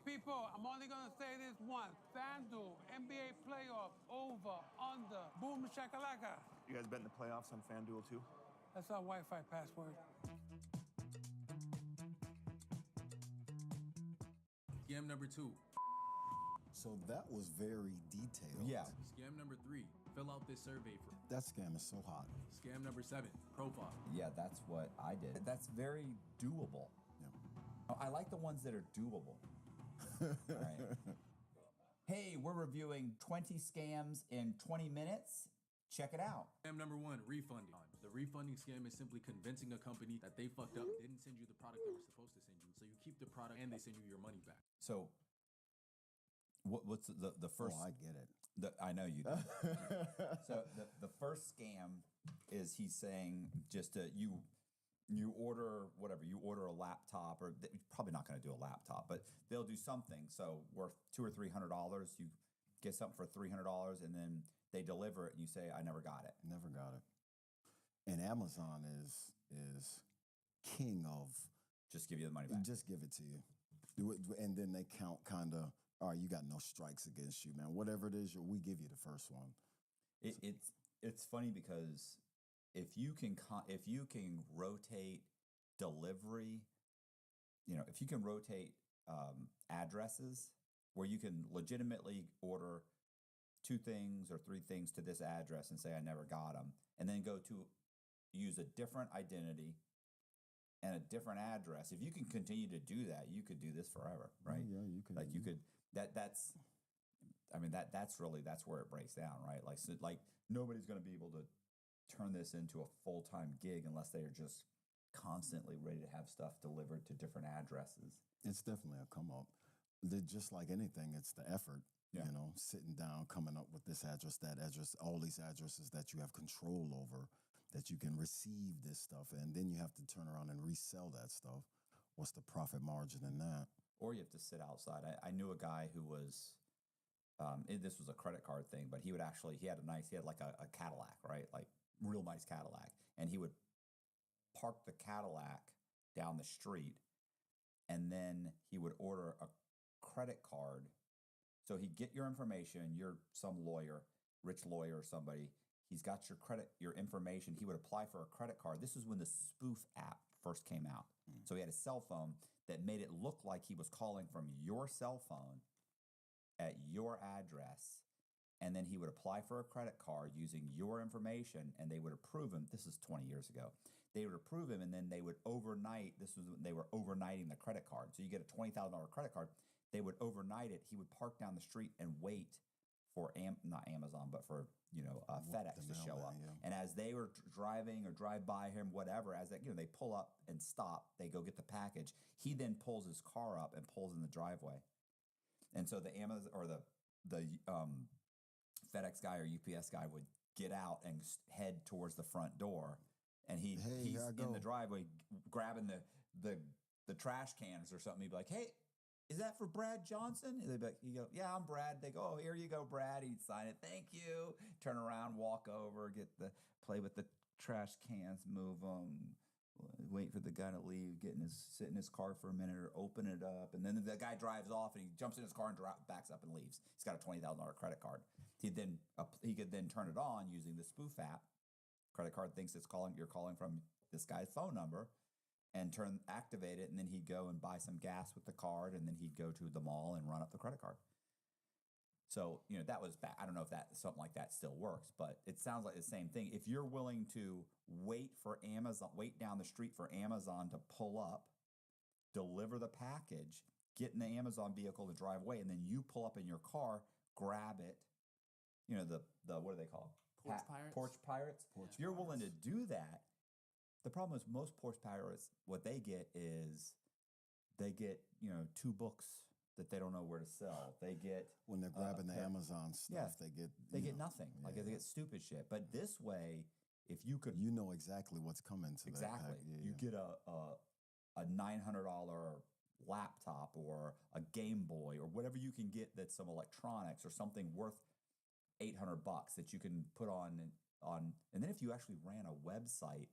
people, I'm only gonna say this once. FanDuel, NBA playoffs, over, under, boom shakalaka. You guys bet in the playoffs on FanDuel too? That's our Wi-Fi password. Scam number 2. So that was very detailed. Yeah. Scam number 3. Fill out this survey for. That scam is so hot. Scam number 7. Profile. Yeah, that's what I did. That's very doable. Yeah. I like the ones that are doable. All right. Hey, we're reviewing 20 scams in 20 minutes. Check it out. Scam number 1, refunding. The refunding scam is simply convincing a company that they fucked up, didn't send you the product they were supposed to send you, so you keep the product and they send you your money back. So, what's the first? Oh, I get it. I know you do. So the first scam is he's saying just you order whatever, you order a laptop, or probably not going to do a laptop, but they'll do something. So worth $200 or $300, you get something for $300, and then they deliver it, and you say, "I never got it." Never got it. And Amazon is king of just give you the money back. Just give it to you. Do it, and then they count kind of. All right, you got no strikes against you, man. Whatever it is, we give you the first one. It's funny because if you can rotate delivery, if you can rotate addresses where you can legitimately order 2 things or 3 things to this address and say I never got them, and then go to use a different identity and a different address. If you can continue to do that, you could do this forever, right? Yeah, you could. Like you could. That's where it breaks down, right? Like nobody's going to be able to turn this into a full-time gig unless they are just constantly ready to have stuff delivered to different addresses. It's definitely a come up. They're just like anything, it's the effort. Yeah. Sitting down, coming up with this address, that address, all these addresses that you have control over, that you can receive this stuff, and then you have to turn around and resell that stuff. What's the profit margin in that? Or you have to sit outside. I knew a guy who was, this was a credit card thing, but he had like a Cadillac, right? Like real nice Cadillac. And he would park the Cadillac down the street, and then he would order a credit card. So he'd get your information, you're some lawyer, rich lawyer or somebody, he's got your information, he would apply for a credit card. This is when the spoof app first came out. So he had a cell phone that made it look like he was calling from your cell phone at your address, and then he would apply for a credit card using your information, and they would approve him. This is 20 years ago. They would approve him, and then they would overnight. This was when they were overnighting the credit card. So you get a $20,000 credit card. They would overnight it. He would park down the street and wait for not Amazon, but for FedEx to show up. Yeah. And as they were driving or drive by him, whatever, as they pull up and stop, they go get the package. He then pulls his car up and pulls in the driveway. And so the Amazon or the FedEx guy or UPS guy would get out and head towards the front door, and he's in the driveway grabbing the trash cans or something. He'd be like, "Hey, is that for Brad Johnson?" And they'd be like, "Yeah, I'm Brad." They go, "Oh, here you go, Brad." He'd sign it. "Thank you." Turn around, walk over, play with the trash cans, move them, wait for the guy to leave, sit in his car for a minute or open it up. And then the guy drives off and he jumps in his car and backs up and leaves. He's got a $20,000 credit card. He could then turn it on using the spoof app. Credit card thinks you're calling from this guy's phone number, and activate it, and then he'd go and buy some gas with the card, and then he'd go to the mall and run up the credit card. So, that was bad. I don't know if something like that still works, but it sounds like the same thing. If you're willing to wait down the street for Amazon to pull up, deliver the package, get in the Amazon vehicle to drive away, and then you pull up in your car, grab it, the what are they called? Porch Pirates. Porch Pirates. If you're willing to do that, the problem is most Porch Pirates, what they get is 2 books that they don't know where to sell. They get when they're grabbing the Amazon stuff, they get nothing. Yeah. Like they get stupid shit. But this way, if you could, exactly what's coming to exactly. That pack. You get a $900 laptop or a Game Boy or whatever you can get that's some electronics or something worth $800 that you can put on. And then if you actually ran a website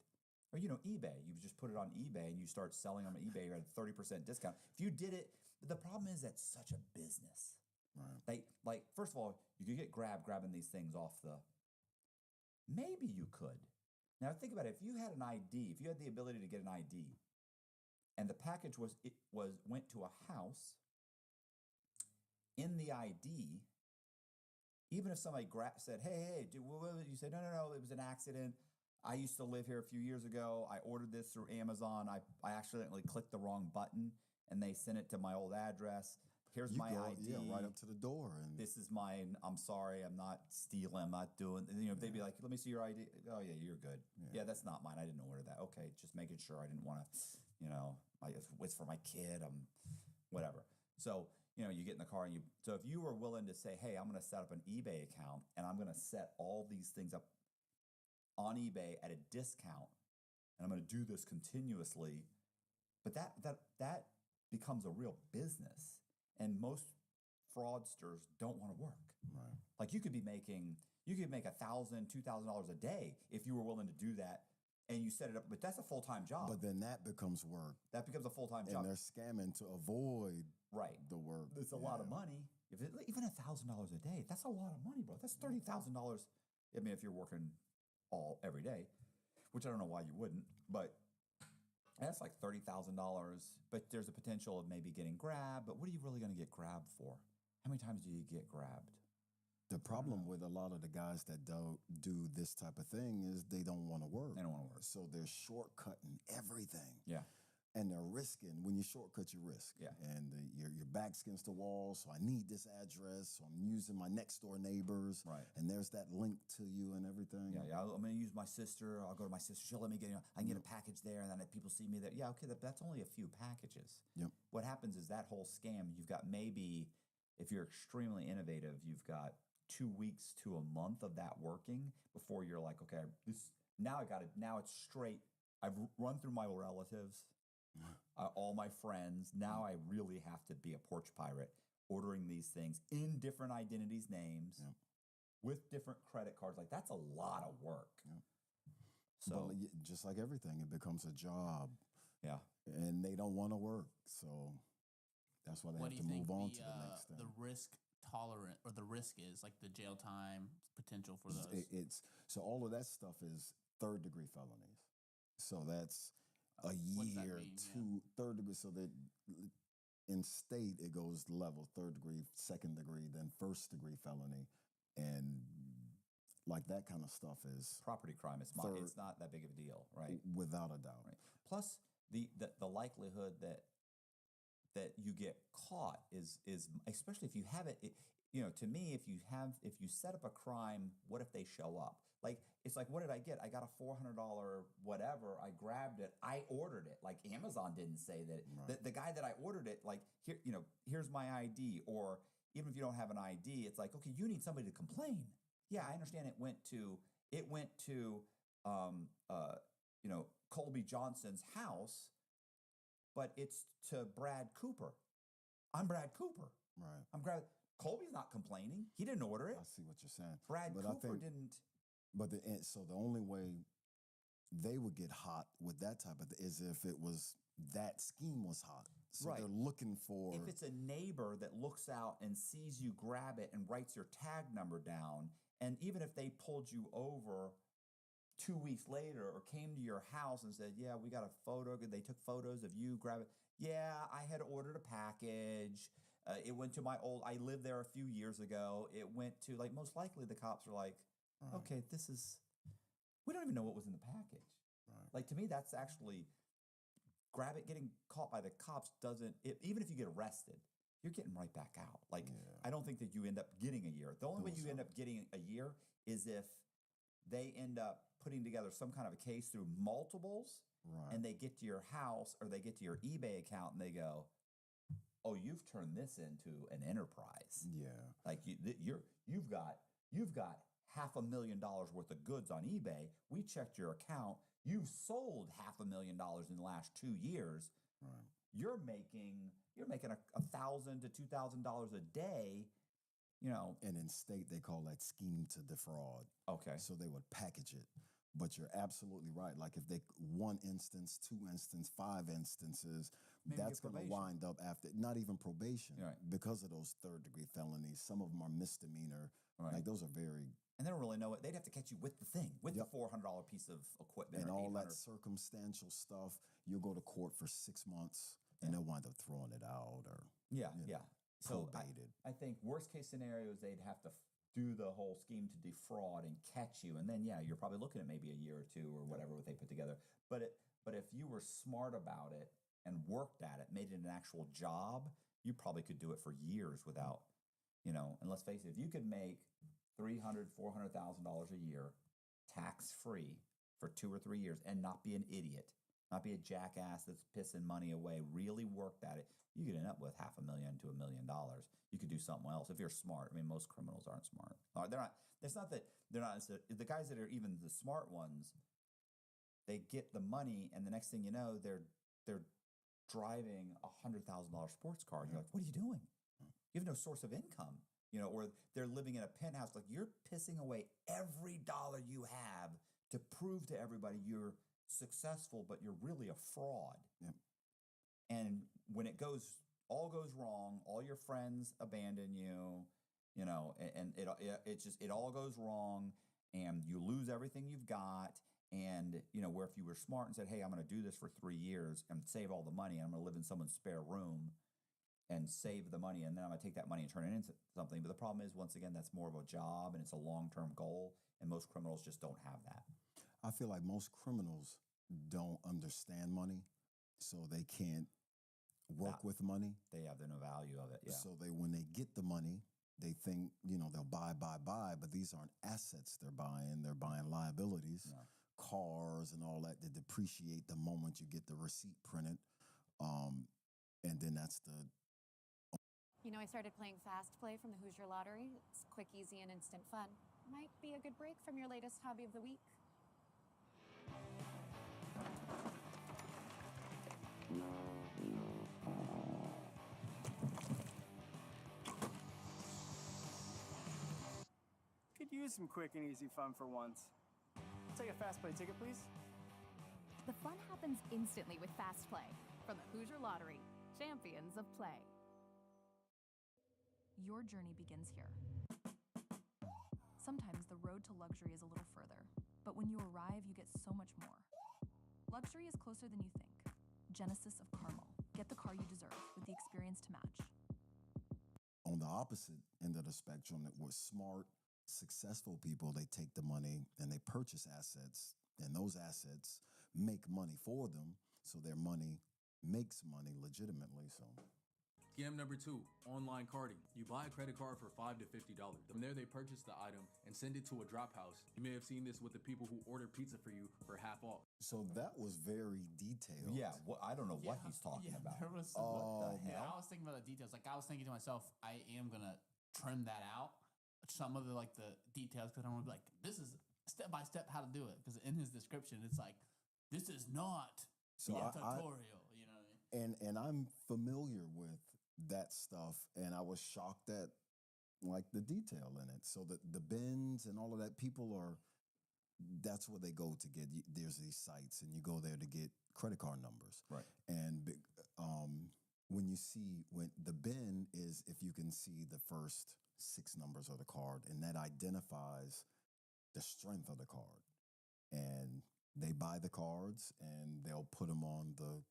Or, eBay. You just put it on eBay and you start selling on eBay. You're at a 30% discount. If you did it, the problem is that's such a business. Right. Like, first of all, you could get grabbing these things off the. Maybe you could. Now think about it. If you had an ID, if you had the ability to get an ID, and the package went to a house, in the ID, even if somebody said, "Hey, dude," you said, "No, it was an accident. I used to live here a few years ago. I ordered this through Amazon. I accidentally clicked the wrong button, and they sent it to my old address. Here's my ID. Yeah, right up to the door. And This is mine. I'm sorry. I'm not stealing. I'm not doing." They'd be like, "Let me see your ID." "Oh yeah, you're good. Yeah, that's not mine. I didn't order that." "Okay, just making sure. I didn't want to, it's for my kid. Whatever." So you get in the car and so if you were willing to say, "Hey, I'm going to set up an eBay account and I'm going to set all these things up on eBay at a discount, and I'm going to do this continuously," but that becomes a real business, and most fraudsters don't want to work. right. Like you could make $1,000, $2,000 a day if you were willing to do that, and you set it up. But that's a full-time job. But then that becomes work, That becomes a full-time and job, they're scamming to avoid right? the work. It's a lot of money. Even $1,000 a day, that's a lot of money, bro. That's $30,000. I mean, if you're working every day, which I don't know why you wouldn't, but that's like $30,000. But there's a potential of maybe getting grabbed. But what are you really going to get grabbed for? How many times do you get grabbed? The problem with a lot of the guys that do this type of thing is they don't want to work. They don't want to work. So they're shortcutting everything. Yeah. And they're risking. When you shortcut, you risk. Yeah. And your back's against the wall, so I need this address, so I'm using my next door neighbors. Right. And there's that link to you and everything. Yeah. I'm going to use my sister. I'll go to my sister. She'll let me get. I can get a package there, and then if people see me there. Yeah. Okay. That's only a few packages. Yep. What happens is that whole scam. You've got maybe, if you're extremely innovative, you've got 2 weeks to a month of that working before you're like, okay, now it's straight. I've run through my relatives. All my friends. Now I really have to be a porch pirate, ordering these things in different identities, names, with different credit cards. Like that's a lot of work. So Well, just like everything, it becomes a job, yeah, and they don't want to work. So that's why they What have do to you think move on to the next thing. the risk tolerant or the risk is, like the jail time potential for those? It's so all of that stuff is third-degree felonies. So that's a What does that year, mean? third degree. So that in state it goes level: third degree, second degree, then first degree felony, and like that kind of stuff is property crime. It's not that big of a deal, right? without a doubt. Right. Plus the likelihood that you get caught is especially if you have it. To me, if you set up a crime, what if they show up? Like it's like, what did I get? I got a $400 whatever. I grabbed it. I ordered it. Like Amazon didn't say that. Right. The guy that I ordered it, like here's my ID. Or even if you don't have an ID, it's like, okay, you need somebody to complain. Yeah, I understand. It went to Colby Johnson's house, but it's to Brad Cooper. I'm Brad Cooper. Right. Colby's not complaining. He didn't order it. I see what you're saying. Brad But Cooper didn't. But so the only way they would get hot with that type of is if it was that scheme was hot. So Right. they're looking for. If it's a neighbor that looks out and sees you grab it and writes your tag number down, and even if they pulled you over 2 weeks later or came to your house and said, "Yeah, we got a photo," they took photos of you grab it. "Yeah, I had ordered a package. It went to I lived there a few years ago. It went to," like, most likely the cops are like, Right. "Okay, we don't even know what was in the package." Right. Like, to me, that's actually getting caught by the cops even if you get arrested, you're getting right back out. Like, Yeah. I don't think that you end up getting a year. The only way you end up getting a year is if they end up putting together some kind of a case through multiples, Right. and they get to your house or they get to your eBay account and they go, "Oh, you've turned this into an enterprise. Yeah. Like you've got $500,000 worth of goods on eBay. We checked your account. You've sold $500,000 in the last 2 years. Right. You're making $1,000 to $2,000 a day. And in state, they call that scheme to defraud. Okay. So they would package it. But you're absolutely right. Like if they 1 instance, 2 instance, 5 instances, Maybe that's get going to probation. wind up after not even probation Right. because of those 3rd-degree felonies. Some of them are misdemeanor. Right. Like those are very And they don't really know it. They'd have to catch you with the thing, with Yep. the $400 piece of equipment and or all that 800. circumstantial stuff. You'll go to court for 6 months, and they'll wind up throwing it out or Yeah, you know, yeah. So probated. I think worst case scenario is they'd have to do the whole scheme to defraud and catch you, and then you're probably looking at maybe a year or 2 or whatever what they put together. But if you were smart about it and worked at it, made it an actual job, you probably could do it for years without, And let's face it, if you could make $300,000-$400,000 a year tax free for 2 or 3 years and not be an idiot, not be a jackass that's pissing money away, really worked at it, you could end up with $500,000 to $1 million. You could do something else if you're smart. I mean, most criminals aren't smart. They're not. It's not that they're not. The guys that are even the smart ones, they get the money, and the next thing you know, they're driving $100,000 sports car. And you're like, what are you doing? You have no source of income. Or they're living in a penthouse. Like you're pissing away every dollar you have to prove to everybody you're successful, but you're really a fraud. Yep. And when all goes wrong, all your friends abandon you, and it all goes wrong, and you lose everything you've got. And where if you were smart and said, hey, I'm going to do this for 3 years and save all the money, and I'm going to live in someone's spare room and save the money, and then I'm going to take that money and turn it into something. But the problem is, once again, that's more of a job and it's a long-term goal, and most criminals just don't have that. I feel like most criminals don't understand money, so they can't work with money. They have no value of it. Yeah. So when they get the money, they think, they'll buy, but these aren't assets they're buying. They're buying liabilities, cars and all that depreciate the moment you get the receipt printed. And then that's the... I started playing Fast Play from the Hoosier Lottery. It's quick, easy, and instant fun. Might be a good break from your latest hobby of the week. Could use some quick and easy fun for once. Take a Fast Play ticket, please. The fun happens instantly with Fast Play from the Hoosier Lottery, champions of play. Your journey begins here. Sometimes the road to luxury is a little further, but when you arrive, you get so much more. Luxury is closer than you think. Genesis of Carmel. Get the car you deserve with the experience to match. On the opposite end of the spectrum, that with smart, successful people, they take the money and they purchase assets, and those assets make money for them, so their money makes money legitimately. So Scam number 2, online carding. You buy a credit card for $5 to $50. From there, they purchase the item and send it to a drop house. You may have seen this with the people who order pizza for you for half off. So that was very detailed. Yeah, I don't know what he's talking about. There was What the yeah, hell? I was thinking about the details. Like I was thinking to myself, I am gonna trim that out. Some of the details, because I don't want to be like, this is step by step how to do it. Because in his description, it's like, this is not So a I- tutorial. You know what I mean? and I'm familiar with that stuff, and I was shocked at the detail in it. So the bins and all of that, that's where they go to get. There's these sites, and you go there to get credit card numbers. Right. And when the bin is, if you can see the first 6 numbers of the card, and that identifies the strength of the card. And they buy the cards, and they'll put them on the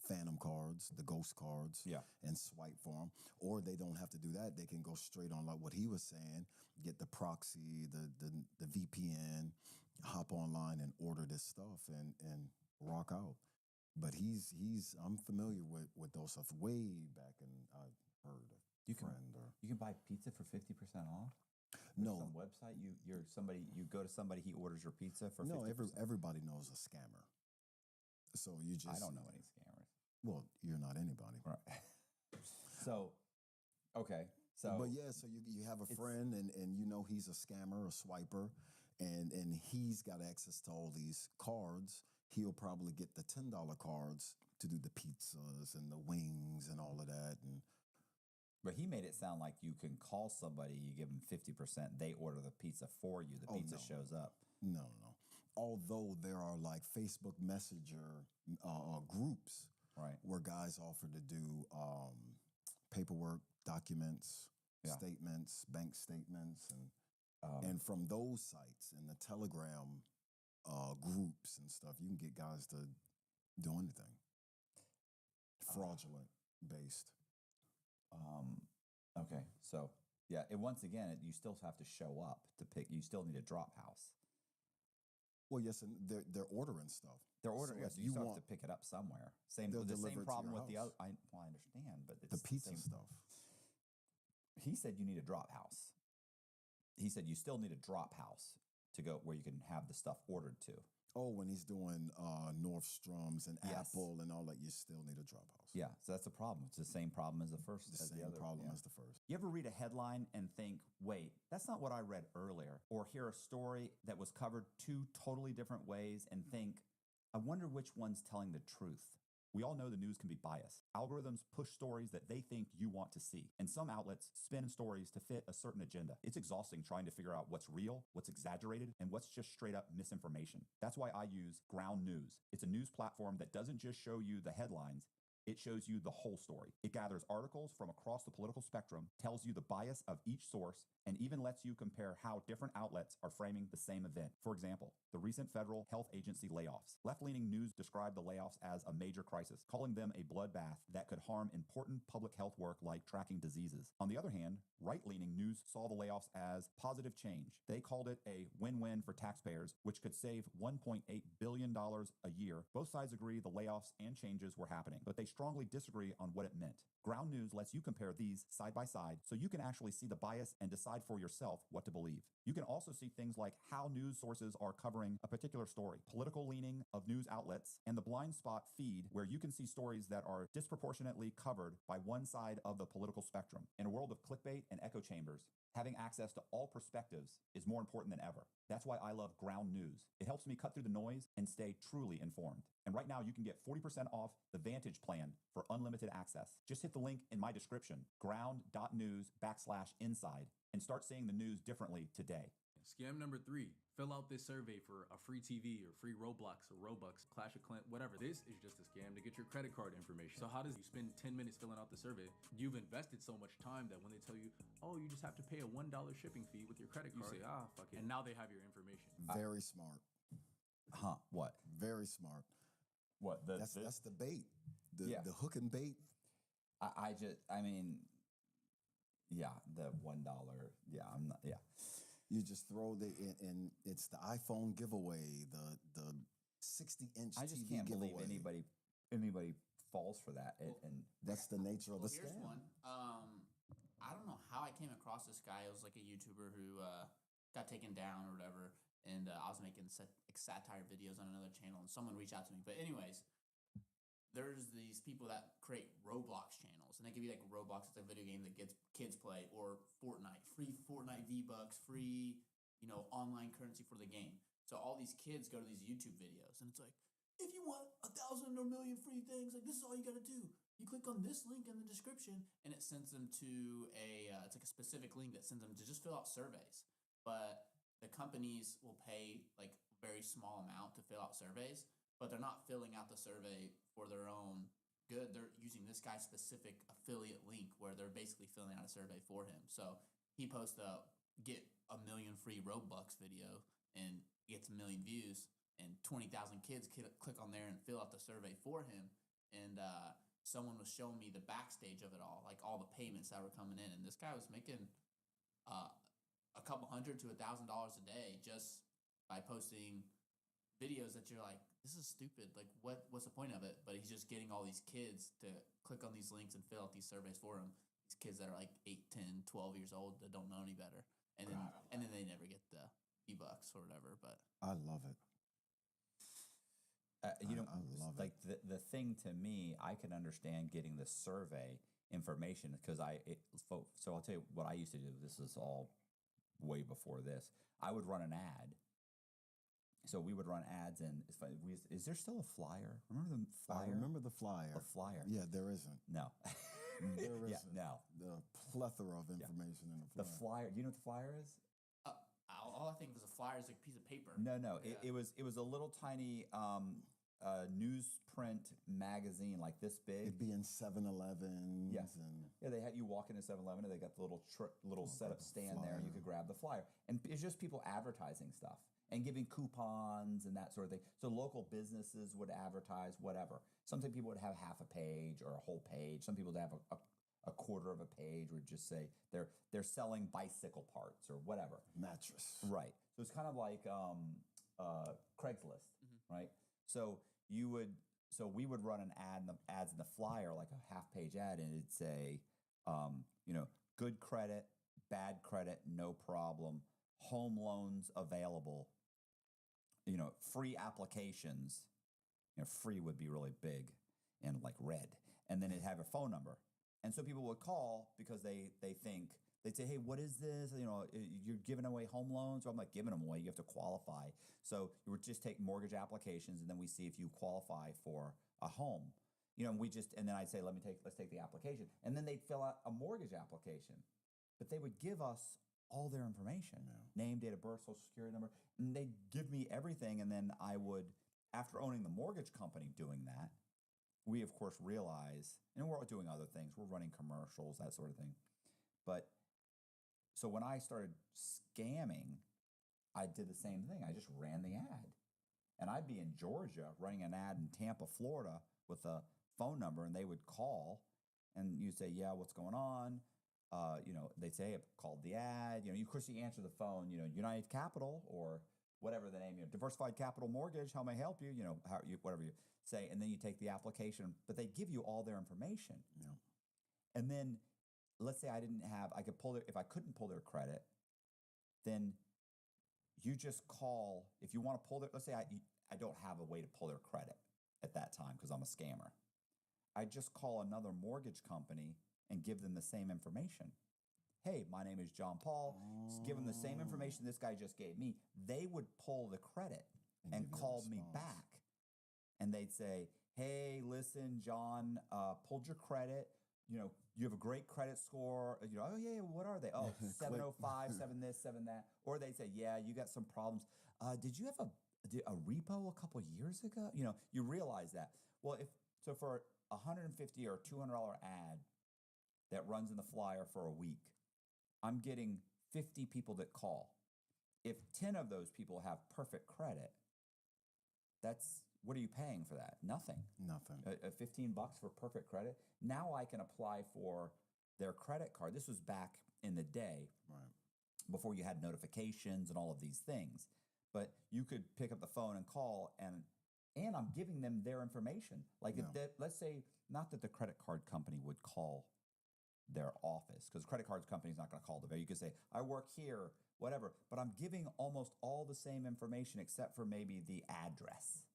phantom cards, the ghost cards, and swipe for them. Or they don't have to do that. They can go straight on, like what he was saying, get the proxy, the VPN, hop online and order this stuff and rock out. But I'm familiar with those stuff way back, and I've heard of You can buy pizza for 50% off? No. Some website you go to somebody, he orders your pizza for 50%. No, everybody knows a scammer. So you just I don't know any scammers. Well, you're not anybody. Right. So, okay. So But yeah, so you have a friend and you know he's a scammer, a swiper, and he's got access to all these cards. He'll probably get the $10 cards to do the pizzas and the wings and all of that. But he made it sound like you can call somebody, you give them 50%, they order the pizza for you, the pizza shows up. No. although there are like Facebook Messenger groups Right. where guys offer to do paperwork, documents, Yeah. statements, bank statements, and from those sites and the Telegram groups and stuff, you can get guys to do anything fraudulent based. Okay, so yeah, once again, you still have to show up to pick. You still need a drop house. Well, yes, and they're ordering stuff. They're ordering. So Yes, if you you still want, have to pick it up somewhere. Same. they'll The deliver same it to problem your with the house. other. I understand, but the it's pizza same. stuff. He said you need a drop house. He said you still need a drop house to go where you can have the stuff ordered to. Oh, when he's doing Nordstrom's and Yes. Apple and all that, you still need a drop house. Yeah, so that's the problem. It's the same problem as the first. The as same the other problem yeah. as the first. You ever read a headline and think, wait, that's not what I read earlier? Or hear a story that was covered two totally different ways and think, I wonder which one's telling the truth. We all know the news can be biased. Algorithms push stories that they think you want to see, and some outlets spin stories to fit a certain agenda. It's exhausting trying to figure out what's real, what's exaggerated, and what's just straight up misinformation. That's why I use Ground News. It's a news platform that doesn't just show you the headlines, it shows you the whole story. It gathers articles from across the political spectrum, tells you the bias of each source, and even lets you compare how different outlets are framing the same event. For example, the recent federal health agency layoffs. Left-leaning news described the layoffs as a major crisis, calling them a bloodbath that could harm important public health work like tracking diseases. On the other hand, right-leaning news saw the layoffs as positive change. They called it a win-win for taxpayers, which could save $1.8 billion a year. Both sides agree the layoffs and changes were happening, but they strongly disagree on what it meant. Ground News lets you compare these side by side so you can actually see the bias and decide for yourself what to believe. You can also see things like how news sources are covering a particular story, political leaning of news outlets, and the blind spot feed where you can see stories that are disproportionately covered by one side of the political spectrum. In a world of clickbait and echo chambers, having access to all perspectives is more important than ever. That's why I love Ground News. It helps me cut through the noise and stay truly informed. And right now you can get 40% off the Vantage plan for unlimited access. Just hit the link in my description, ground.news/inside, and start seeing the news differently today. Scam number 3, fill out this survey for a free TV or free Roblox or Robux, Clash of Clans, whatever. This is just a scam to get your credit card information. So how does you spend 10 minutes filling out the survey? You've invested so much time that when they tell you, oh, you just have to pay a $1 shipping fee with your credit card, you say, fuck it. And now they have your information. Very smart. Huh, what? Very smart. What? That's the bait. The hook and bait. I mean, yeah, the $1. Yeah, I'm not, yeah. You just throw and it's the iPhone giveaway, the 60-inch I just TV can't giveaway. believe anybody falls for that. And that's the nature of the Here's scam. one. I don't know how I came across this guy. It was like a YouTuber who got taken down or whatever, and I was making satire videos on another channel, and someone reached out to me. But anyways, there's these people that create Roblox channels, and they give you like Roblox. It's a video game that gets kids play, or Fortnite, free Fortnite V-Bucks, free, online currency for the game. So all these kids go to these YouTube videos, and it's like, if you want 1,000 or 1,000,000 free things, like this is all you got to do. You click on this link in the description, and it sends them to it's like a specific link that sends them to just fill out surveys. But the companies will pay like a very small amount to fill out surveys, but they're not filling out the survey for their own good. They're using this guy's specific affiliate link where they're basically filling out a survey for him. So he posts a get 1,000,000 free Robux video and gets 1,000,000 views, and 20,000 kids click on there and fill out the survey for him. And someone was showing me the backstage of it all, like all the payments that were coming in. And this guy was making a couple $100 to $1,000 a day just by posting videos that you're like, this is stupid. Like, what's the point of it? But he's just getting all these kids to click on these links and fill out these surveys for him. These kids that are like 8, 10, 12 years old that don't know any better. And then they never get the E-Bucks or whatever. But I love it. I love like the thing to me, I can understand getting the survey information because so I'll tell you what I used to do. This is all way before this. I would run an ad. So we would run ads, and is there still a flyer? Remember the flyer? I remember the flyer. The flyer. Yeah, there isn't. No. There isn't. Yeah, no. The plethora of information in the flyer. The flyer. Do you know what the flyer is? all I thinking it was a flyer, it's like a piece of paper. No, it was a little tiny newsprint magazine like this big. It'd be in 7-Elevens. Yes. And Yeah, they had you walk into 7-Eleven and they got the little setup stand there, and you could grab the flyer. And it's just people advertising stuff and giving coupons and that sort of thing. So local businesses would advertise whatever. Sometimes people would have half a page or a whole page. Some people would have a quarter of a page, would just say they're selling bicycle parts or whatever. mattress. Right. So it's kind of like Craigslist, right? So we would run an ad, ads in the flyer, like a half page ad, and it'd say, good credit, bad credit, no problem, home loans available, free applications. Free would be really big and like red, and then it'd have a phone number, and so people would call because they think. They'd say, hey, what is this? You're giving away home loans. Or I'm like, giving them away. You have to qualify. So you would just take mortgage applications, and then we see if you qualify for a home. And then I'd say, let's take the application. And then they'd fill out a mortgage application. But they would give us all their information, name, date of birth, social security number, and they'd give me everything. And then I would, after owning the mortgage company doing that, we, of course, realize, and we're doing other things. We're running commercials, that sort of thing. But so when I started scamming, I did the same thing. I just ran the ad. And I'd be in Georgia running an ad in Tampa, Florida with a phone number, and they would call, and you'd say, yeah, what's going on? They'd say, I called the ad. Of course, you answer the phone, United Capital or whatever the name, Diversified Capital Mortgage, how may I help you? Whatever you say, and then you take the application, but they give you all their information. Yeah. And then let's say if I couldn't pull their credit, then you just call, if you want to pull let's say I don't have a way to pull their credit at that time because I'm a scammer. I just call another mortgage company and give them the same information. Hey, my name is John Paul. Just give them the same information this guy just gave me. They would pull the credit and give you a call me response. back. And they'd say, hey, listen, John, pulled your credit. You have a great credit score. Oh, yeah, what are they? Oh, 705, 7 this, 7 that. Or they'd say, yeah, you got some problems. Did you have a repo a couple years ago? You realize that. Well, for a $150 or $200 ad that runs in the flyer for a week, I'm getting 50 people that call. If 10 of those people have perfect credit, what are you paying for that? Nothing. 15 bucks for perfect credit. Now I can apply for their credit card. This was back in the day, Right. before you had notifications and all of these things. But you could pick up the phone and call, and I'm giving them their information. Like let's say, not that the credit card company would call their office, because credit card company's not going to call the You could say, I work here, whatever. But I'm giving almost all the same information except for maybe the address.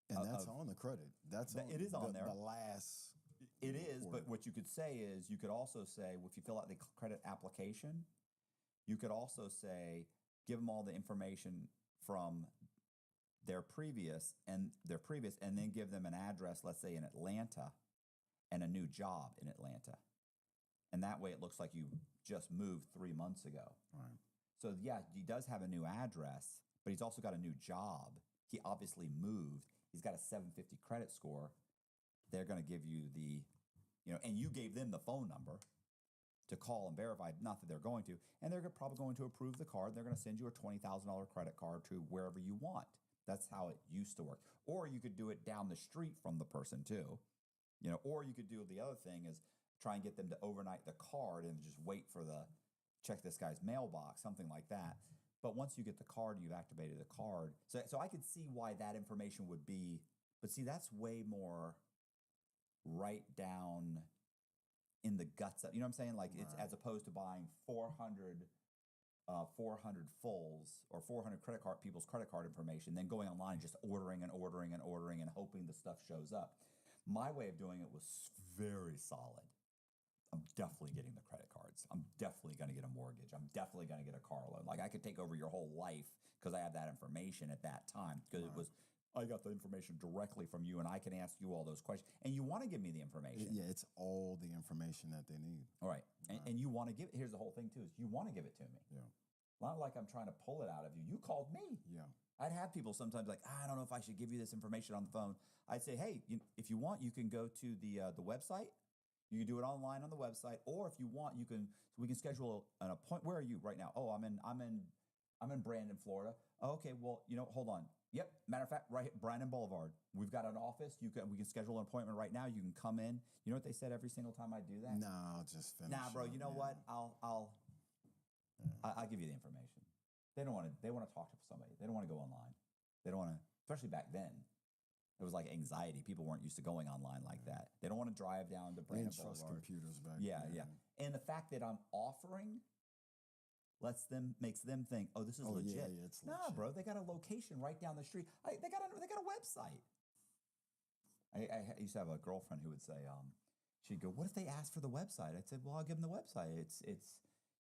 And that's on the credit. It is on there. The last. It is, but what you could say is, you could also say, if you fill out the credit application, you could also say, give them all the information from their previous, and then give them an address, let's say in Atlanta, and a new job in Atlanta. And that way it looks like you just moved 3 months ago. Right. So yeah, he does have a new address, but he's also got a new job. He obviously moved. He's got a 750 credit score. They're going to give you and you gave them the phone number to call and verify, not that they're going to, and they're probably going to approve the card. They're going to send you a $20,000 credit card to wherever you want. That's how it used to work. Or you could do it down the street from the person too. Or you could do the other thing is try and get them to overnight the card and just wait for check this guy's mailbox, something like that. But once you get the card, you've activated the card. So I could see why that information would be, but see, that's way more right down in the guts of, you know what I'm saying? Like it's as opposed to buying 400 fulls or 400 people's credit card information, then going online and just ordering and hoping the stuff shows up. My way of doing it was very solid. I'm definitely getting the credit cards. I'm definitely going to get a mortgage. I'm definitely going to get a car loan. Like I could take over your whole life because I have that information at that time, because I got the information directly from you, and I can ask you all those questions. And you want to give me the information. Yeah, it's all the information that they need. All right. And you want to give, here's the whole thing too, is you want to give it to me. Yeah. Not like I'm trying to pull it out of you. You called me. Yeah. I'd have people sometimes like, I don't know if I should give you this information on the phone. I'd say, hey, if you want, you can go to the website. You can do it online on the website, or if you want, we can schedule an appointment. Where are you right now? Oh, I'm in Brandon, Florida. Oh, okay, well, hold on. Yep. Matter of fact, right at Brandon Boulevard, we've got an office. We can schedule an appointment right now. You can come in. You know what they said every single time I do that? Nah, I'll just finish. Nah, bro. up, You know man. what? I'll give you the information. They don't want to. They want to talk to somebody. They don't want to go online. They don't want to, especially back then. It was like anxiety. People weren't used to going online like that. They don't want to drive down to They Brandon didn't trust Boulevard. computers back Yeah, then. yeah. And the fact that I'm offering makes them think, oh, this is Oh, legit. yeah, it's Nah, legit. bro, they got a location right down the street. They got a website. I used to have a girlfriend who would say, she'd go, what if they ask for the website? I'd say, well, I'll give them the website. It's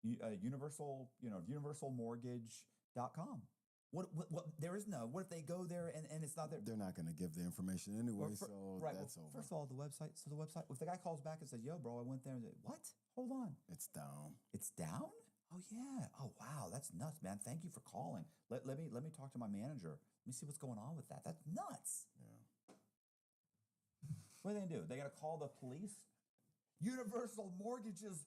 universal, universalmortgage.com. What there is no. What if they go there and it's not there? They're not going to give the information anyway, so right. that's over. First of all, the website. So the website. If the guy calls back and says, "Yo, bro, I went there," and what? Hold on. It's down. It's down. Oh yeah. Oh wow. That's nuts, man. Thank you for calling. Let me talk to my manager. Let me see what's going on with that. That's nuts. Yeah. What are they gonna do? They gotta call the police. Universal Mortgage's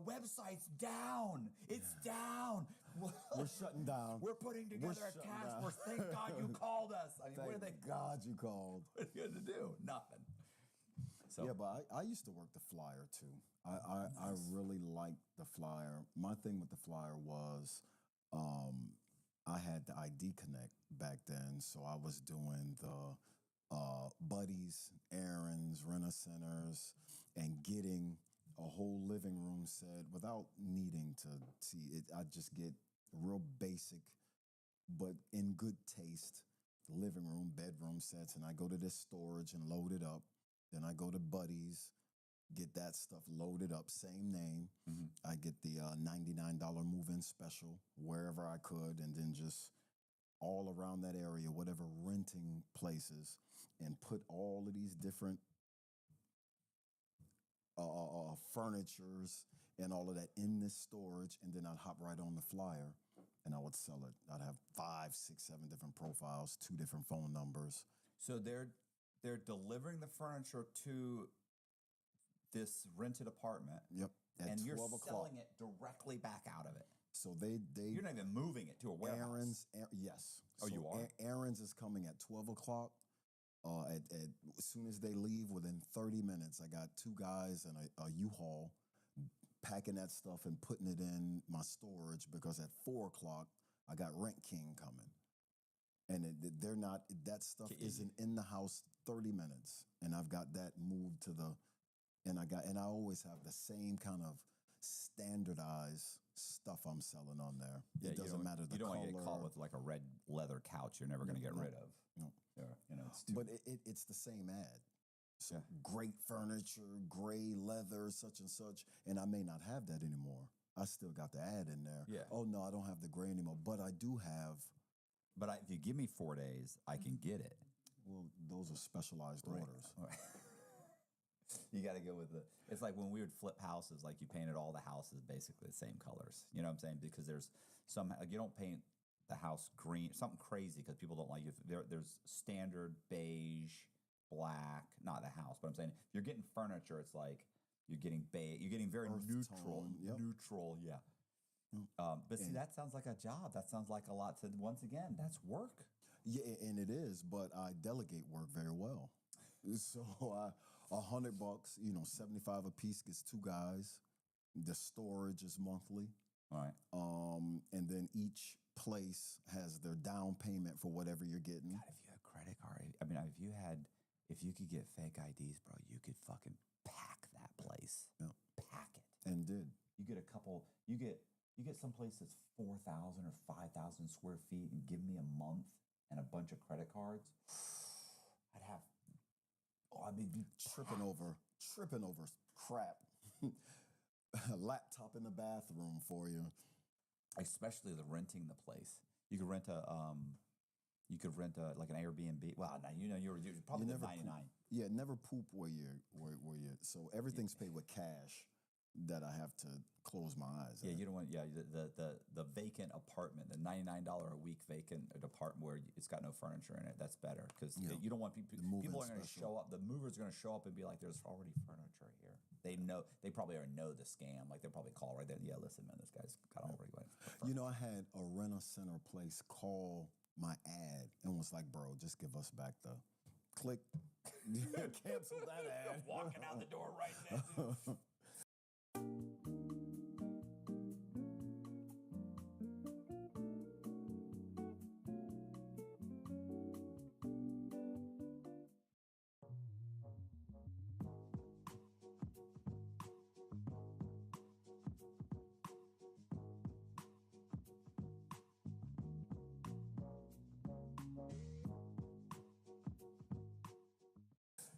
website's down. It's down. We're shutting down. We're putting together a shutting task down. force. Thank God you called us. I mean, what are Thank they? God you called. What are you gonna do? Nothing. So Yeah, but I used to work the flyer too. I really liked the flyer. My thing with the flyer was I had the ID Connect back then, so I was doing the buddies, errands, rent-a-centers, and getting a whole living room set without needing to see it. I just get real basic, but in good taste, living room, bedroom sets, and I go to this storage and load it up. Then I go to Buddies, get that stuff loaded up, same name. I get the $99 move-in special wherever I could, and then just all around that area, whatever renting places, and put all of these different furnitures and all of that in this storage, and then I'd hop right on the flyer and I would sell it. I'd have 5, 6, 7 different profiles, 2 different phone numbers. So they're delivering the furniture to this rented apartment. Yep. At And 12 you're o'clock. selling it directly back out of it. So they You're not even moving it to a warehouse. Yes. Oh, you are? Aaron's is coming at 12 o'clock. As soon as they leave, within 30 minutes, I got 2 guys and a U-Haul packing that stuff and putting it in my storage, because at 4 o'clock, I got Rent King coming. And they're not, that stuff isn't in the house 30 minutes. And I've got that moved to and I always have the same kind of standardized stuff I'm selling on there. Yeah, It doesn't matter the You don't color. want to get caught with like a red leather couch you're never going to get No. rid of. No. It's too, But it's the same ad. So great furniture, gray leather, such and such. And I may not have that anymore. I still got the ad in there. Yeah. Oh, no, I don't have the gray anymore. But I do have, but if you give me 4 days, I can get it. well, those are specialized Right. orders. You got to go with it's like when we would flip houses, like you painted all the houses basically the same colors. You know what I'm saying? Because there's some, like you don't paint the house green, something crazy because people don't like you. There's standard beige, black, not the house, but I'm saying if you're getting furniture, it's like you're getting beige, you're getting very Earth neutral, tone, yep. neutral, yeah. But see, that sounds like a job. That sounds like a lot to, once again, that's work. Yeah, and it is, but I delegate work very well. So $100, $75 a piece gets 2 guys. The storage is monthly. All right. And then each place has their down payment for whatever you're getting. God, if you had credit card, I mean, if you could get fake IDs, bro, you could fucking pack that place. Yeah. Pack it. And did. You get a couple, you get some place that's 4,000 or 5,000 square feet and give me a month and a bunch of credit cards. I'd be tripping over crap. A laptop in the bathroom for you. Especially the renting the place. You could rent like an Airbnb. Well, now you're probably You the never 99. Yeah, never poop where you. So everything's paid with cash. that I have to close my eyes. Yeah, at. you don't want the vacant apartment, the $99 a week vacant apartment where it's got no furniture in it. That's better because you don't want people. People are going to show up. The movers are going to show up and be like, "There's already furniture here." They know. They probably already know the scam. Like they'll probably call right there. Yeah, listen, man, this guy's got already went. You know, I had a rent-a-center place call my ad and was like, "Bro, just give us back the click." Cancel that ad. Walking out the door right now.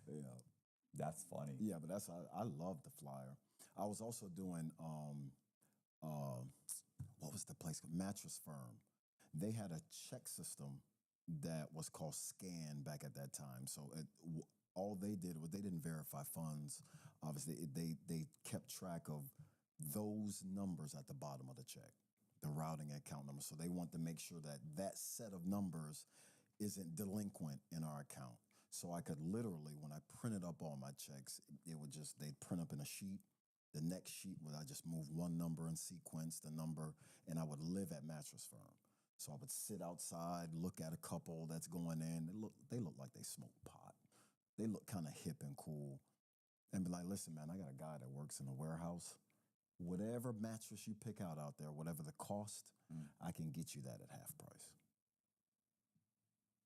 Yeah. That's funny. Yeah, but I love the flyer. I was also doing what was the place called? Mattress Firm. They had a check system that was called Scan back at that time. So all they did was they didn't verify funds. Obviously, they kept track of those numbers at the bottom of the check, the routing account number. So they want to make sure that that set of numbers isn't delinquent in our account. So I could literally, when I printed up all my checks, they'd print up in a sheet. The next sheet would I just move one number and sequence the number, and I would live at Mattress Firm. So I would sit outside, look at a couple that's going in. They look like they smoke pot. They look kind of hip and cool. And be like, listen, man, I got a guy that works in a warehouse. Whatever mattress you pick out there, whatever the cost, I can get you that at half price.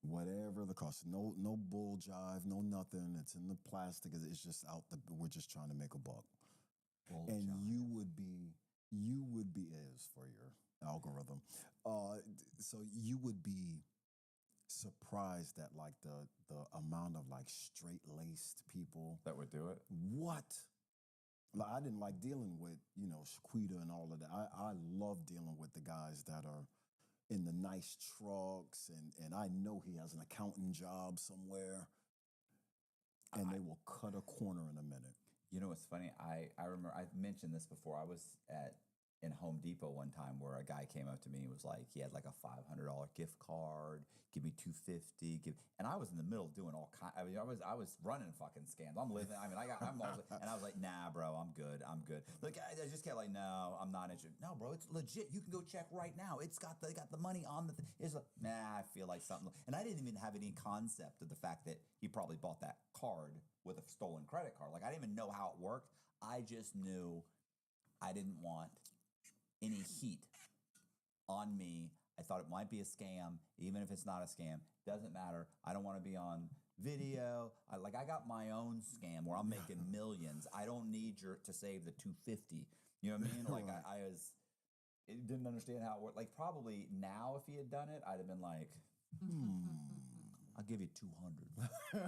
Whatever the cost, no bull jive, no nothing. It's in the plastic. It's just we're just trying to make a buck. Bull and jive. you would be is for your algorithm. So you would be surprised at like the amount of like straight laced people That would do it. What? Like, I didn't like dealing with Shaquita and all of that. I love dealing with the guys that are in the nice trucks, and I know he has an accounting job somewhere, and they will cut a corner in a minute. You know what's funny? I remember I've mentioned this before. I was in Home Depot one time where a guy came up to me and was like, he had like a $500 gift card. Give me $250. And I was in the middle doing all kind. I mean, I was running fucking scams. I'm living. I mean, and I was like, nah, bro, I'm good. Look, I just kept like, no, I'm not interested. No, bro, it's legit. You can go check right now. They got the money on the. It's like, nah, I feel like something. And I didn't even have any concept of the fact that he probably bought that card with a stolen credit card. Like I didn't even know how it worked. I just knew I didn't want any heat on me. I thought it might be a scam, even if it's not a scam. Doesn't matter. I don't want to be on video. I got my own scam where I'm making millions. I don't need to save the $250. You know what I mean? Like I didn't understand how it worked. Like probably now, if he had done it, I'd have been like, I'll give you 200.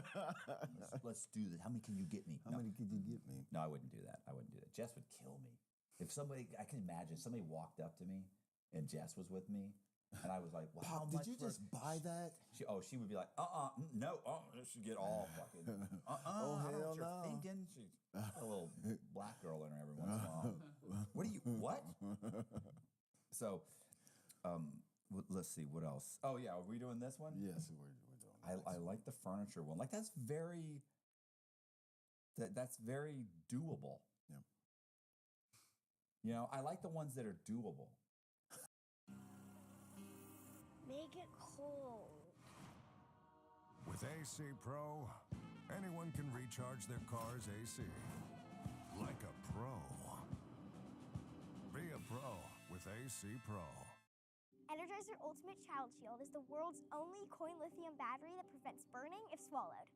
Let's do this. How many can you get me? How many could you get me? No, I wouldn't do that. Jess would kill me. If I can imagine somebody walked up to me and Jess was with me, and I was like, well, how much? Did you just buy that? She would be like, no, she'd get all fucking, Oh, I don't know hell what you're no. thinking. She's a little black girl in her every once in a while. What? So, let's see, what else? Oh yeah, are we doing this one? Yes, we're doing that. I like the furniture one. Like that's very doable. Yeah. You know, I like the ones that are doable. Make it cold. With AC Pro, anyone can recharge their car's AC. Like a pro. Be a pro with AC Pro. Energizer Ultimate Child Shield is the world's only coin lithium battery that prevents burning if swallowed.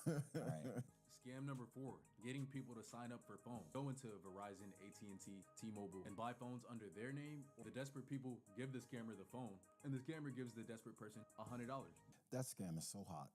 All right. Scam number 4, getting people to sign up for phones. Go into Verizon, AT&T, T-Mobile, and buy phones under their name. The desperate people give the scammer the phone, and the scammer gives the desperate person $100. That scam is so hot.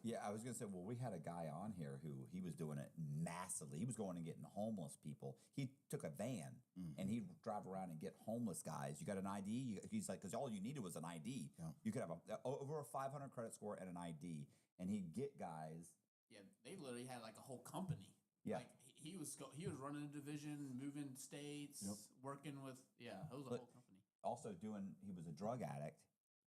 Yeah, I was going to say, well, we had a guy on here who he was doing it massively. He was going and getting homeless people. He took a van and he'd drive around and get homeless guys. You got an ID? He's like, because all you needed was an ID. Yeah. You could have over a 500 credit score and an ID, and he'd get guys. Yeah, they literally had like a whole company. Yeah. Like he was running a division, moving states, working with it was a whole company. Also he was a drug addict,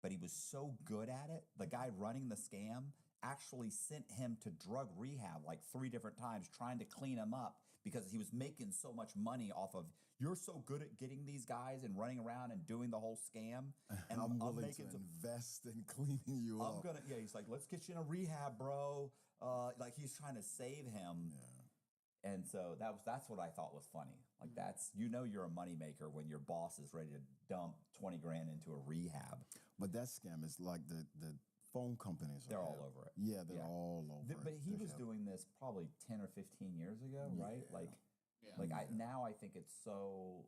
but he was so good at it. The guy running the scam actually sent him to drug rehab like 3 different times, trying to clean him up because he was making so much money off of. You're so good at getting these guys and running around and doing the whole scam, and I'm willing to invest in cleaning you up. He's like, let's get you in a rehab, bro. Like he's trying to save him. Yeah. And so that's what I thought was funny. Like you're a moneymaker when your boss is ready to dump 20 grand into a rehab. But that scam is like the phone companies. They're all over it. Yeah, they're all over it. But he was doing this probably 10 or 15 years ago, right? Now I think it's so.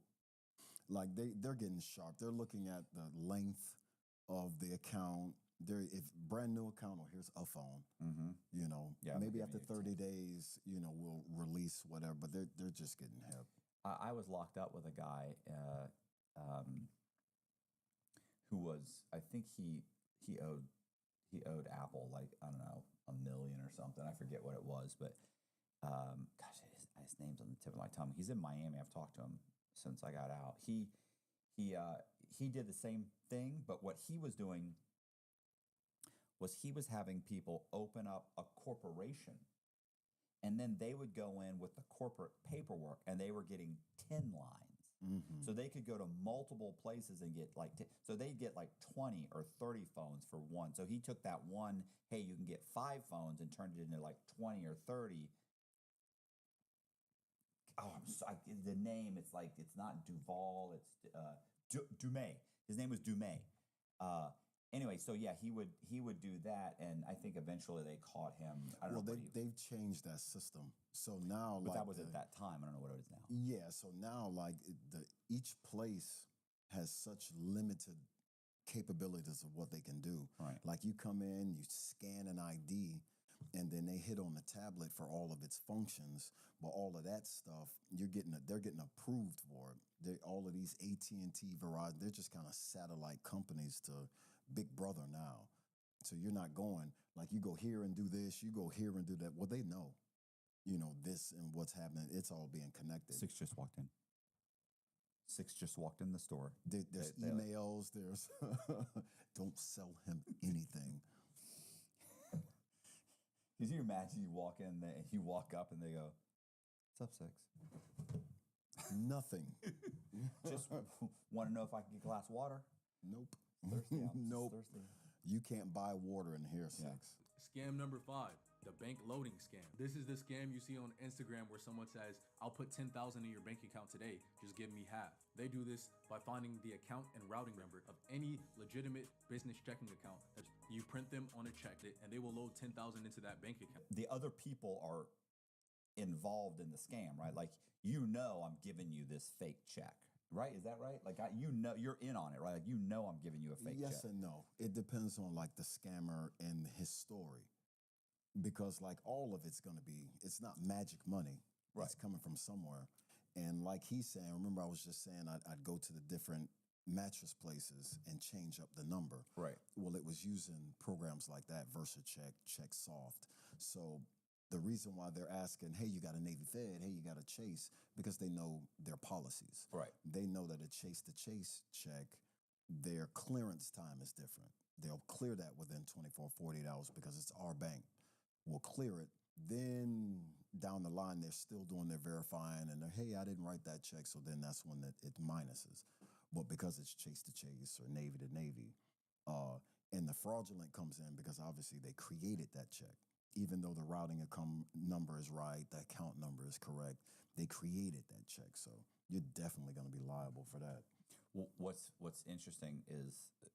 Like they're getting sharp. They're looking at the length of the account. If brand new account, or here's a phone, maybe after 30 days, we'll release whatever. But they're just getting hip. I was locked up with a guy who was, I think he owed Apple like, I don't know, $1 million or something. I forget what it was, but his name's on the tip of my tongue. He's in Miami. I've talked to him since I got out. He did the same thing, but what he was doing was he was having people open up a corporation, and then they would go in with the corporate paperwork, and they were getting 10 lines. Mm-hmm. So they could go to multiple places and get so they'd get like 20 or 30 phones for one. So he took that one, hey, you can get 5 phones, and turned it into like 20 or 30. The name, it's not Duval, it's Dumais. His name was Dumais. Anyway, so yeah, he would do that, and I think eventually they caught him. I don't know. They've changed that system. So now, but that was at that time. I don't know what it is now. Yeah. So now, each place has such limited capabilities of what they can do. Right. Like you come in, you scan an ID, and then they hit on the tablet for all of its functions. But all of that stuff, they're getting approved for it. All of these AT&T, Verizon, they're just kind of satellite companies to Big Brother now. So you're not going, like you go here and do this, you go here and do that. Well, they know, this and what's happening. It's all being connected. 6 just walked in. 6 just walked in the store. There's emails. There's don't sell him anything. Could you imagine you walk in there and you walk up and they go, "What's up, 6?" Nothing. Just want to know if I can get a glass of water. Nope. Thirsty. Nope. Thirsty. You can't buy water in here, 6. Scam number 5, the bank loading scam. This is the scam you see on Instagram where someone says, "I'll put 10,000 in your bank account today. Just give me half." They do this by finding the account and routing number of any legitimate business checking account. You print them on a check, and they will load 10,000 into that bank account. The other people are involved in the scam, right? Like, I'm giving you this fake check. Right? Is that right? Like, you're in on it, right? Like, I'm giving you a fake check. Yes and no. It depends on the scammer and his story. Because all of it's going to be, it's not magic money. Right. It's coming from somewhere. And like he's saying, remember I was just saying I'd go to the different mattress places and change up the number. Right. Well, it was using programs like that, VersaCheck, CheckSoft. So the reason why they're asking, hey, you got a Navy Fed, hey, you got a Chase, because they know their policies. Right. They know that a Chase-to-Chase check, their clearance time is different. They'll clear that within 24, 48 hours because it's our bank. We'll clear it. Then down the line, they're still doing their verifying and hey, I didn't write that check. So then that's when it minuses. But because it's Chase-to-Chase or Navy-to-Navy, and the fraudulent comes in because obviously they created that check. Even though the routing number is right, the account number is correct, they created that check. So you're definitely going to be liable for that. Well, what's interesting is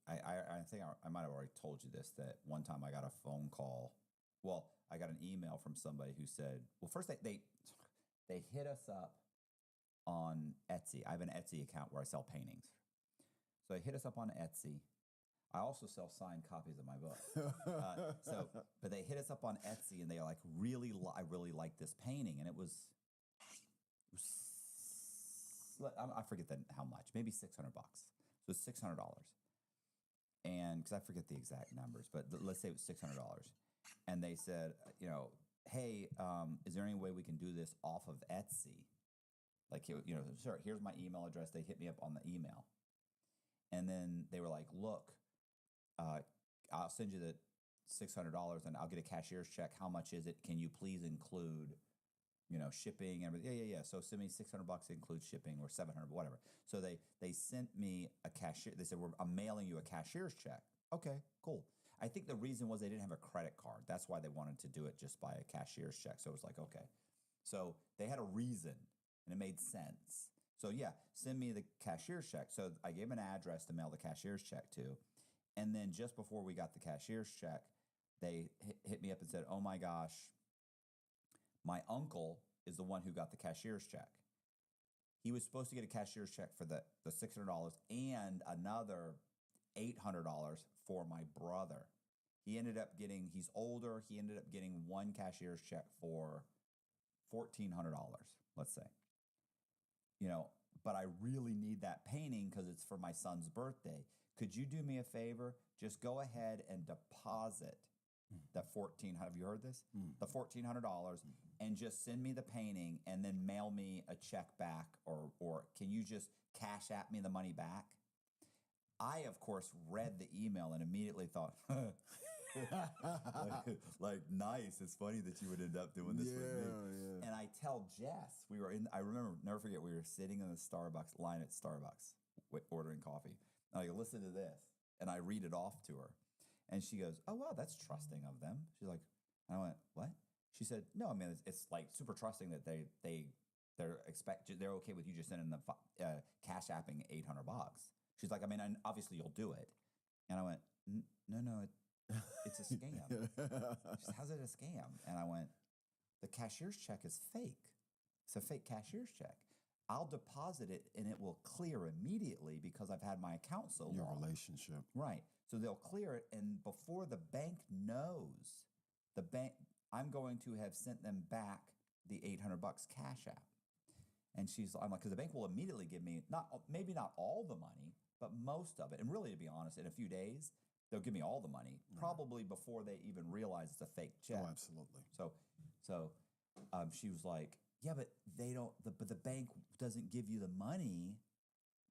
I think I might have already told you this, that one time I got a phone call. Well, I got an email from somebody who said, well, first they hit us up on Etsy. I have an Etsy account where I sell paintings. So they hit us up on Etsy. I also sell signed copies of my book. But they hit us up on Etsy and they're like, I really like this painting. And it was I forget how much, maybe $600. So it's $600. And because I forget the exact numbers, but let's say it was $600. And they said, hey, is there any way we can do this off of Etsy? Like, sir, here's my email address. They hit me up on the email. And then they were like, look, I'll send you the $600 and I'll get a cashier's check. How much is it? Can you please include, shipping and everything? Yeah. So send me $600, includes shipping, or $700, whatever. So they sent me a cashier. They said, I'm mailing you a cashier's check. Okay, cool. I think the reason was they didn't have a credit card. That's why they wanted to do it just by a cashier's check. So it was like, okay. So they had a reason and it made sense. So yeah, send me the cashier's check. So I gave them an address to mail the cashier's check to. And then just before we got the cashier's check, they hit me up and said, oh my gosh, my uncle is the one who got the cashier's check. He was supposed to get a cashier's check for the $600 and another $800 for my brother. He's older. He ended up getting one cashier's check for $1,400, let's say. But I really need that painting because it's for my son's birthday. Could you do me a favor? Just go ahead and deposit the $1,400. Have you heard this? The $1,400, and just send me the painting and then mail me a check back, or can you just cash at me the money back? I, of course, read the email and immediately thought, like, nice. It's funny that you would end up doing this with me. Yeah. And I tell Jess, I remember, never forget, we were sitting in the Starbucks line at Starbucks ordering coffee. And I go, listen to this. And I read it off to her. And she goes, oh, wow, that's trusting of them. She's like, and I went, what? She said, no, I mean, it's like super trusting that they're okay with you just sending them cash apping $800. She's like, I mean, obviously you'll do it. And I went, no, it's a scam. She said, how's it a scam? And I went, the cashier's check is fake. It's a fake cashier's check. I'll deposit it and it will clear immediately because I've had my account so long. Your relationship. Right. So they'll clear it, and before the bank knows, I'm going to have sent them back the $800 cash app. And I'm like, because the bank will immediately give me maybe not all the money, but most of it. And really, to be honest, in a few days, they'll give me all the money, probably before they even realize it's a fake check. Oh, absolutely. So she was like, yeah, but but the bank doesn't give you the money.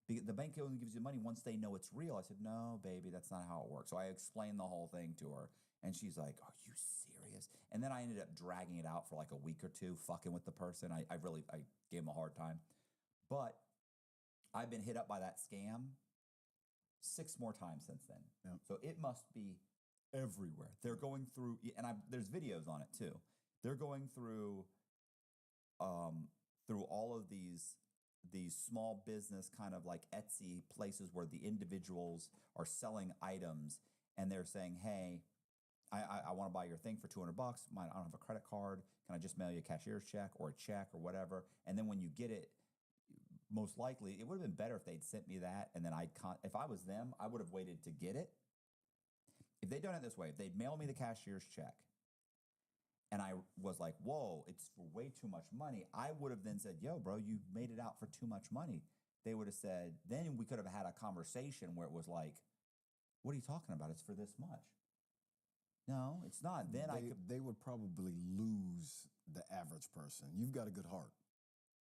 The bank only gives you the money once they know it's real. I said, no, baby, that's not how it works. So I explained the whole thing to her, and she's like, are you serious? And then I ended up dragging it out for like a week or two, fucking with the person. I gave him a hard time. But I've been hit up by that scam 6 more times since then. Yeah. So it must be everywhere. They're going through, and there's videos on it too. They're going through all of these small business kind of like Etsy places where the individuals are selling items, and they're saying, hey, I want to buy your thing for $200. I don't have a credit card. Can I just mail you a cashier's check or a check or whatever? And then when you get it, most likely it would have been better if they'd sent me that, and then if I was them, I would have waited to get it. If they'd done it this way, if they'd mailed me the cashier's check, and I was like, whoa, it's for way too much money, I would have then said, yo, bro, you made it out for too much money. They would have said, then we could have had a conversation where it was like, what are you talking about? It's for this much. No, it's not. Then they would probably lose the average person. You've got a good heart.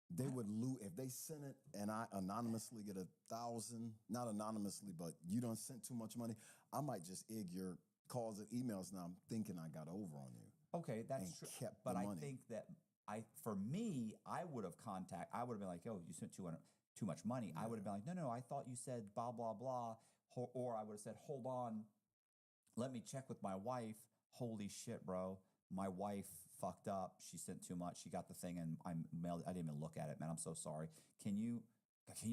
They would lose if they sent it and I anonymously get 1,000, not anonymously, but you don't send too much money. I might just egg your calls and emails now. I'm thinking I got over on you. Okay, that's true. But I think that for me, I would have been like, yo, you sent too much money. Yeah. I would have been like, no, I thought you said blah, blah, blah. Or I would have said, hold on, let me check with my wife. Holy shit, bro. My wife fucked up. She sent too much. She got the thing and I didn't even look at it, man. I'm so sorry. Can you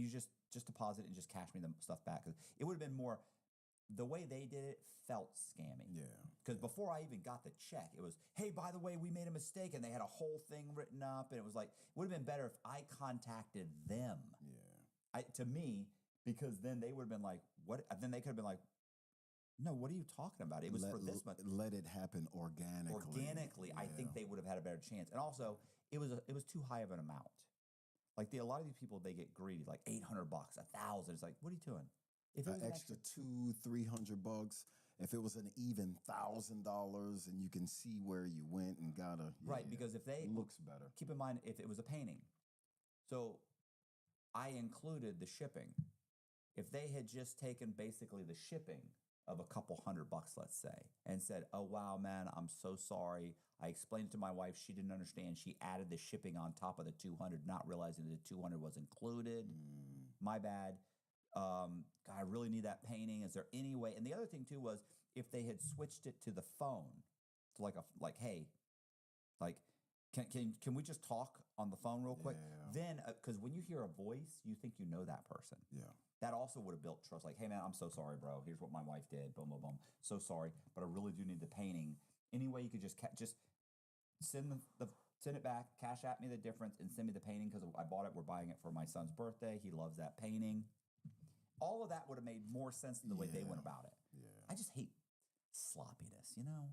just deposit it and just cash me the stuff back? Because it would have been more, the way they did it felt scammy. Yeah. Because before I even got the check, it was, hey, by the way, we made a mistake. And they had a whole thing written up. And it was like, it would have been better if I contacted them. Yeah. To me, because then they would have been like, what? Then they could have been like, no, what are you talking about? It was for this much. Let it happen organically. I think they would have had a better chance. And also, it was too high of an amount. Like a lot of these people, they get greedy, like $800, $1,000. It's like, what are you doing? If an extra $200-300, If it was an even $1,000 and you can see where you went and got a Right, because if they looks better. keep in mind if it was a painting, so I included the shipping. If they had just taken basically the shipping of a couple $100, let's say, and said, "Oh wow, man, I'm so sorry. I explained it to my wife. She didn't understand. She added the shipping on top of the 200, not realizing the 200 was included. My bad. God, I really need that painting. Is there any way?" And the other thing too was if they had switched it to the phone, to like, hey, like, can we just talk on the phone real quick? Then, because when you hear a voice, you think you know that person. Yeah. That also would have built trust. Like, hey man, I'm so sorry, bro. Here's what my wife did. Boom, boom, boom. So sorry, but I really do need the painting. Any way you could just send send it back, cash at me the difference, and send me the painting because I bought it. We're buying it for my son's birthday. He loves that painting. All of that would have made more sense than the way they went about it. Yeah. I just hate sloppiness, you know?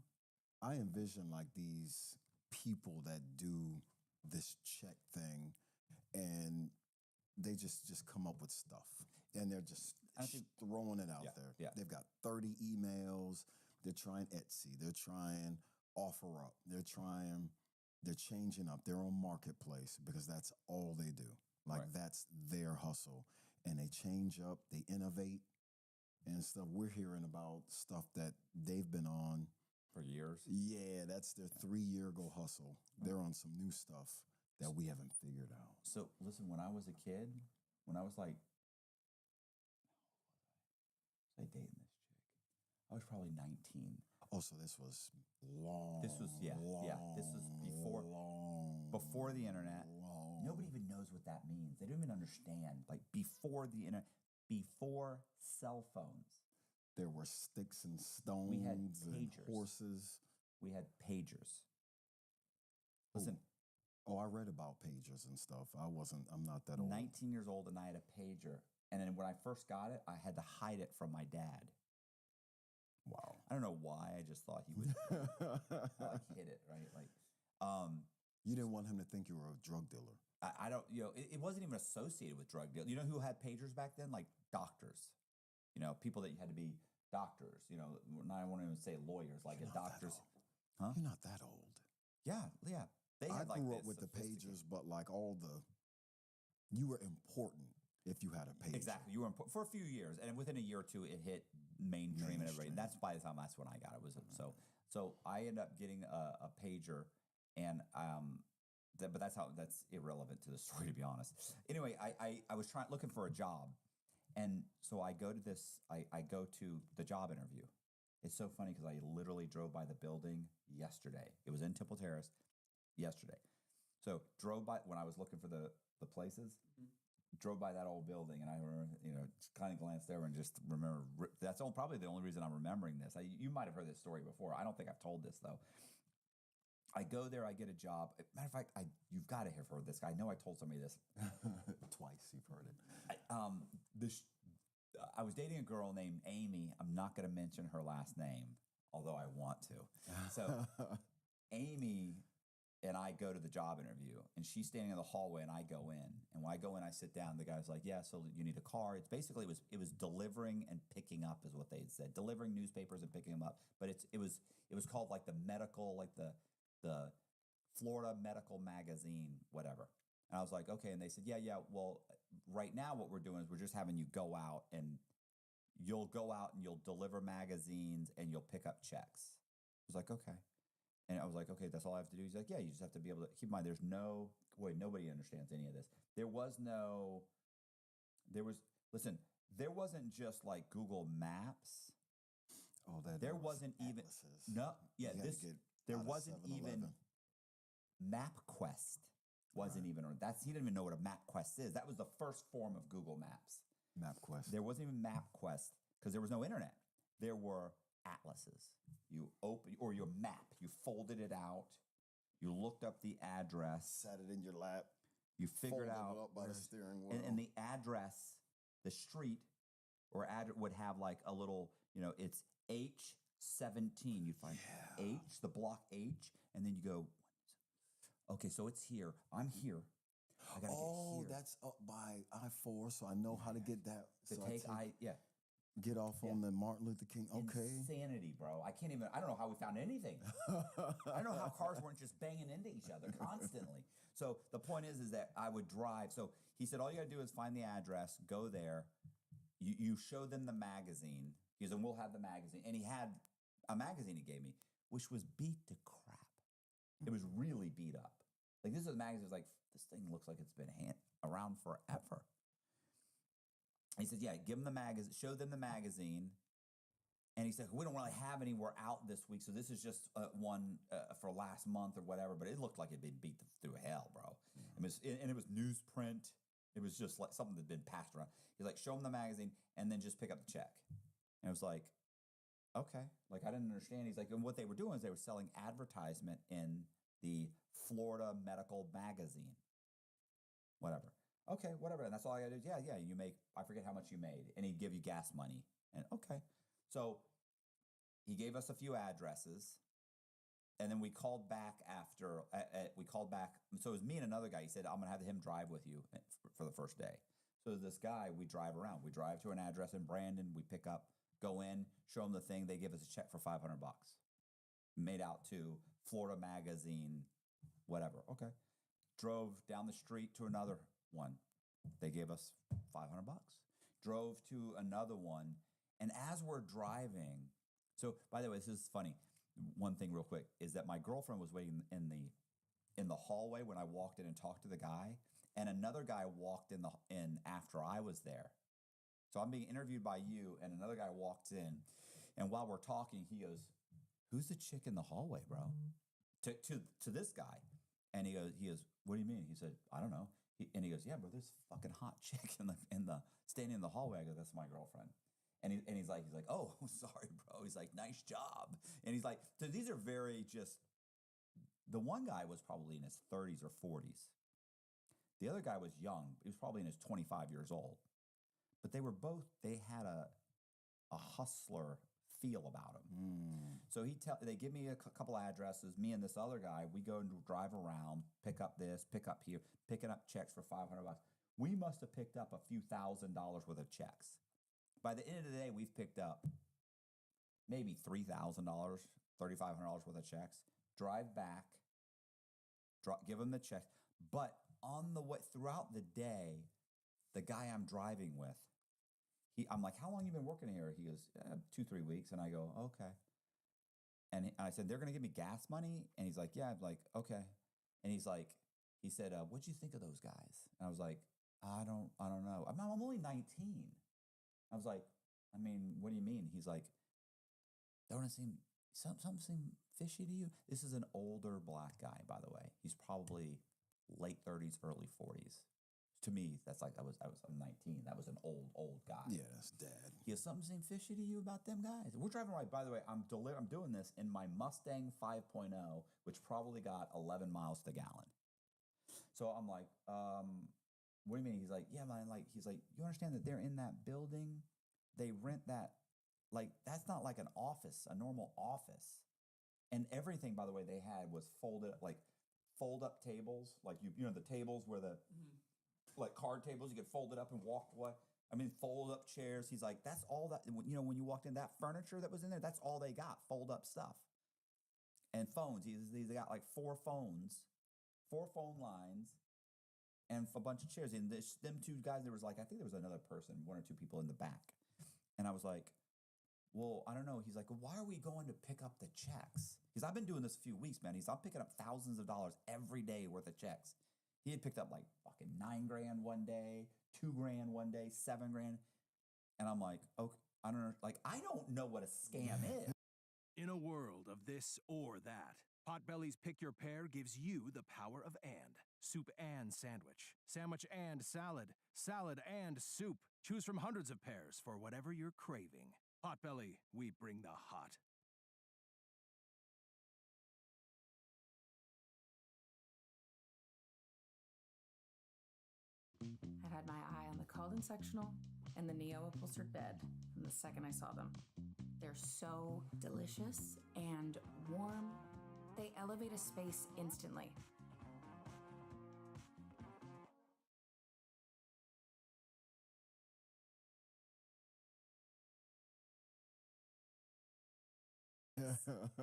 I envision like these people that do this check thing and they just come up with stuff and they're just throwing it out there. Yeah. They've got 30 emails. They're trying Etsy. They're trying OfferUp. They're changing up their own marketplace because that's all they do. Like that's their hustle. And they change up, they innovate and stuff. We're hearing about stuff that they've been on for years. Yeah, that's their 3-year go hustle. They're on some new stuff that we haven't figured out. So listen, when I was a kid, when I was like, was I dating this chick? I was probably 19. Oh, so this was long. This was This was before the internet. Nobody even knows what that means. They don't even understand. Like before the internet, before cell phones. There were sticks and stones We had and pagers. horses. We had pagers. Listen. Oh, I read about pagers and stuff. I'm not that old. 19 years old and I had a pager. And then when I first got it, I had to hide it from my dad. Wow. I don't know why. I just thought he would like hit it, right? Like, you didn't want him to think you were a drug dealer. I don't, it wasn't even associated with drug deal. You know who had pagers back then? Like doctors. People that you had to be doctors. I won't even say lawyers, like a doctor's. Huh? You're not that old. Yeah. They I had like grew up this with the sophisticated- pagers, but like you were important if you had a pager. Exactly. You were important for a few years, and within a year or two, it hit mainstream and everybody. And that's by the time that's when I got it. So I ended up getting a pager, and but that's irrelevant to the story, to be honest. Anyway, I was looking for a job, and so I go to the job interview. It's so funny because I literally drove by the building yesterday. It was in Temple Terrace yesterday. So drove by when I was looking for the places. Drove by that old building, and I remember, kind of glanced over and just remember. That's probably the only reason I'm remembering this. You might have heard this story before. I don't think I've told this though. I go there, I get a job. Matter of fact, you've got to have heard this. I know I told somebody this twice. You've heard it. I was dating a girl named Amy. I'm not going to mention her last name, although I want to. So Amy and I go to the job interview, and she's standing in the hallway, and I go in. And when I go in, I sit down. The guy's like, "Yeah, so you need a car." It's basically it was delivering and picking up, is what they had said. Delivering newspapers and picking them up. But it was called like the medical, like the Florida Medical Magazine, whatever. And I was like, okay. And they said, yeah. Well, right now what we're doing is we're just having you go out, and you'll go out and you'll deliver magazines and you'll pick up checks. I was like, okay. And I was like, okay, that's all I have to do. He's like, yeah, you just have to be able to keep in mind, nobody understands any of this. There wasn't just like Google Maps. Oh, there wasn't even, there wasn't even MapQuest wasn't even, he didn't even know what a MapQuest is. That was the first form of Google Maps. MapQuest. There wasn't even MapQuest because there was no internet. There were atlases. You open, or your map, you folded it out, you looked up the address. Sat it in your lap. You figured out. It up by the steering wheel. And the address, the street, or would have like a little, it's H17. You'd find H, the block H, and then you go, okay, so it's here. I'm here. I gotta get here. That's up by I-4, so I know how to get that. Get off on the Martin Luther King. Okay. Insanity, bro. I don't know how we found anything. I don't know how cars weren't just banging into each other constantly. So the point is that I would drive. So he said, all you got to do is find the address, go there. You show them the magazine. He said, we'll have the magazine. And he had a magazine he gave me, which was beat to crap. It was really beat up. Like, this is a magazine. It was like, this thing looks like it's been around forever. He said, yeah, give them the magazine, show them the magazine. And he said, we don't really have anywhere out this week, so this is just one for last month or whatever. But it looked like it'd been beat through hell, bro. And it was newsprint. It was just like something that'd been passed around. He's like, show them the magazine and then just pick up the check. And it was like, okay. Like, I didn't understand. He's like, and what they were doing is they were selling advertisement in the Florida Medical Magazine. Whatever. Okay, whatever. And that's all I got to do. Yeah, you make, I forget how much you made. And he'd give you gas money. And okay. So he gave us a few addresses. And then we called back after, So it was me and another guy. He said, I'm going to have him drive with you for the first day. So this guy, we drive around. We drive to an address in Brandon. We pick up, go in, show them the thing. They give us a check for $500. Made out to Florida Magazine, whatever. Okay. Drove down the street to another one. They gave us $500. Drove to another one. And as we're driving, so by the way, this is funny. One thing real quick is that my girlfriend was waiting in the hallway when I walked in and talked to the guy. And another guy walked in after I was there. So I'm being interviewed by you, and another guy walks in. And while we're talking, he goes, who's the chick in the hallway, bro? To this guy. And he goes, what do you mean? He said, I don't know. And he goes, yeah, bro, there's a fucking hot chick standing in the hallway. I go, that's my girlfriend. And he's like, oh, sorry, bro. He's like, nice job. And he's like, so these are very just, the one guy was probably in his 30s or 40s. The other guy was young. He was probably in his 25 years old. But they had a hustler feel about him. So they give me a couple addresses. Me and this other guy, we go and drive around, pick up this, pick up here, picking up checks for $500. We must have picked up a few $1,000s worth of checks. By the end of the day, we've picked up maybe $3,000, $3,500 worth of checks. Drive back, give them the checks. But on the way throughout the day, the guy I'm driving with, I'm like, how long you been working here? He goes, 2-3 weeks. And I go, okay. And I said, they're going to give me gas money? And he's like, yeah. I'm like, okay. And he said, what'd you think of those guys? And I was like, I don't know. I'm only 19. I was like, I mean, what do you mean? He's like, don't it seem, something seem fishy to you? This is an older black guy, by the way. He's probably late 30s, early 40s. To me, that's like I'm 19. That was an old guy. Yeah, that's dad. He goes, something seem fishy to you about them guys? We're driving right. By the way, I'm doing this in my Mustang 5.0, which probably got 11 miles to the gallon. So I'm like, what do you mean? He's like, yeah, man. Like, he's like, you understand that they're in that building? They rent that. Like, that's not like an office, a normal office. And everything, by the way, they had was fold up tables, like you know the tables where the. Like card tables, you could fold it up and walk away. I mean, fold up chairs. He's like, that's all that, you know, when you walked in, that furniture that was in there, that's all they got, fold up stuff. And phones. He's got like 4 phones, 4 phone lines, and a bunch of chairs. And them 2 guys, there was like, I think there was another person, 1 or 2 people in the back. And I was like, well, I don't know. He's like, well, why are we going to pick up the checks? Because I've been doing this a few weeks, man. I'm picking up thousands of dollars every day worth of checks. He had picked up like fucking $9,000 one day, $2,000 one day, $7,000. And I'm like, okay, I don't know. Like, I don't know what a scam is. In a world of this or that, Potbelly's Pick Your Pair gives you the power of and. Soup and sandwich. Sandwich and salad. Salad and soup. Choose from hundreds of pairs for whatever you're craving. Potbelly, we bring the hot. I've had my eye on the Calden sectional and the Neo upholstered bed from the second I saw them. They're so delicious and warm. They elevate a space instantly.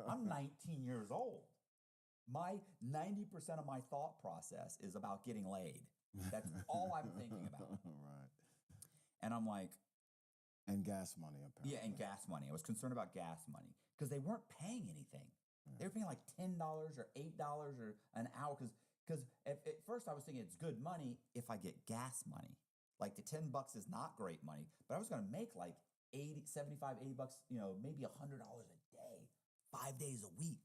I'm 19 years old. My 90% of my thought process is about getting laid. That's all I'm thinking about. Right. And I'm like, and gas money, apparently. yeah, and gas money. I was concerned about gas money because they weren't paying anything. They were paying like $10 or $8 or an hour. Because at first I was thinking it's good money if I get gas money. Like the $10 is not great money, but I was going to make like 80, 75, 80 bucks, maybe $100 a day, 5 days a week.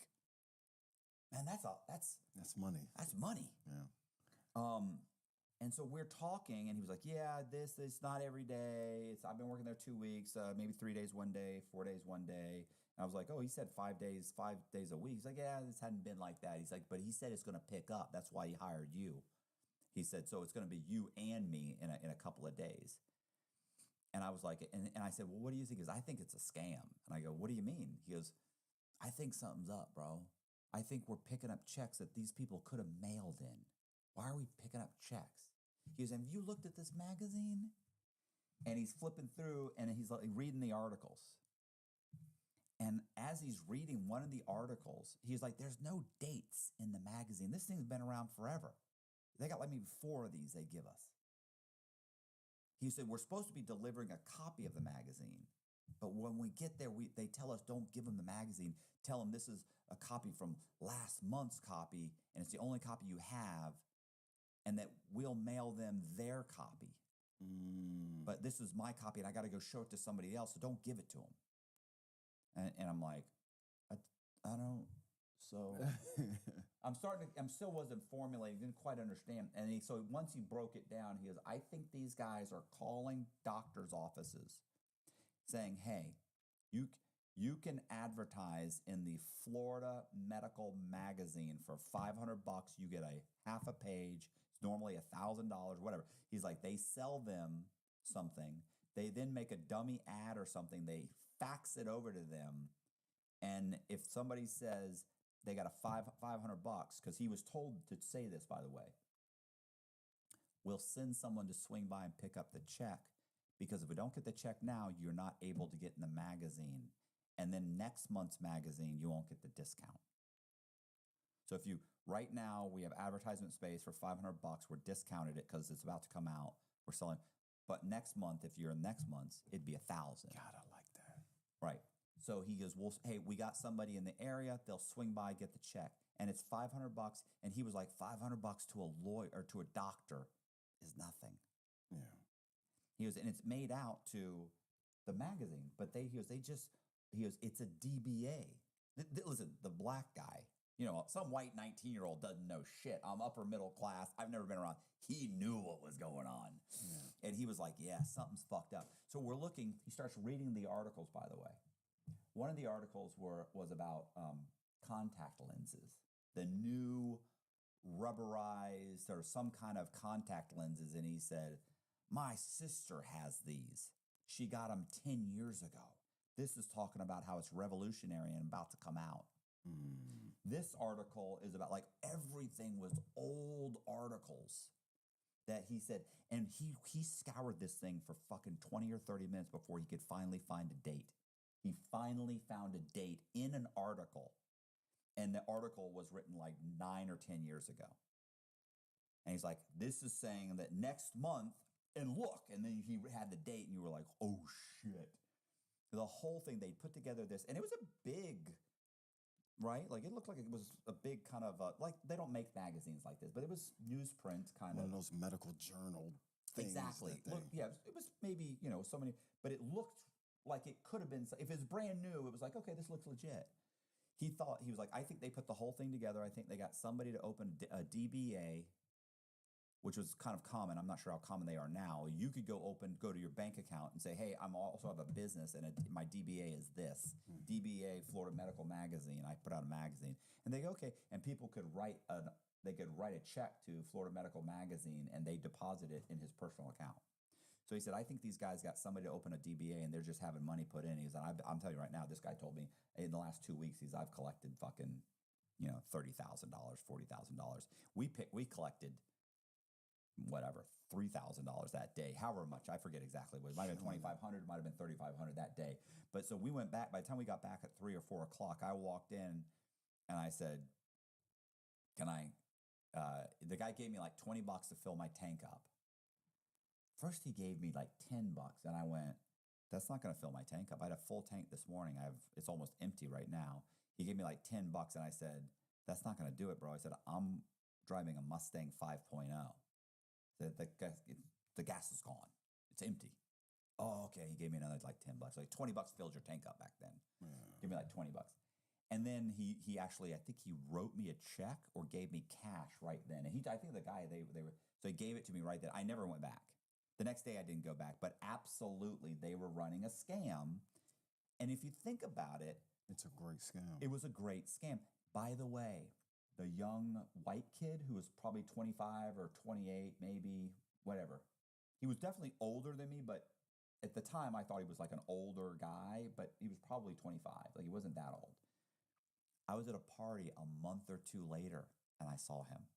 Man, that's money. That's money. Yeah. And so we're talking, and he was like, "Yeah, it's not every day. I've been working there 2 weeks, maybe 3 days one day, 4 days one day." And I was like, "Oh, he said 5 days a week." He's like, "Yeah, this hadn't been like that." He's like, "But he said it's going to pick up. That's why he hired you." He said, "So it's going to be you and me in a couple of days." And I was like, and I said, "Well, what do you think?" He goes, "I think it's a scam." And I go, "What do you mean?" He goes, "I think something's up, bro. I think we're picking up checks that these people could have mailed in. Why are we picking up checks?" He goes, "Have you looked at this magazine?" And he's flipping through and he's like reading the articles. And as he's reading one of the articles, he's like, "There's no dates in the magazine. This thing's been around forever. They got like maybe 4 of these they give us." He said, "We're supposed to be delivering a copy of the magazine. But when we get there, they tell us don't give them the magazine. Tell them this is a copy from last month's copy, and it's the only copy you have, and that we'll mail them their copy. But this is my copy, and I got to go show it to somebody else, so don't give it to them." And I'm like, I don't. So I'm still wasn't formulating, didn't quite understand. And so once he broke it down, he goes, "I think these guys are calling doctors' offices saying, hey, you can advertise in the Florida Medical Magazine for $500. You get a half a page. It's normally $1,000, whatever." He's like, they sell them something. They then make a dummy ad or something. They fax it over to them. And if somebody says they got a $500, because he was told to say this, by the way, "We'll send someone to swing by and pick up the check, because if we don't get the check now, you're not able to get in the magazine. And then next month's magazine, you won't get the discount. So if you, right now, we have advertisement space for $500. We're discounted it because it's about to come out. We're selling, but next month, if you're in next month's, it'd be $1,000. God, I like that. Right. So he goes, "Well, hey, we got somebody in the area. They'll swing by, get the check, and it's $500." And he was like, $500 to a lawyer or to a doctor is nothing. Yeah. He goes, and it's made out to the magazine, but he goes, it's a DBA. Listen, the black guy, some white 19-year-old doesn't know shit. I'm upper middle class. I've never been around. He knew what was going on. Yeah. And he was like, "Yeah, something's fucked up." So we're looking, he starts reading the articles, by the way. One of the articles was about contact lenses, the new rubberized or some kind of contact lenses. And he said, "My sister has these. She got them 10 years ago. This is talking about how it's revolutionary and about to come out." This article is about, like, everything was old articles that he said, and he scoured this thing for fucking 20 or 30 minutes before he could finally find a date. He finally found a date in an article, and the article was written like 9 or 10 years ago. And he's like, "This is saying that next month, and look," and then he had the date, and you were like, "Oh shit." The whole thing, they put together this, and it was a big, right? Like, it looked like it was a big kind of, like, they don't make magazines like this, but it was newsprint kind One of. of those medical journal things. Exactly. Look, yeah, it was maybe, so many, but it looked like it could have been, if it's brand new, it was like, okay, this looks legit. He was like, "I think they put the whole thing together. I think they got somebody to open a DBA, which was kind of common. I'm not sure how common they are now. You could go to your bank account and say, 'Hey, I'm also have a business, and my DBA is this. DBA Florida Medical Magazine. I put out a magazine.'" And they go, "Okay." And people could write a check to Florida Medical Magazine, and they deposit it in his personal account. So he said, "I think these guys got somebody to open a DBA, and they're just having money put in." He said, "I'm telling you right now, this guy told me in the last 2 weeks, I've collected fucking, $30,000, $40,000. We collected whatever, $3,000 that day, however much, I forget exactly. It might have been 2,500, might have been 3,500 that day. But so we went back, by the time we got back at 3 or 4 o'clock, I walked in and I said, can I, the guy gave me like 20 bucks to fill my tank up. First he gave me like 10 bucks and I went, that's not going to fill my tank up. I had a full tank this morning. It's almost empty right now. He gave me like 10 bucks and I said, that's not going to do it, bro. I said, I'm driving a Mustang 5.0. The gas is gone. It's empty. Oh, okay. He gave me another like 10 bucks. Like 20 bucks filled your tank up back then. Give me like 20 bucks. And then he actually, I think he wrote me a check or gave me cash right then. And I think the guy, they were, so he gave it to me right then. I never went back. The next day I didn't go back, but absolutely they were running a scam. And if you think about it, it's a great scam. It was a great scam. By the way, the young white kid who was probably 25 or 28, maybe, whatever. He was definitely older than me, but at the time I thought he was like an older guy, but he was probably 25. Like he wasn't that old. I was at a party a month or two later and I saw him.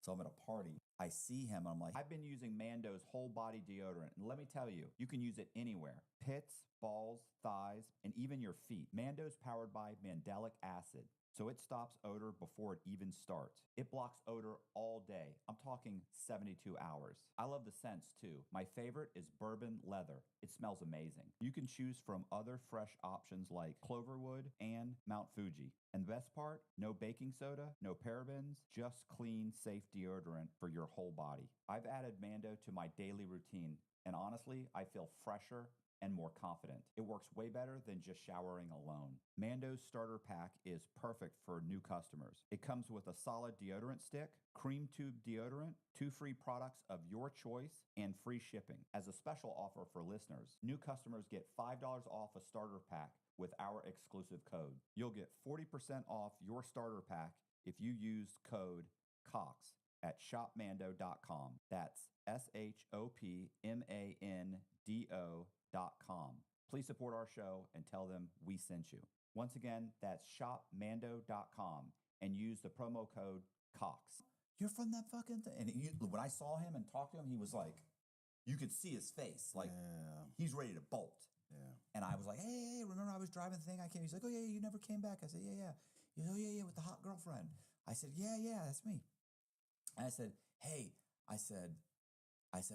So I'm at a party. I see him. And I'm like, I've been using Mando's whole body deodorant. And let me tell you, you can use it anywhere. Pits, balls, thighs, and even your feet. Mando's powered by mandelic acid. So it stops odor before it even starts. It blocks odor all day. I'm talking 72 hours. I love the scents too. My favorite is bourbon leather. It smells amazing. You can choose from other fresh options like Cloverwood and Mount Fuji. And the best part, no baking soda, no parabens, just clean, safe deodorant for your whole body. I've added Mando to my daily routine, and honestly, I feel fresher and more confident. It works way better than just showering alone. Mando's starter pack is perfect for new customers. It comes with a solid deodorant stick, cream tube deodorant, 2 free products of your choice, and free shipping. As a special offer for listeners, new customers get $5 off a starter pack with our exclusive code. You'll get 40% off your starter pack if you use code COX at shopmando.com. That's shopmando.com. Please support our show and tell them we sent you. Once again, that's shopmando.com and use the promo code COX. You're from that fucking thing. And when I saw him and talked to him, he was like, you could see his face. Like, he's ready to bolt. Yeah. And I was like, hey, remember I was driving the thing? I came. He's like, oh, yeah, you never came back. I said, yeah. He's like, oh, yeah, with the hot girlfriend. I said, yeah, that's me. And I said, hey, I said,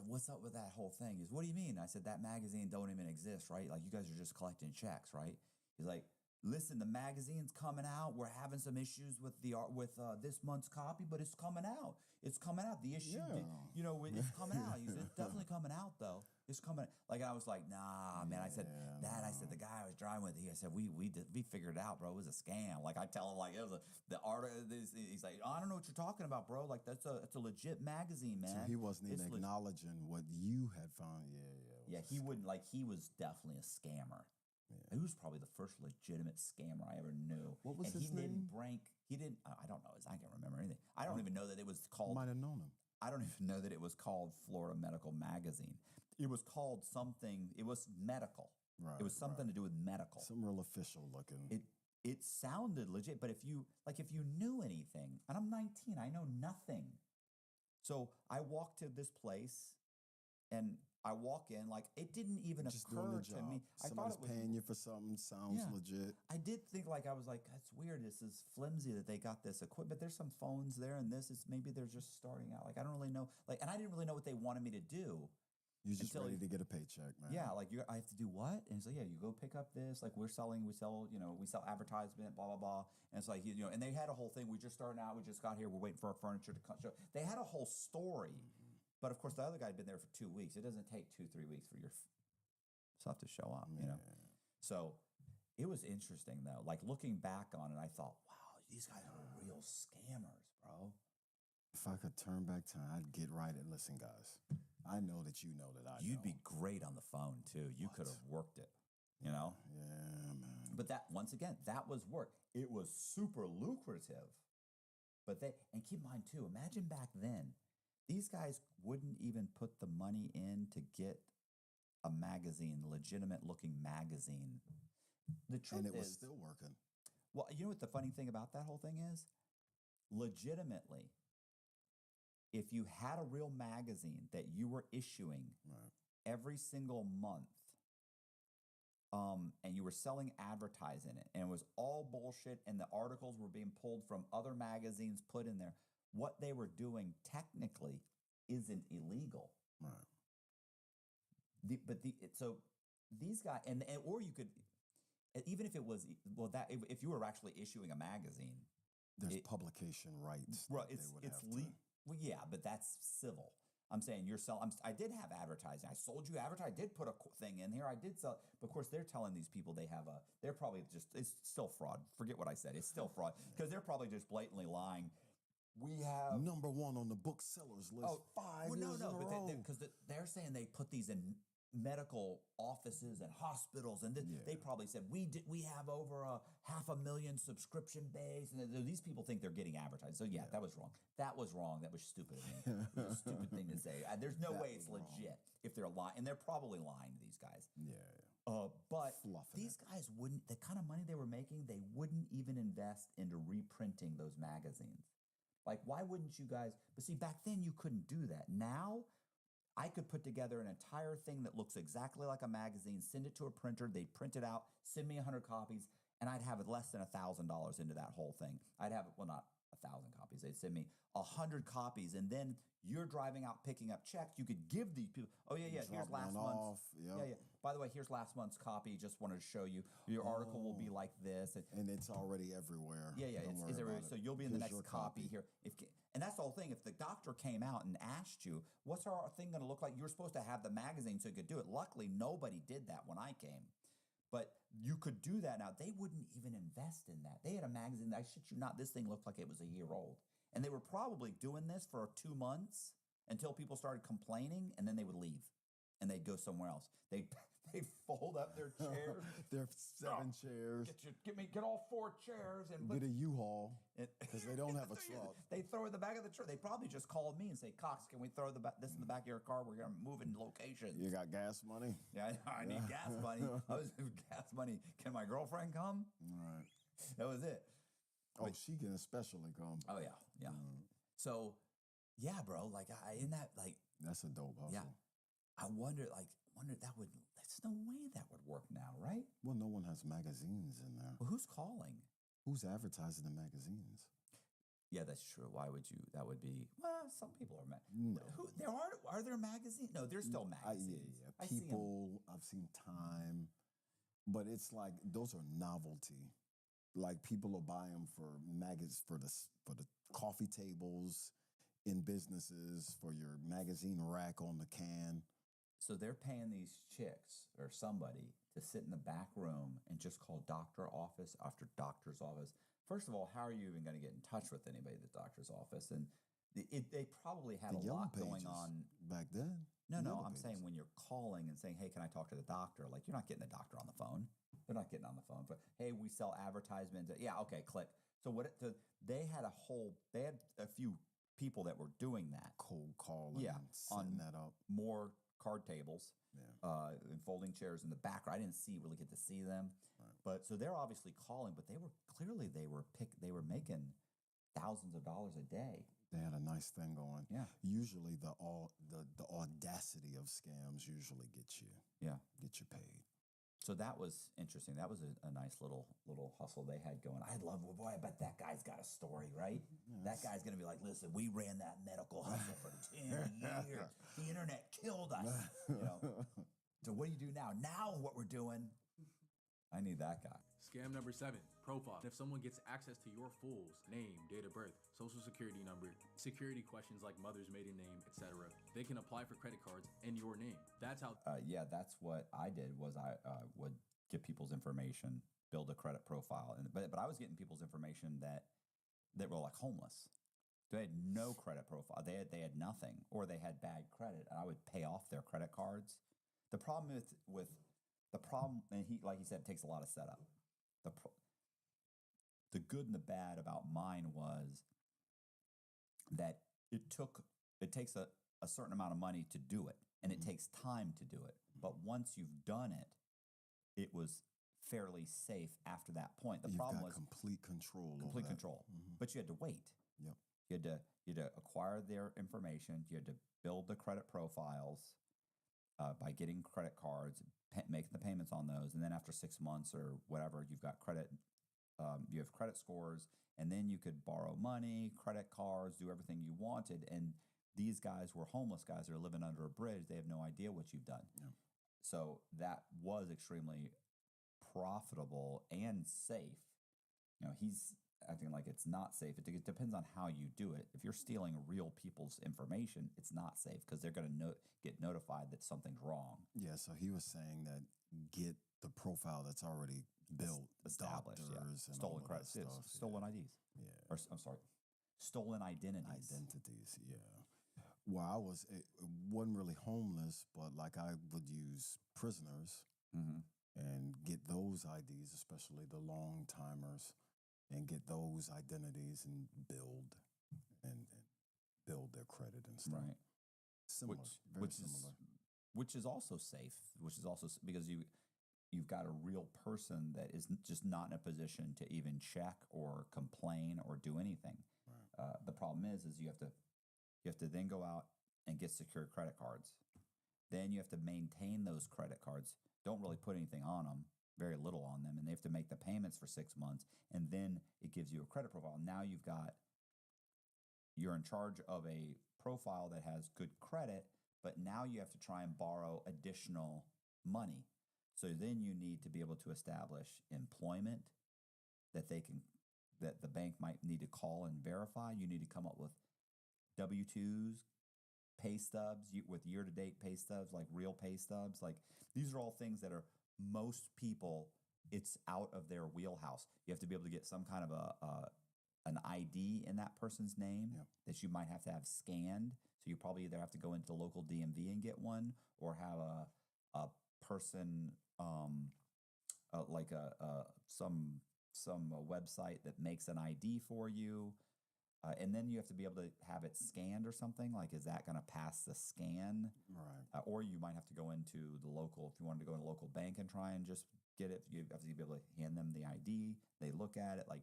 what's up with that whole thing? He goes, what do you mean? I said, that magazine don't even exist, right? Like, you guys are just collecting checks, right? He's like, listen, the magazine's coming out. We're having some issues with this month's copy, but it's coming out. It's coming out. The issue, it's coming out. He said, it's definitely coming out, though. It's coming. Like, I was like, nah, man. I said, Dad, I said, the guy I was driving with, I said, we figured it out, bro. It was a scam. Like, I tell him, like, it was the art. He's like, I don't know what you're talking about, bro. Like, that's a legit magazine, man. So he wasn't even acknowledging what you had found. Yeah, he wouldn't. Like, he was definitely a scammer. Yeah. He was probably the first legitimate scammer I ever knew. What was his name? He didn't. I don't know. I can't remember anything. I don't even know that it was called. Might have known him. I don't even know that it was called Florida Medical Magazine. It was called something. It was medical. Right. It was something to do with medical. Some real official looking. It sounded legit, but if you knew anything, and I'm 19, I know nothing. So I walked to this place, and I walk in, like, it didn't even occur to me. I thought it was paying you for something, sounds legit. I did think, like, I was like, that's weird. This is flimsy that they got this equipment. There's some phones there, and maybe they're just starting out. Like, I don't really know. Like, and I didn't really know what they wanted me to do. You're just ready to get a paycheck, man. Yeah, like, I have to do what? And he's like, yeah, you go pick up this. Like, we sell advertisement, blah, blah, blah. And it's like, and they had a whole thing. We just started out. We just got here. We're waiting for our furniture to come. So they had a whole story. But, of course, the other guy had been there for 2 weeks. It doesn't take 2-3 weeks for your stuff to show up, you know? So it was interesting, though. Like, looking back on it, I thought, wow, these guys are real scammers, bro. If I could turn back time, I'd get right and listen, guys. I know that you know that I know. You'd be great on the phone, too. You could have worked it, you know? Yeah, man. But once again, that was work. It was super lucrative. But and keep in mind, too, imagine back then, these guys wouldn't even put the money in to get a magazine, legitimate looking magazine. The truth and it was still working. Well, you know what the funny thing about that whole thing is? Legitimately, if you had a real magazine that you were issuing every single month, and you were selling advertise in it, and it was all bullshit, and the articles were being pulled from other magazines, put in there, what they were doing technically isn't illegal. Right. So these guys, and or you could, even if it was, well, that if you were actually issuing a magazine, there's publication rights. Well, well, yeah, but that's civil. I'm saying you're selling. I did have advertising. I sold you advertising. I did put a thing in here. I did sell. But of course, they're telling these people they have a. They're probably just. It's still fraud. Forget what I said. It's still fraud because they're probably just blatantly lying. We have #1 on the booksellers list 5 years in a row. Because they're saying they put these in medical offices and hospitals, and they probably said we have over a 500,000 subscription base, and these people think they're getting advertised. So that was wrong. That was wrong. That was stupid of me. It was a stupid thing to say. There's no way it's legit if they're lying, and they're probably lying to these guys. But these guys wouldn't. The kind of money they were making, they wouldn't even invest into reprinting those magazines. Like, why wouldn't you guys? But see, back then you couldn't do that. Now, I could put together an entire thing that looks exactly like a magazine, send it to a printer, they'd print it out, send me 100 copies, and I'd have less than $1,000 into that whole thing. I'd have, well, not 1,000 copies. They'd send me 100 copies, and then you're driving out picking up checks. You could give these people, here's last month's. By the way, here's last month's copy. Just wanted to show you. Your article will be like this. And it's already everywhere. It's everywhere. So you'll be in the next copy here. And that's the whole thing. If the doctor came out and asked you, what's our thing going to look like? You're supposed to have the magazine so you could do it. Luckily, nobody did that when I came. But you could do that now. They wouldn't even invest in that. They had a magazine that, I shit you not, this thing looked like it was a year old. And they were probably doing this for 2 months until people started complaining, and then they would leave. And they'd go somewhere else. They'd fold up their chairs. Their 7 chairs. Get all 4 chairs and get a U-Haul because they don't have a truck. They throw it in the back of the truck. They probably just called me and say, "Cox, can we throw this in the back of your car? We're gonna move in locations." You got gas money? Yeah, I need gas money. I was gas money. Can my girlfriend come? Right. That was it. She can especially come. Oh yeah. So, yeah, bro. Like that's a dope hustle. Yeah. I wonder there's no way that would work now, right? Well, no one has magazines in there. Well, who's calling? Who's advertising the magazines? Yeah, that's true. Why would you? That would be, some people are. No. Are there magazines? No, there's still magazines. I've seen Time, but it's like, those are novelty. Like, people will buy them for magazines, for the coffee tables in businesses, for your magazine rack on the can. So they're paying these chicks or somebody to sit in the back room and just call doctor office after doctor's office. First of all, how are you even going to get in touch with anybody at the doctor's office? And they probably had a lot going on back then. No, I'm saying when you're calling and saying, "Hey, can I talk to the doctor?" Like, you're not getting the doctor on the phone. They're not getting on the phone. But hey, we sell advertisements. Yeah, okay, click. So they had a few people that were doing that, cold calling, setting that up, more card tables, and folding chairs in the back. I didn't really get to see them, but so they're obviously calling. But they were making thousands of dollars a day. They had a nice thing going. Yeah. Usually the audacity of scams usually get you paid. So that was interesting. That was a nice little hustle they had going. I bet that guy's got a story, right? Yes. That guy's going to be like, "Listen, we ran that medical hustle for 10 years. The internet killed us." So what do you do now? Now what we're doing, I need that guy. Scam number 7, profile. If someone gets access to your full's name, date of birth, social security number, security questions like mother's maiden name, etc., they can apply for credit cards in your name. That's how. That's what I did. Was I would get people's information, build a credit profile, but I was getting people's information that were like homeless. They had no credit profile. They had nothing, or they had bad credit, and I would pay off their credit cards. The problem with the problem, and like he said, it takes a lot of setup. The good and the bad about mine was that it takes a certain amount of money to do it, and it takes time to do it. But once you've done it, it was fairly safe after that point. The problem was complete control. Complete control. Mm-hmm. But you had to wait. Yep. You had to acquire their information. You had to build the credit profiles by getting credit cards, making the payments on those, and then after 6 months or whatever, you've got credit. You have credit scores, and then you could borrow money, credit cards, do everything you wanted. And these guys were homeless guys that are living under a bridge. They have no idea what you've done. Yeah. So that was extremely profitable and safe. He's acting like it's not safe. It depends on how you do it. If you're stealing real people's information, it's not safe because they're going to get notified that something's wrong. Yeah, so he was saying that get the profile that's already built, Established, doctors and stolen all of credit, that stuff. stolen IDs. Yeah. Or I'm sorry, stolen identities. Identities, yeah. Well, I wasn't really homeless, but like I would use prisoners and get those IDs, especially the long timers, and get those identities and build their credit and stuff. Right. Similar, very similar. Which is also safe. Which is also because you've got a real person that is just not in a position to even check or complain or do anything. Right. The problem is you have to then go out and get secure credit cards. Then you have to maintain those credit cards. Don't really put anything on them, very little on them, and they have to make the payments for 6 months, and then it gives you a credit profile. Now you're in charge of a profile that has good credit, but now you have to try and borrow additional money. So then you need to be able to establish employment that the bank might need to call and verify. You need to come up with W-2s, pay stubs with year-to-date pay stubs, like real pay stubs. Like these are all things that are most people, it's out of their wheelhouse. You have to be able to get some kind of an ID in that person's name that you might have to have scanned. So you probably either have to go into the local DMV and get one, or have a person like some website that makes an ID for you. And then you have to be able to have it scanned or something. Like, is that going to pass the scan? Right. Or you might have to go into the local, if you wanted to go to a local bank and try and just get it, you have to be able to hand them the ID. They look at it. Like,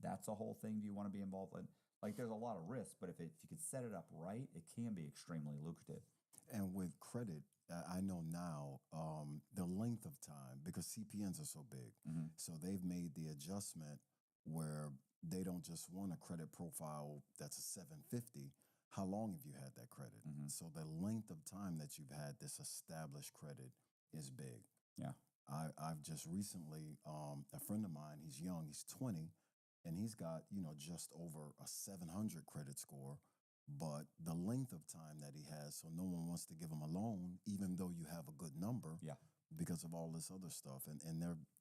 that's a whole thing. Do you want to be involved in? Like, there's a lot of risk, but if you could set it up right, it can be extremely lucrative. And with credit, I know now the length of time, because CPNs are so big, so they've made the adjustment where they don't just want a credit profile that's a 750. How long have you had that credit? So the length of time that you've had this established credit is big. Yeah. I've just recently, a friend of mine, he's young, he's 20, and he's got, just over a 700 credit score. But the length of time that he has, so no one wants to give him a loan, even though you have a good number, because of all this other stuff. And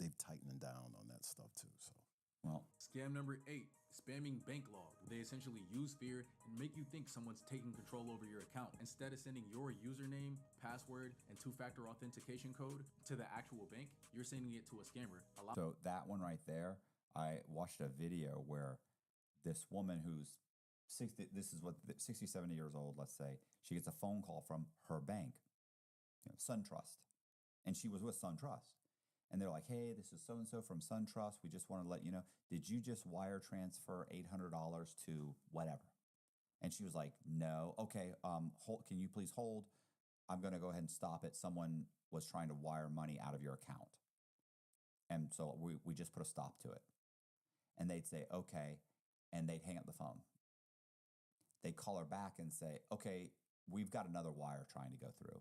they've tightened down on that stuff too. So, well, scam number 8, spamming bank log. They essentially use fear and make you think someone's taking control over your account. Instead of sending your username, password, and 2-factor authentication code to the actual bank, you're sending it to a scammer. So that one right there, I watched a video where this woman who's 60, 70 years old, let's say, she gets a phone call from her bank, SunTrust, and she was with SunTrust. And they're like, hey, this is so-and-so from SunTrust. We just want to let you know, did you just wire transfer $800 to whatever? And she was like, no. Okay, can you please hold? I'm going to go ahead and stop it. Someone was trying to wire money out of your account. And so we just put a stop to it. And they'd say, okay, and they'd hang up the phone. They'd call her back and say, okay, we've got another wire trying to go through.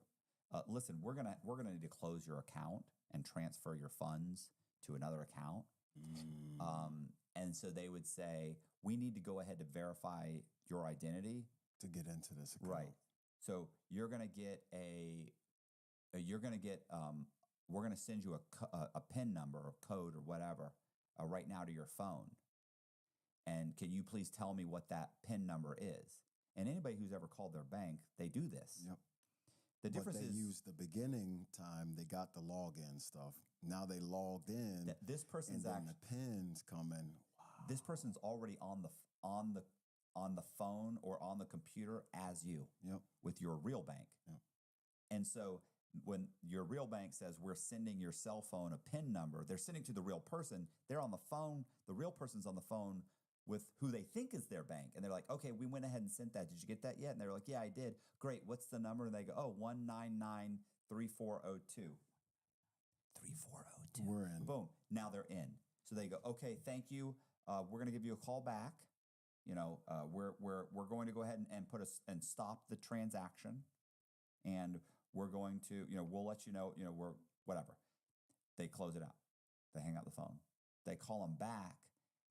Listen, we're gonna need to close your account and transfer your funds to another account. And so they would say, we need to go ahead to verify your identity to get into this account. Right. So you're gonna get we're gonna send you a PIN number or code or whatever right now to your phone. And can you please tell me what that PIN number is? And anybody who's ever called their bank, they do this. Yep. The difference but they is used the beginning time. They got the login stuff. Now they logged in. This person's and then the pins come in. Wow. This person's already on the phone or on the computer as you. Yep. With your real bank. Yep. And so when your real bank says we're sending your cell phone a PIN number, they're sending to the real person. They're on the phone. The real person's on the phone with who they think is their bank. And they're like, okay, we went ahead and sent that. Did you get that yet? And they're like, yeah, I did. Great. What's the number? And they go, oh, 1993402. 3402. We're in. Boom. Now they're in. So they go, okay, thank you. We're going to give you a call back. You know, we're going to go ahead and put us and stop the transaction. And we're going to, you know, we'll let you know, we're whatever. They close it out. They hang up the phone. They call them back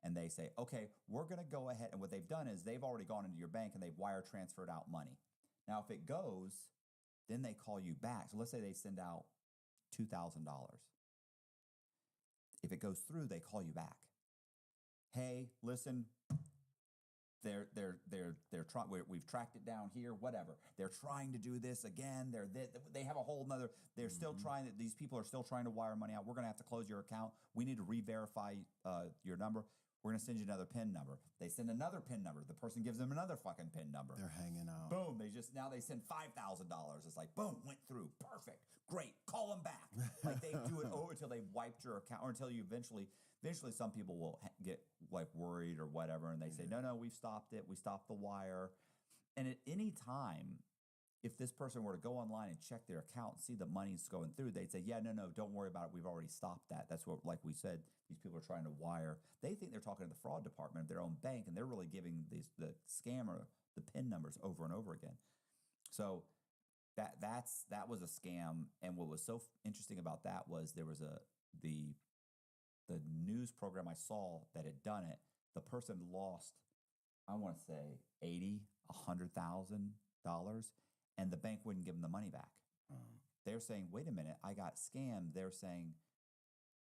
and they say, okay, we're going to go ahead. And what they've done is they've already gone into your bank and they've wire transferred out money. Now, if it goes, then they call you back. So let's say they send out $2,000. If it goes through, they call you back. Hey, listen, they're trying. We've tracked it down here. Whatever. They're trying to do this again. They have a whole nother. They're still trying. These people are still trying to wire money out. We're going to have to close your account. We need to re-verify your number. We're going to send you another PIN number. They send another PIN number. The person gives them another fucking PIN number. They're hanging out. Boom. Now they send $5,000. It's like, boom, went through. Perfect. Great. Call them back. Like they do it over until they wiped your account or until you eventually some people will get like worried or whatever. And they say, no, we've stopped it. We stopped the wire. And at any time, if this person were to go online and check their account and see the money's going through, they'd say, yeah, no, don't worry about it. We've already stopped that. That's what, like we said, these people are trying to wire. They think they're talking to the fraud department of their own bank, and they're really giving the scammer the PIN numbers over and over again. So that was a scam. And what was so interesting about that was there was the news program I saw that had done it. The person lost, I want to say $100,000, and the bank wouldn't give them the money back. They're saying, wait a minute, I got scammed. They're saying,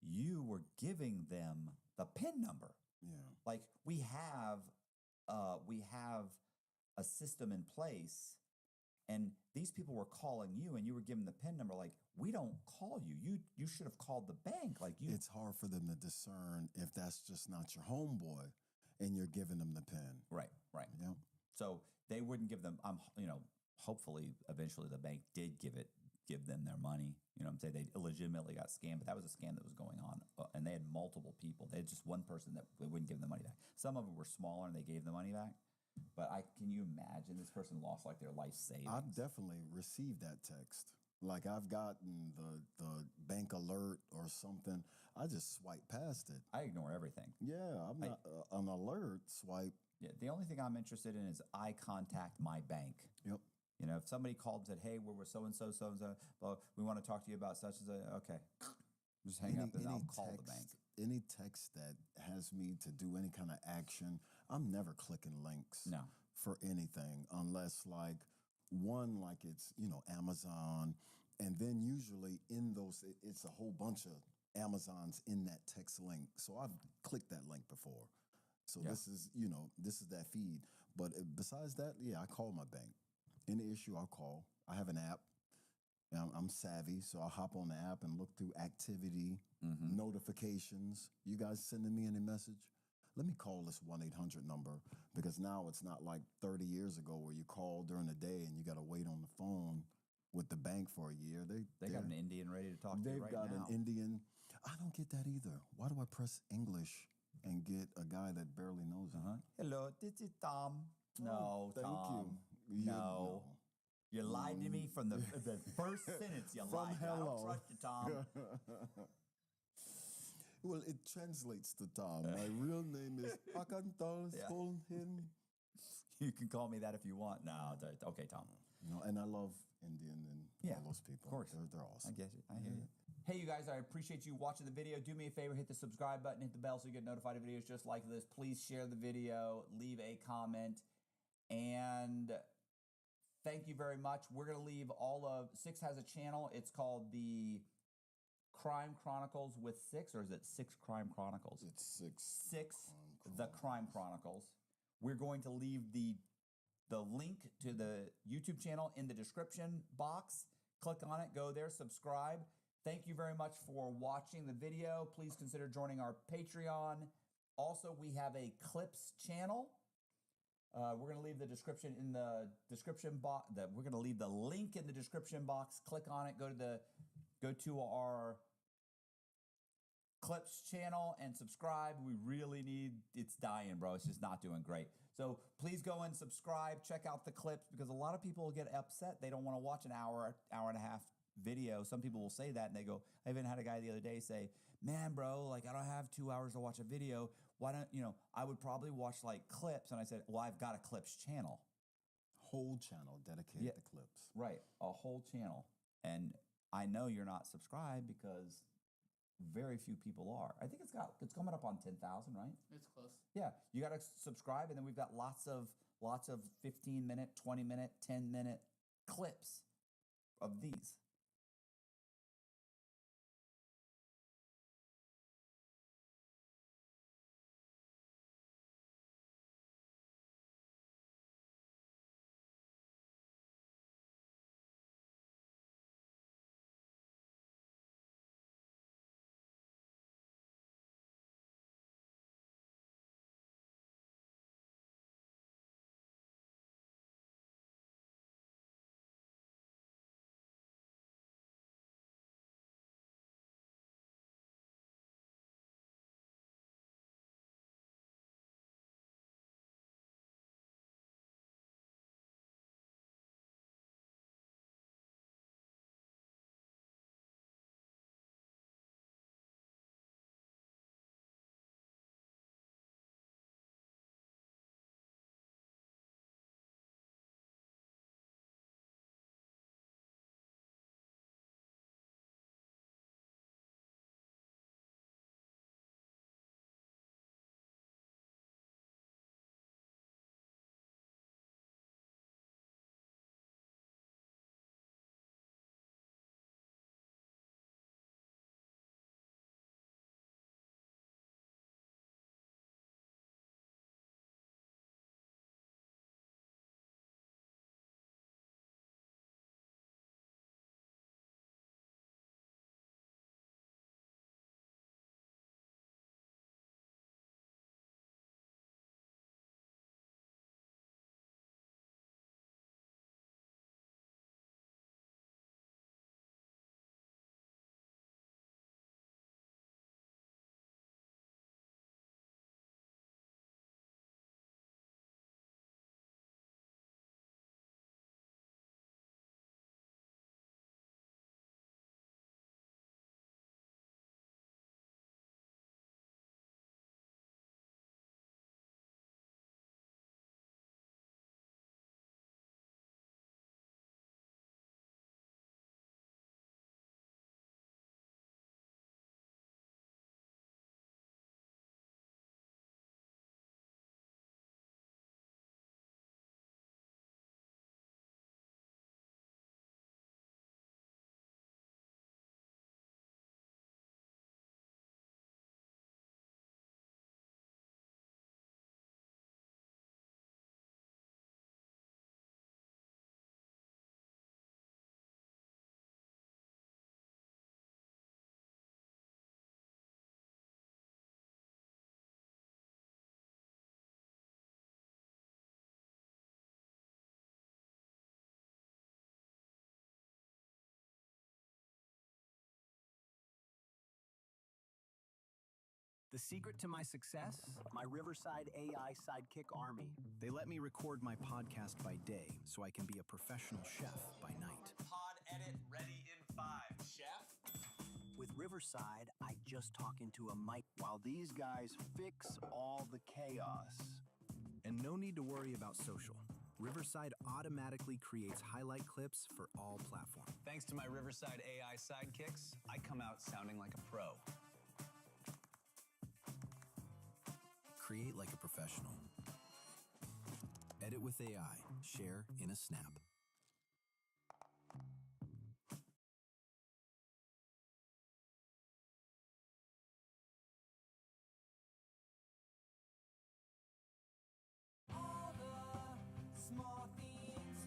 you were giving them the PIN number. Yeah. Like we have a system in place, and these people were calling you and you were giving the PIN number. Like, we don't call you. You should have called the bank. Like you. It's hard for them to discern if that's just not your homeboy and you're giving them the PIN. Right. Yeah. So they wouldn't give them, hopefully eventually the bank did give them their money. You know what I'm saying? They illegitimately got scammed, but that was a scam that was going on. And they had multiple people. They had just one person that they wouldn't give them the money back. Some of them were smaller and they gave the money back. But can you imagine this person lost like their life savings? I've definitely received that text. Like I've gotten the bank alert or something. I just swipe past it. I ignore everything. Yeah, I'm not an alert swipe. Yeah, the only thing I'm interested in is I contact my bank. Yep. You know, if somebody called and said, hey, we're so-and-so, well, we want to talk to you about such and such, okay. Just hang up and I'll call the bank. Any text that has me to do any kind of action, I'm never clicking links for anything unless like it's, Amazon. And then usually in those, it's a whole bunch of Amazons in that text link. So I've clicked that link before. So this is that feed. But besides that, I call my bank. Any issue, I'll call. I have an app. I'm savvy, so I'll hop on the app and look through activity, notifications. You guys sending me any message? Let me call this 1-800 number, because now it's not like 30 years ago where you call during the day and you got to wait on the phone with the bank for a year. They got an Indian ready to talk to you right now. They've got an Indian. I don't get that either. Why do I press English and get a guy that barely knows it? Hello, this is Tom. No, thank Tom. you. No. You lied to me from the first sentence. You lied. Hello. I don't trust you, Tom. Well, it translates to Tom. My real name is Akantal Solhin. You can call me that if you want. No, okay, Tom. No, and I love Indian and all those people. Of course. They're awesome. I get you. I hear you. Hey, you guys, I appreciate you watching the video. Do me a favor, hit the subscribe button, hit the bell so you get notified of videos just like this. Please share the video, leave a comment, and thank you very much. We're going to leave Six has a channel. It's called the Crime Chronicles with Six, or is it Six Crime Chronicles? It's Six. The Crime Chronicles. We're going to leave the link to the YouTube channel in the description box. Click on it, go there, subscribe. Thank you very much for watching the video. Please consider joining our Patreon. Also, we have a Clips channel. We're going to leave the description in the description box. We're going to leave the link in the description box. Click on it. Go to our Clips channel and subscribe. We really need, it's dying, bro. It's just not doing great. So please go and subscribe, check out the clips, because a lot of people get upset. They don't want to watch an hour and a half video. Some people will say that and they go, I even had a guy the other day say, man, bro, like I don't have 2 hours to watch a video. Why don't, I would probably watch like clips. And I said, well, I've got a clips channel. Whole channel dedicated to clips. Right. A whole channel. And I know you're not subscribed because very few people are. I think it's coming up on 10,000, right? It's close. Yeah, you got to subscribe, and then we've got lots of 15-minute, 20-minute, 10-minute clips of these. The secret to my success? My Riverside AI Sidekick Army. They let me record my podcast by day so I can be a professional chef by night. Pod edit ready in 5. Chef? With Riverside, I just talk into a mic while these guys fix all the chaos. And no need to worry about social. Riverside automatically creates highlight clips for all platforms. Thanks to my Riverside AI Sidekicks, I come out sounding like a pro. Create like a professional. Edit with AI. Share in a snap. All the small things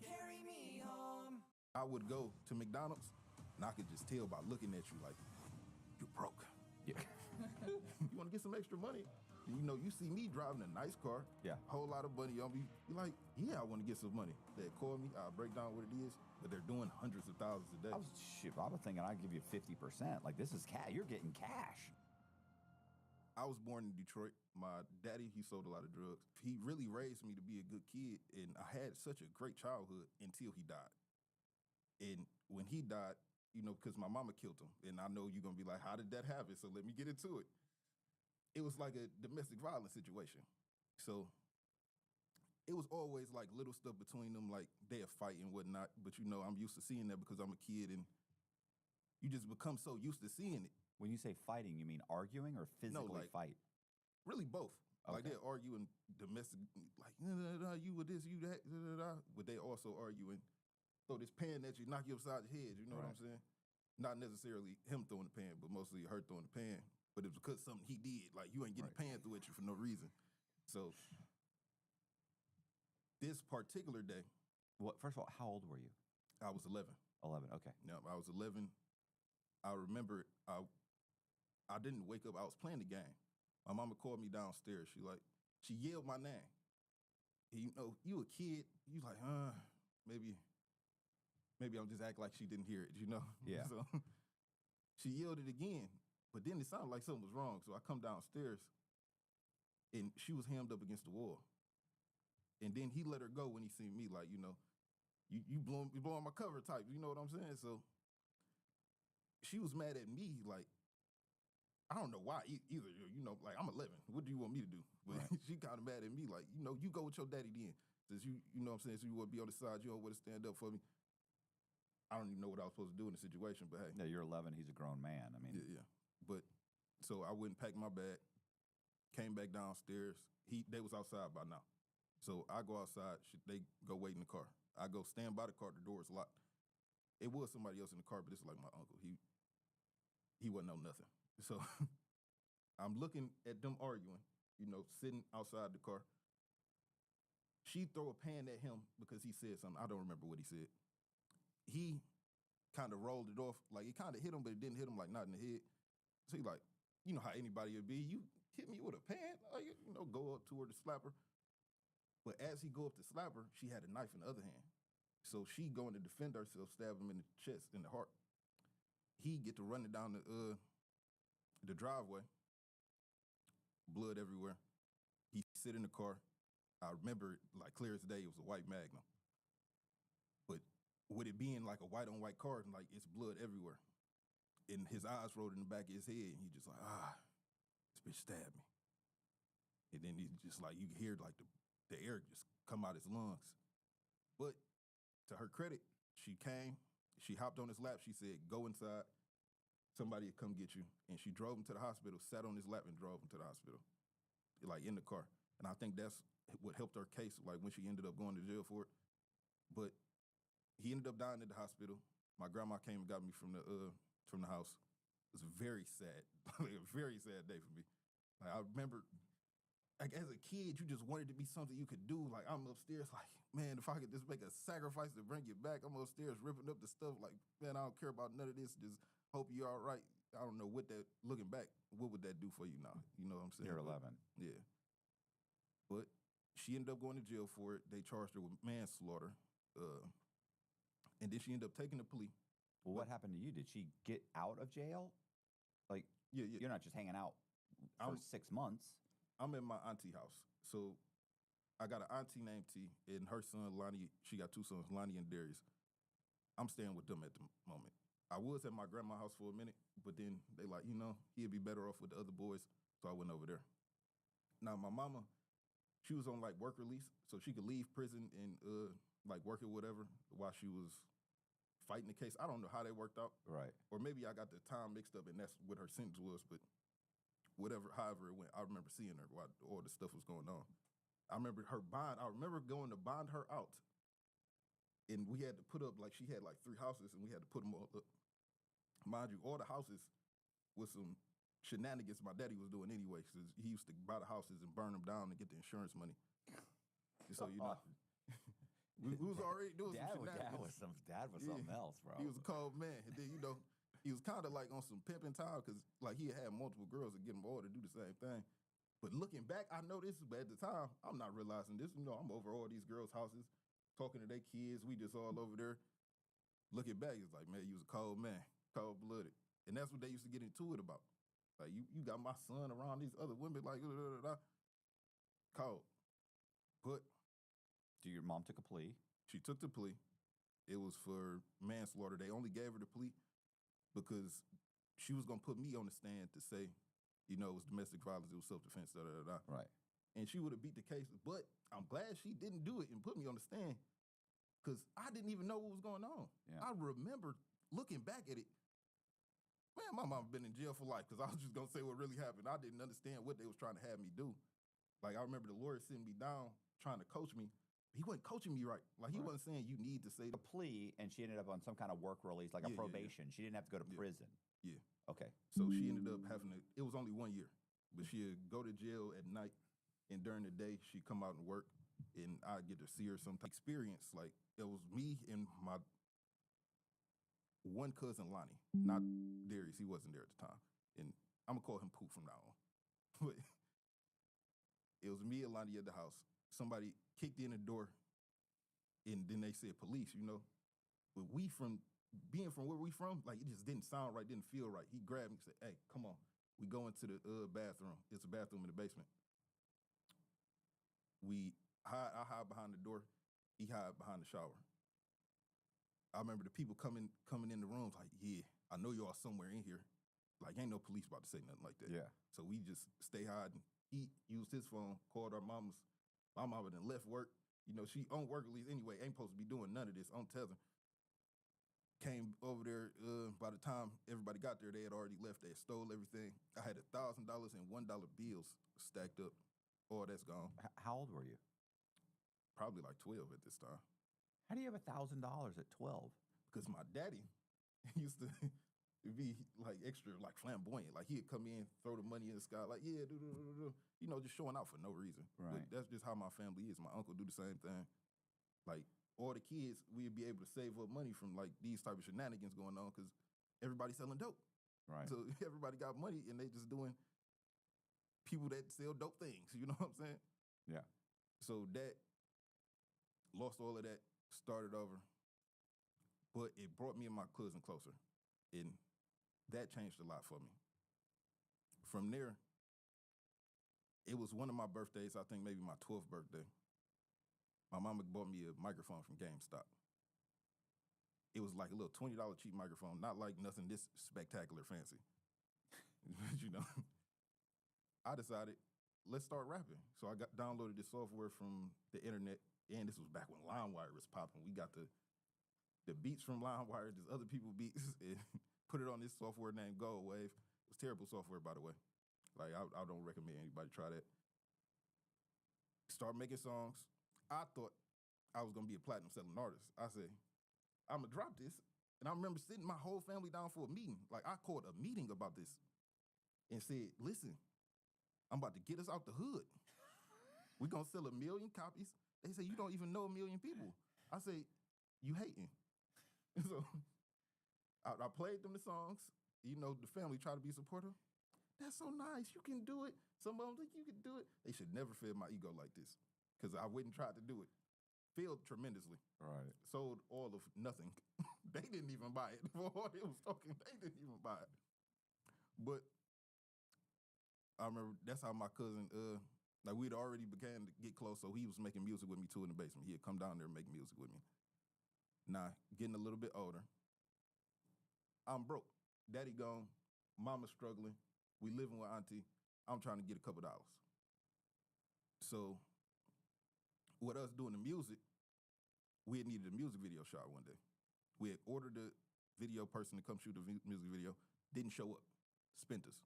carry me home. I would go to McDonald's and I could just tell by looking at you like, you broke. Yeah. You want to get some extra money? You know, you see me driving a nice car, whole lot of money on me. You're like, yeah, I want to get some money. They call me, I'll break down what it is, but they're doing hundreds of thousands a day. I was thinking I'd give you 50%. Like, this is cash. You're getting cash. I was born in Detroit. My daddy, he sold a lot of drugs. He really raised me to be a good kid, and I had such a great childhood until he died. And when he died, you know, because my mama killed him, and I know you're going to be like, how did that happen? So let me get into it. It was like a domestic violence situation. So it was always like little stuff between them, like they'll fight and whatnot. But you know, I'm used to seeing that because I'm a kid, and you just become so used to seeing it. When you say fighting, you mean arguing or physically fight? Really both. Okay. Like they're arguing domestic, like, you with this, you that, but they also arguing. So this pan that you knock you upside the head, you know what I'm saying? Not necessarily him throwing the pan, but mostly her throwing the pan. But it's because something he did. Like, you ain't getting a pan through at you for no reason. So this particular day. First of all, how old were you? I was 11. 11, okay. Yeah, I was 11. I remember I didn't wake up. I was playing the game. My mama called me downstairs. She yelled my name. And, you know, you a kid. You like, maybe I'm just acting like she didn't hear it, you know? Yeah. So she yelled it again. But then it sounded like something was wrong. So I come downstairs, and she was hammed up against the wall. And then he let her go when he seen me, like, you know, you blowing my cover type. You know what I'm saying? So she was mad at me, like, I don't know why either. You know, like, I'm 11. What do you want me to do? But she kind of mad at me, like, you know, you go with your daddy then. Since you know what I'm saying, so you want to be on the side, you don't want to stand up for me. I don't even know what I was supposed to do in the situation, but hey. Yeah, you're 11. He's a grown man. I mean, yeah. But so I went and packed my bag, came back downstairs. They was outside by now. So I go outside. They go wait in the car. I go stand by the car. The door is locked. It was somebody else in the car, but it's like my uncle. He wasn't know nothing. So I'm looking at them arguing, you know, sitting outside the car. She throw a pan at him because he said something. I don't remember what he said. He kind of rolled it off. Like, it kind of hit him, but it didn't hit him, like, not in the head. So he like, you know how anybody would be. You hit me with a pan? Like, you know, go up to her to slap her. But as he go up to slap her, she had a knife in the other hand. So she going to defend herself, stab him in the chest, in the heart. He get to running down the driveway, blood everywhere. He sit in the car. I remember it like clear as day. It was a white Magnum. But with it being like a white on white car, like, it's blood everywhere. And his eyes rolled in the back of his head, and he just like, this bitch stabbed me. And then he just like, you could hear like the air just come out his lungs. But to her credit, she came, she hopped on his lap, she said, go inside, somebody will come get you. And she drove him to the hospital, sat on his lap and drove him to the hospital, like in the car. And I think that's what helped her case, like when she ended up going to jail for it. But he ended up dying at the hospital. My grandma came and got me from the house. It was very sad, like a very sad day for me. Like, I remember, like, as a kid, you just wanted to be something you could do. Like, I'm upstairs, like, man, if I could just make a sacrifice to bring you back, I'm upstairs ripping up the stuff. Like, man, I don't care about none of this. Just hope you're all right. I don't know what that, looking back, what would that do for you now? You know what I'm saying? You're 11. Yeah. But she ended up going to jail for it. They charged her with manslaughter. And then she ended up taking the plea. Well, what happened to you? Did she get out of jail? Like, yeah. You're not just hanging out for 6 months. I'm in my auntie house. So I got an auntie named T, and her son, Lonnie, she got 2 sons, Lonnie and Darius. I'm staying with them at the moment. I was at my grandma's house for a minute, but then they like, you know, he'd be better off with the other boys, so I went over there. Now, my mama, she was on, like, work release, so she could leave prison and, like, work or whatever while she was fighting the case. I don't know how they worked out. Right. Or maybe I got the time mixed up and that's what her sentence was, but however it went, I remember seeing her while all the stuff was going on. I remember her bond. I remember going to bond her out. And we had to put up, like, she had like 3 houses and we had to put them all up. Mind you, all the houses was some shenanigans my daddy was doing anyway, because he used to buy the houses and burn them down to get the insurance money. So, you know. We was already doing some shenanigans. Dad was something else, bro. He was a cold man. And then, you know, he was kind of like on some pimping time because, like, he had multiple girls to get them all to do the same thing. But looking back, I know this, but at the time, I'm not realizing this. You know, I'm over all these girls' houses, talking to their kids. We just all over there. Looking back, it's like, man, you was a cold man, cold-blooded. And that's what they used to get into it about. Like, you got my son around these other women, like, cold. But your mom took a plea. She took the plea. It was for manslaughter. They only gave her the plea because she was gonna put me on the stand to say, you know, it was domestic violence, it was self-defense, Right. And she would have beat the case. But I'm glad she didn't do it and put me on the stand because I didn't even know what was going on. Yeah. I remember looking back at it. Man, my mom been in jail for life because I was just gonna say what really happened. I didn't understand what they was trying to have me do. Like, I remember the lawyer sitting me down trying to coach me. He wasn't coaching me right. Like, he wasn't saying you need to say a plea, and she ended up on some kind of work release, like a probation. She didn't have to go to prison. Yeah. Okay. So she ended up having to, it was only 1 year, but she'd go to jail at night, and during the day, she'd come out and work, and I'd get to see her some experience. Like, it was me and my one cousin, Lonnie, not Darius. He wasn't there at the time. And I'm going to call him Pooh from now on. But it was me and Lonnie at the house. Somebody kicked in the door, and then they said police, you know. But being from where we from, like, it just didn't sound right, didn't feel right. He grabbed me and said, hey, come on. We go into the bathroom. It's a bathroom in the basement. I hide behind the door. He hide behind the shower. I remember the people coming in the rooms like, yeah, I know y'all somewhere in here. Like, ain't no police about to say nothing like that. Yeah. So we just stay hiding. He used his phone, called our mamas. My mama done left work. You know, she on work release anyway, ain't supposed to be doing none of this. On Tether. Came over there, by the time everybody got there, they had already left. They had stole everything. I had $1,000 and $1 bills stacked up. All that's gone. How old were you? Probably like 12 at this time. How do you have $1,000 at 12? Because my daddy used to be like extra, like flamboyant. Like, he'd come in, throw the money in the sky, like, yeah, you know, just showing out for no reason. Right. But that's just how my family is. My uncle do the same thing. Like, all the kids, we'd be able to save up money from like these type of shenanigans going on because everybody's selling dope. Right. So everybody got money and they just doing people that sell dope things. You know what I'm saying? Yeah. So that, lost all of that, started over. But it brought me and my cousin closer. And that changed a lot for me. From there, it was one of my birthdays, I think maybe my 12th birthday. My mama bought me a microphone from GameStop. It was like a little $20 cheap microphone, not like nothing this spectacular fancy. You know, I decided, let's start rapping. So I downloaded this software from the internet, and this was back when LimeWire was popping. We got the beats from LimeWire, just other people's beats, and put it on this software named Gold Wave. It was terrible software, by the way. Like, I don't recommend anybody try that. Start making songs. I thought I was going to be a platinum selling artist. I said, I'm going to drop this. And I remember sitting my whole family down for a meeting. Like, I called a meeting about this and said, listen, I'm about to get us out the hood. We're going to sell 1 million copies. They say, you don't even know 1 million people. I say, you hating. So I played them the songs. You know, the family tried to be supportive. That's so nice. You can do it. Some of them think you can do it. They should never feel my ego like this because I wouldn't try to do it. Failed tremendously. Right. Sold all of nothing. They didn't even buy it. For all they was talking, they didn't even buy it. But I remember that's how my cousin, like, we'd already began to get close, so he was making music with me too in the basement. He'd come down there and make music with me. Now, getting a little bit older, I'm broke. Daddy gone. Mama's struggling. We living with auntie. I'm trying to get a couple dollars. So with us doing the music, we had needed a music video shot one day. We had ordered a video person to come shoot a music video. Didn't show up. Spent us.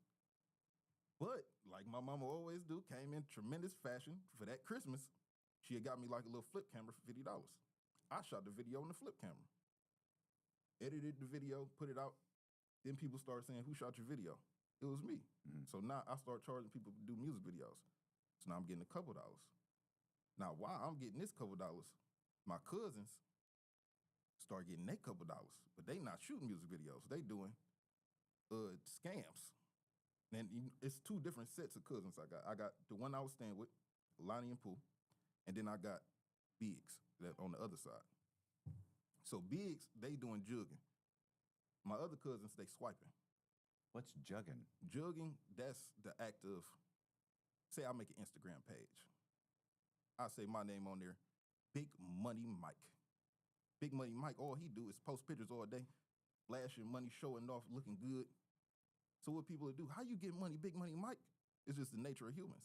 But like my mama always do, came in tremendous fashion for that Christmas. She had got me like a little flip camera for $50. I shot the video on the flip camera. Edited the video, put it out. Then people started saying, who shot your video? It was me. Mm-hmm. So now I start charging people to do music videos. So now I'm getting a couple dollars. Now, while I'm getting this couple dollars, my cousins start getting their couple dollars, but they not shooting music videos. They doing scams. And it's two different sets of cousins I got. I got the one I was staying with, Lonnie and Pooh, and then I got Biggs that on the other side. So Biggs, they doing jugging. My other cousins, they swiping. What's jugging? Jugging, that's the act of, say I make an Instagram page. I say my name on there, Big Money Mike. Big Money Mike, all he do is post pictures all day, flashing money, showing off, looking good. So what people do, how you get money, Big Money Mike? It's just the nature of humans.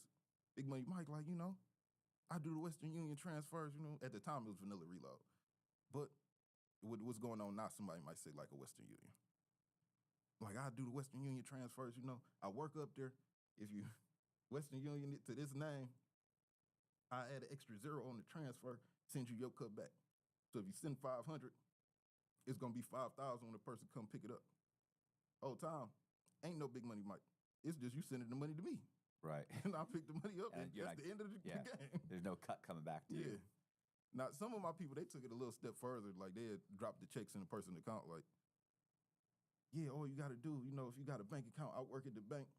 Big Money Mike, like, I do the Western Union transfers, At the time, it was Vanilla Reload. But what's going on now, somebody might say like a Western Union. Like, I do the Western Union transfers, I work up there. If you Western Union it to this name, I add an extra zero on the transfer, send you your cut back. So if you send 500, it's going to be 5,000 when the person come pick it up. Whole time, ain't no Big Money Mike. It's just you sending the money to me. Right. And I pick the money up, and you're that's the end of the game. There's no cut coming back to you. Now, some of my people, they took it a little step further. Like, they had dropped the checks in the person's account. Like, all you got to do, if you got a bank account, I work at the bank.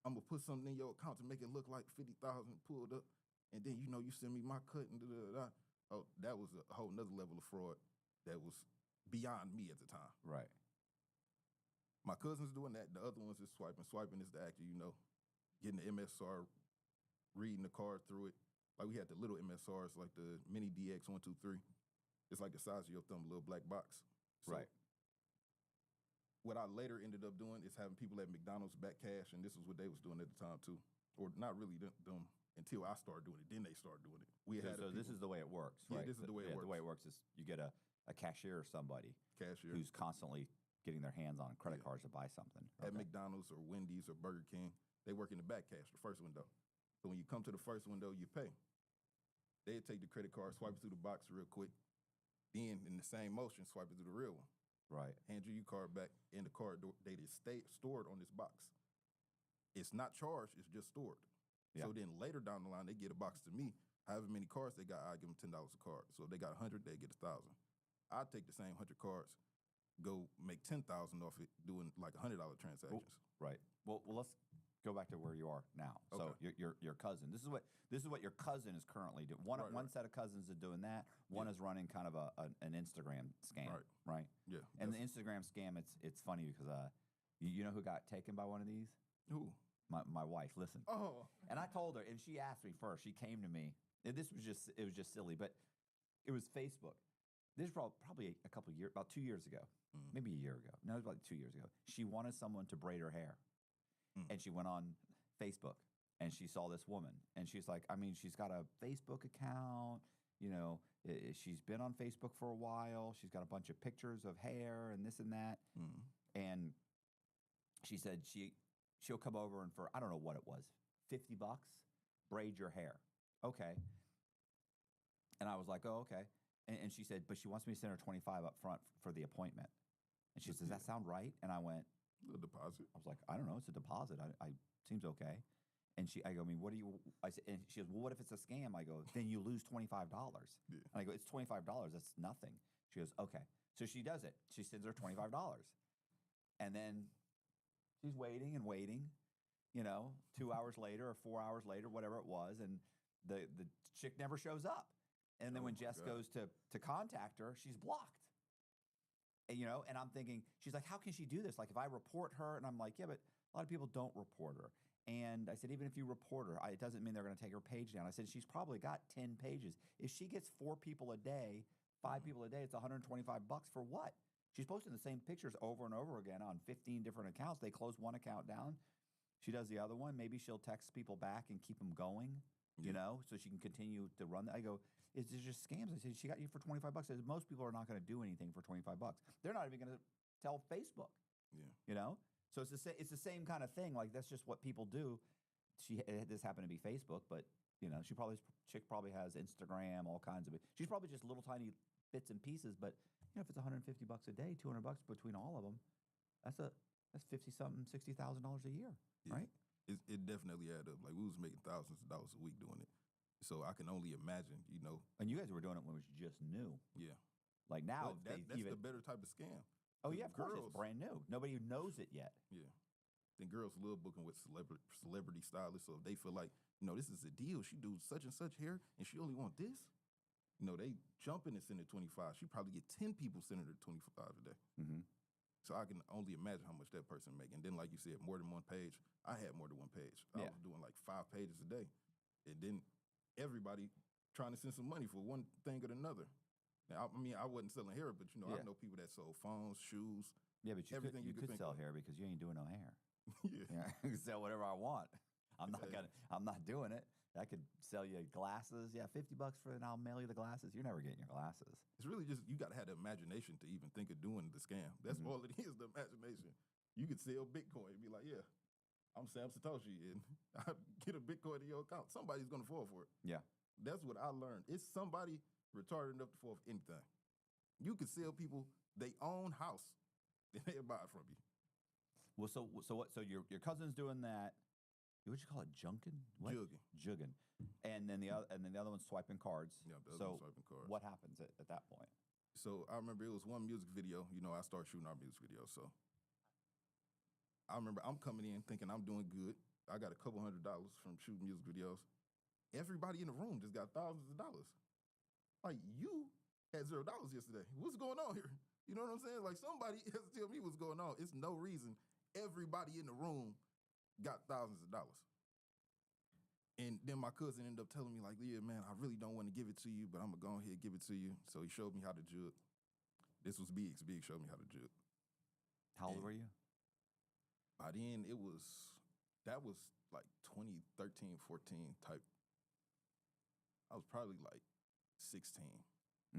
I'm going to put something in your account to make it look like 50,000 pulled up. And then, you send me my cut and da-da-da. Oh, that was a whole nother level of fraud that was beyond me at the time. Right. My cousin's doing that. The other one's is swiping. Swiping is the act of, getting the MSR, reading the card through it. Like, we had the little MSRs, like the Mini DX 123. It's like the size of your thumb, a little black box. So right. What I later ended up doing is having people at McDonald's back cash, and this is what they was doing at the time, too. Or not really them until I started doing it. Then they started doing it. So this is the way it works, right? Yeah, this is the way it works. The way it works is you get a cashier or somebody Cashier. who's constantly getting their hands on credit cards to buy something. At McDonald's or Wendy's or Burger King, they work in the back cash, the first window. So when you come to the first window, you pay. They take the credit card, swipe it through the box real quick. Then, in the same motion, swipe it through the real one. Right. Hand you your card back, and the card data is stored on this box. It's not charged, it's just stored. Yeah. So then later down the line, they get a box to me. However many cards they got, I give them $10 a card. So if they got 100, they get 1,000. I take the same 100 cards, go make 10,000 off it, doing like $100 transactions. Right. Well, let's go back to where you are now. So your cousin. This is what your cousin is currently doing. One set of cousins is doing that. One is running kind of an Instagram scam. Right. Yeah. And the Instagram scam, it's funny because you know who got taken by one of these? Who? My wife. Listen. Oh. And I told her, and she asked me first. She came to me. It was just silly, but it was Facebook. This is probably a couple of years, about 2 years ago, maybe a year ago. No, it was about 2 years ago. She wanted someone to braid her hair. And she went on Facebook and she saw this woman and she's like, she's got a Facebook account, she's been on Facebook for a while. She's got a bunch of pictures of hair and this and that. And she said she'll come over and for, I don't know what it was, $50, braid your hair. Okay. And I was like, oh, okay. And she said, but she wants me to send her $25 up front for the appointment. And she says, does that sound right? And I went, a deposit. I was like, I don't know. It's a deposit. I seems okay. And I go, what do you? I said, and she goes, well, what if it's a scam? I go, then you lose $25. Yeah. And I go, it's $25. That's nothing. She goes, okay. So she does it. She sends her $25, and then she's waiting and waiting. 2 hours later or 4 hours later, whatever it was, and the chick never shows up. And then when Jess goes to contact her, she's blocked. And, and I'm thinking, she's like, how can she do this? Like, if I report her, and I'm like, yeah, but a lot of people don't report her. And I said, even if you report her, it doesn't mean they're going to take her page down. I said, she's probably got 10 pages. If she gets 4 people a day, 5 people a day, it's $125 for what? She's posting the same pictures over and over again on 15 different accounts. They close one account down. She does the other one. Maybe she'll text people back and keep them going, so she can continue to run. I go, it's just scams. I said, she got you for $25. I said, most people are not going to do anything for $25. They're not even going to tell Facebook. Yeah. So it's the same kind of thing. Like, that's just what people do. This happened to be Facebook, but chick probably has Instagram, all kinds of it. She's probably just little tiny bits and pieces. But if it's $150 a day, $200 between all of them, that's $50-something, $60,000 a year, right? It definitely added up. Like, we was making thousands of dollars a week doing it. So I can only imagine, And you guys were doing it when it was just new. Yeah. Like now, that's the better type of scam. Oh yeah, of course, girls, it's brand new. Nobody knows it yet. Yeah. then girls love booking with celebrity stylists. So if they feel like, this is a deal. She do such and such hair, and she only want this. They jump in and send her 25. She probably get 10 people sending her 25 a day. Mm-hmm. So I can only imagine how much that person make. And then, like you said, more than one page. I had more than one page. I was doing like 5 pages a day. And then everybody trying to send some money for one thing or another. Now, I wasn't selling hair, but I know people that sold phones, shoes. Yeah, but everything you could sell hair because you ain't doing no hair. Yeah, I can sell whatever I want. I'm not doing it. I could sell you glasses. Yeah, $50 for it, and I'll mail you the glasses. You're never getting your glasses. It's really just, you got to have the imagination to even think of doing the scam. That's all it is, the imagination. You could sell Bitcoin and be like, yeah, I'm Sam Satoshi, and I get a Bitcoin in your account. Somebody's going to fall for it. Yeah. That's what I learned. It's somebody retarded enough to fall for anything. You could sell people their own house, and they'll buy it from you. Well, so what? So your cousin's doing that. What'd you call it? Junkin? What? Jugging. And then the other one's swiping cards. Yeah, the other one's swiping cards. What happens at that point? So I remember it was one music video. I started shooting our music videos. So I remember I'm coming in thinking I'm doing good. I got a couple $100 from shooting music videos. Everybody in the room just got thousands of dollars. Like, you had $0 yesterday. What's going on here? You know what I'm saying? Like, somebody has to tell me what's going on. It's no reason everybody in the room got thousands of dollars. And then my cousin ended up telling me, like, yeah, man, I really don't want to give it to you, but I'm going to go ahead and give it to you. So he showed me how to jug. This was Biggs. Biggs showed me how to jug. How old were you? By then, that was like 2013, 14 type. I was probably like 16.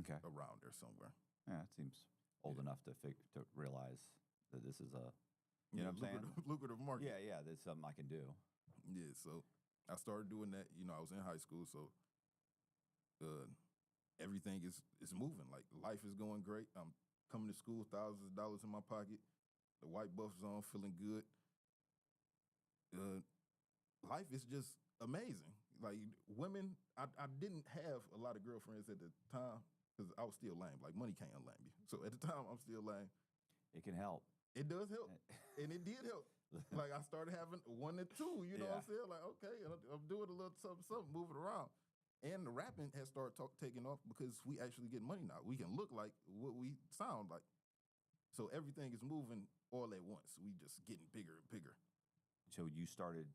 Okay. Around there somewhere. Yeah, it seems old enough to realize that this is a, you know what I'm saying? Lucrative market. Yeah, there's something I can do. Yeah, so I started doing that. I was in high school, so everything is moving. Like, life is going great. I'm coming to school, thousands of dollars in my pocket. The white buff's on, feeling good. Life is just amazing. Like, women, I didn't have a lot of girlfriends at the time because I was still lame. Like, money can't unlame you. So at the time, I'm still lame. It can help. It does help. And it did help. Like, I started having 1 or 2, you know what I'm saying? Like, okay, I'm doing a little something, moving around. And the rapping has started taking off because we actually get money now. We can look like what we sound like. So everything is moving all at once. We just getting bigger and bigger. So you started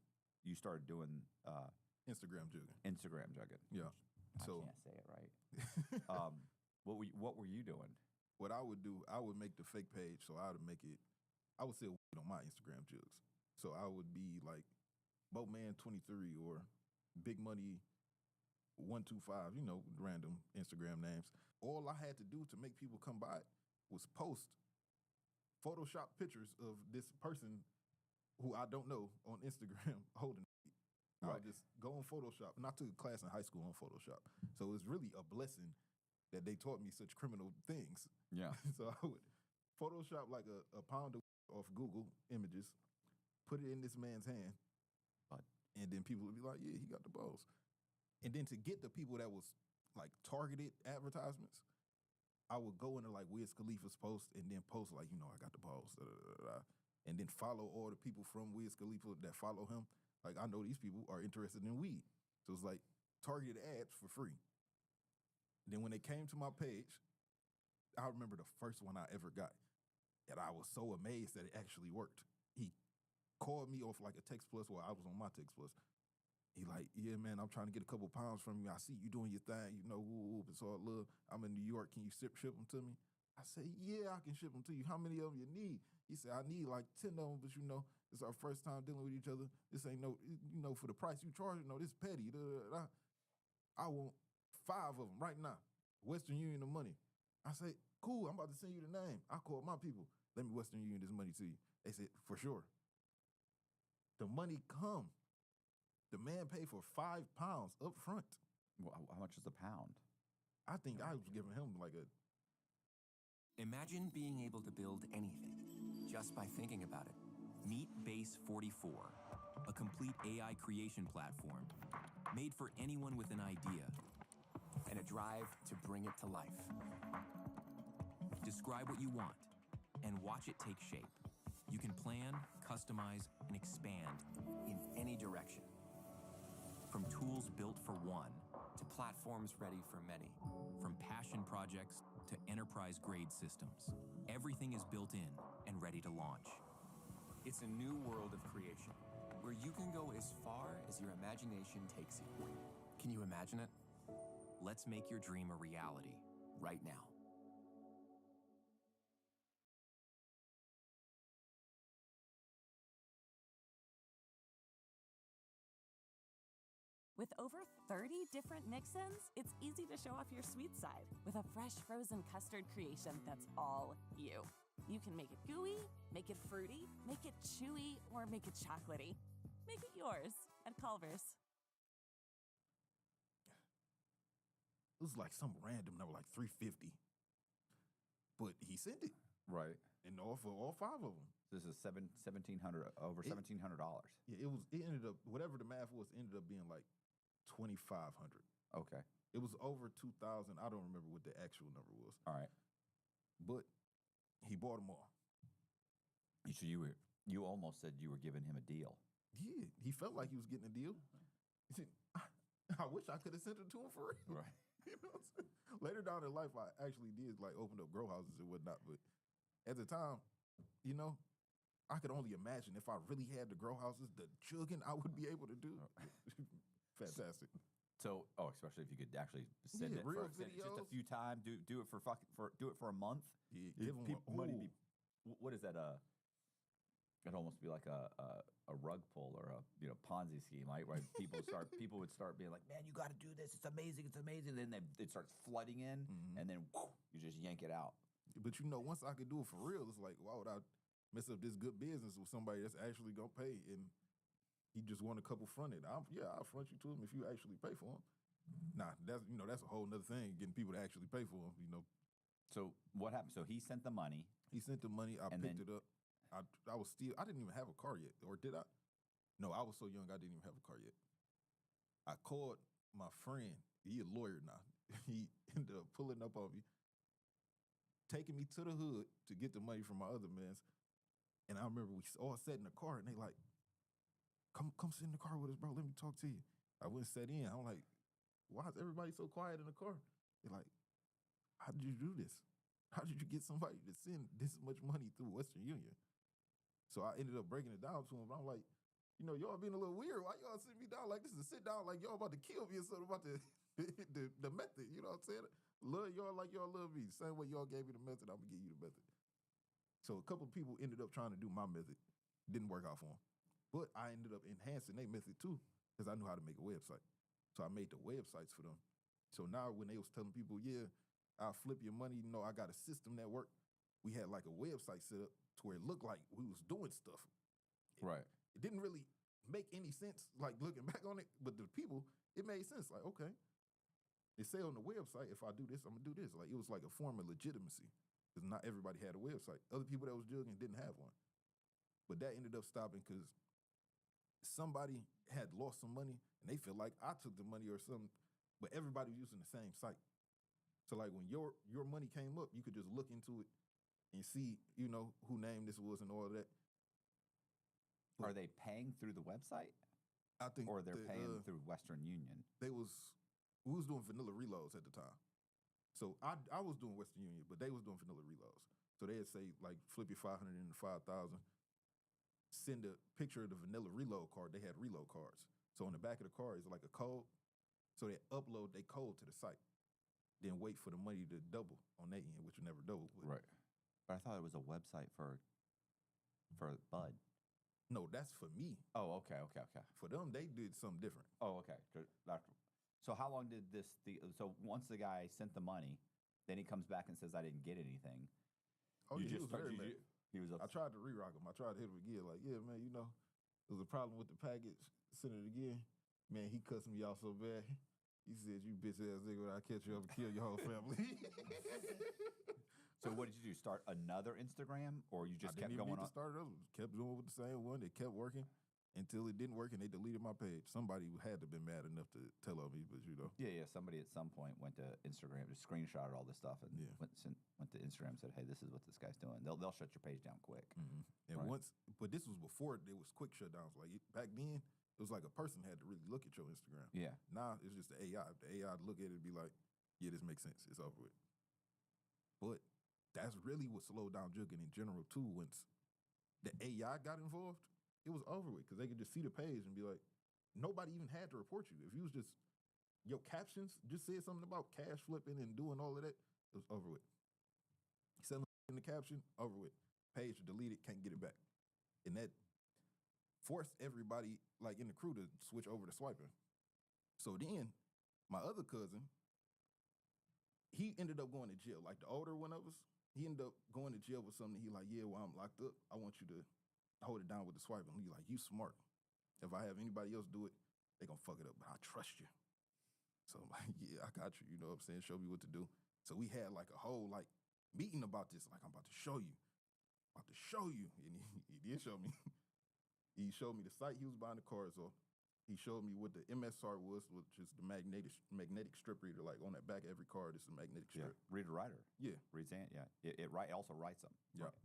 doing Instagram jugging. Instagram jugging. Yeah. I can't say it right. What were you doing? What I would do, I would make the fake page. So I would sell weed on my Instagram jugs. So I would be like Boatman23 or Big Money 125, random Instagram names. All I had to do to make people come by was post Photoshop pictures of this person who I don't know on Instagram holding it. I'll just go on Photoshop. And I took a class in high school on Photoshop. So it's really a blessing that they taught me such criminal things. Yeah. So I would Photoshop like a pound off Google Images, put it in this man's hand, and then people would be like, yeah, he got the balls. And then to get the people that was like targeted advertisements, I would go into like Wiz Khalifa's post and then post like, I got the balls, and then follow all the people from Wiz Khalifa that follow him. Like, I know these people are interested in weed. So it's like targeted ads for free. Then when they came to my page, I remember the first one I ever got, and I was so amazed that it actually worked. He called me off like a Text Plus while I was on my Text Plus. He like, yeah, man, I'm trying to get a couple pounds from you. I see you doing your thing, whoop, it's all love. I'm in New York. Can you ship them to me? I said, yeah, I can ship them to you. How many of them you need? He said, I need like 10 of them, but it's our first time dealing with each other. This ain't for the price you charge, this petty. I want 5 of them right now. Western Union the money. I say, cool, I'm about to send you the name. I called my people. Let me Western Union this money to you. They said, for sure. The money come. The man paid for 5 pounds up front. Well, how much is a pound? I think I was giving him like a... Imagine being able to build anything just by thinking about it. Meet Base 44, a complete AI creation platform made for anyone with an idea and a drive to bring it to life. Describe what you want and watch it take shape. You can plan, customize, and expand in any direction. From tools built for one to platforms ready for many. From passion projects to enterprise-grade systems. Everything is built in and ready to launch. It's a new world of creation where you can go as far as your imagination takes you. Can you imagine it? Let's make your dream a reality right now. With over 30 different mix-ins, it's easy to show off your sweet side with a fresh frozen custard creation that's all you. You can make it gooey, make it fruity, make it chewy, or make it chocolatey. Make it yours at Culver's. It was like some random number, like 350. But he sent it. Right. And all for all 5 of them. This is $1,700, over $1,700. Yeah, it ended up, whatever the math was, ended up being like $2,500. Okay. It was over 2,000. I don't remember what the actual number was. All right. But he bought them all. So you almost said you were giving him a deal. Yeah, he felt like he was getting a deal. He said, I wish I could have sent it to him for real. Right. You know what I'm saying? Later down in life, I actually did like open up grow houses and whatnot. But at the time, you know, I could only imagine if I really had the grow houses, the chugging I would be able to do. Fantastic. So, especially if you could actually send it real for videos. just a few times, do it for a month. Yeah, give them money. What is that? It'd almost be like a rug pull or a Ponzi scheme, right? Where people would start being like, "Man, you got to do this. It's amazing. It's amazing." Then it starts flooding in, and then you just yank it out. But once I could do it for real, it's like, why would I mess up this good business with somebody that's actually gonna pay? And he just want a couple fronted. I'll front you to him if you actually pay for him. Nah, that's a whole nother thing, getting people to actually pay for him. So what happened? So he sent the money. He sent the money. I picked it up. I didn't even have a car yet, or did I? No, I was so young I didn't even have a car yet. I called my friend. He a lawyer now. He ended up pulling up on me, taking me to the hood to get the money from my other mans. And I remember we all sat in the car, and they like, come sit in the car with us, bro. Let me talk to you. I went and sat in. I'm like, why is everybody so quiet in the car? They're like, how did you do this? How did you get somebody to send this much money through Western Union? So I ended up breaking it down to him. I'm like, y'all being a little weird. Why y'all sitting me down like this? To sit down like y'all about to kill me or something about the method. You know what I'm saying? Love y'all like y'all love me. Same way y'all gave me the method, I'm going to give you the method. So a couple of people ended up trying to do my method. Didn't work out for them. But I ended up enhancing their method too, because I knew how to make a website. So I made the websites for them. So now when they was telling people, yeah, I'll flip your money, I got a system that worked. We had like a website set up to where it looked like we was doing stuff. Right. It didn't really make any sense, like looking back on it, but the people, it made sense. Like, okay, they say on the website, if I do this, I'm gonna do this. Like, it was like a form of legitimacy, because not everybody had a website. Other people that was jugging didn't have one. But that ended up stopping because somebody had lost some money and they feel like I took the money or something, but everybody was using the same site. So like when your money came up, you could just look into it and see, who name this was and all of that. Are they paying through the website? I think, or they're paying through Western Union. We was doing vanilla reloads at the time. So I was doing Western Union, but they was doing vanilla reloads. So they'd say like flip your 500 into 5,000. Send a picture of the vanilla reload card. They had reload cards. So on the back of the card is like a code. So they upload their code to the site. Then wait for the money to double on their end, which will never double. But right. But I thought it was a website for Bud. No, that's for me. Oh, okay. For them, they did something different. Oh, okay. So how long did so once the guy sent the money, then he comes back and says, I didn't get anything. Oh, he was very mad. He was I tried to re-rock him. I tried to hit him again. Like, yeah, man, there was a problem with the package. Send it again. Man, he cussed me out so bad. He said, you bitch-ass nigga, when I catch you up and kill your whole family. So what did you do? Start another Instagram? Or you just kept going on? Kept doing with the same one. It kept working. until it didn't work and they deleted my page. Somebody had to have been mad enough to tell on me, but you know. Yeah. Somebody at some point went to Instagram, just screenshotted all this stuff, and went to Instagram and said, "Hey, this is what this guy's doing." They'll shut your page down quick. And once, but this was before there was quick shutdowns. Like back then, it was like a person had to really look at your Instagram. Yeah. Now it's just the AI. If the AI look at it and be like, "Yeah, this makes sense. It's over with." But that's really what slowed down jugging in general too. Once the AI got involved, it was over with because they could just see the page and be like, nobody even had to report you. If you was just, your captions just said something about cash flipping and doing all of that, it was over with. Selling in the caption, over with. Page deleted, can't get it back. And that forced everybody like in the crew to switch over to swiping. So then my other cousin, he ended up going to jail. Like the older one of us, he ended up going to jail with something. He like, yeah, well, I'm locked up. I want you to hold it down with the swiping. He like, you smart. If I have anybody else do it, they gonna fuck it up, but I trust you. So I'm like, yeah, I got you. You know what I'm saying? Show me what to do. So we had like a whole like meeting about this. Like, I'm about to show you. About to show you. And he did show me. He showed me the site he was buying the cards off. He showed me what the MSR was, which is the magnetic strip reader. Like on that back of every card, it's a magnetic strip. Reader writer. Yeah. Reads and yeah. It also writes them. Yeah. Right.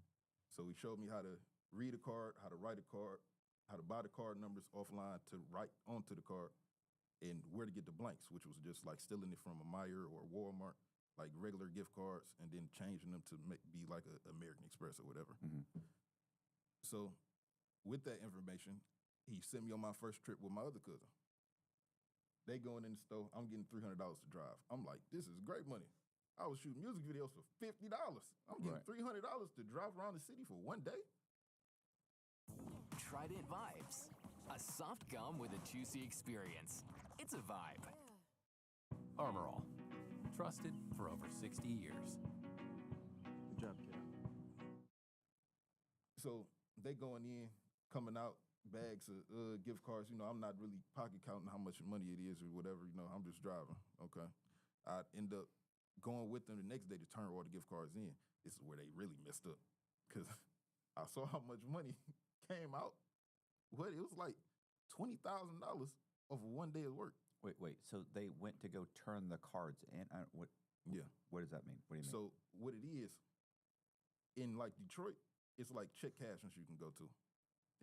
So he showed me how to read a card, how to write a card, how to buy the card numbers offline to write onto the card, and where to get the blanks, which was just like stealing it from a Meijer or Walmart, like regular gift cards, and then changing them to be like a American Express or whatever. So with that information, he sent me on my first trip with my other cousin. They going in the store, I'm getting $300 to drive. I'm like, this is great money. I was shooting music videos for $50. I'm getting $300 to drive around the city for one day. Trident Vibes. A soft gum with a juicy experience. It's a vibe. Armor All. Trusted for over 60 years. Good job, kid. So they going in, coming out, bags of gift cards. You know, I'm not really pocket counting how much money it is or whatever. You know, I'm just driving. Okay. I end up going with them the next day to turn all the gift cards in. This is where they really messed up because I saw how much money came out. What it was like $20,000 over one day of work. Wait. So they went to go turn the cards in. What? Yeah. What does that mean? What do you mean? So what it is in like Detroit, it's like check cashings you can go to.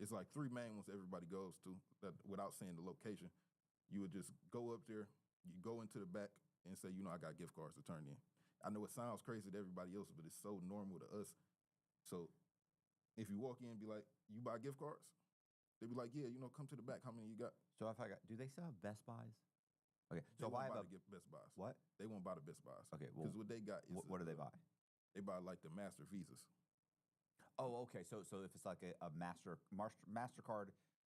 It's like three main ones everybody goes to. That without saying the location, you would just go up there. You go into the back and say, you know, I got gift cards to turn in. I know it sounds crazy to everybody else, but it's so normal to us. So if you walk in and be like, you buy gift cards? They be like, yeah, you know, come to the back. How many you got? So if I got, do they still have Best Buys? Okay, They so if I won't have buy the Best Buys. What? They won't buy the Best Buys. Okay, well, Because what they got is what do they buy? They buy like the Master Visas. Oh, okay. So if it's like a MasterCard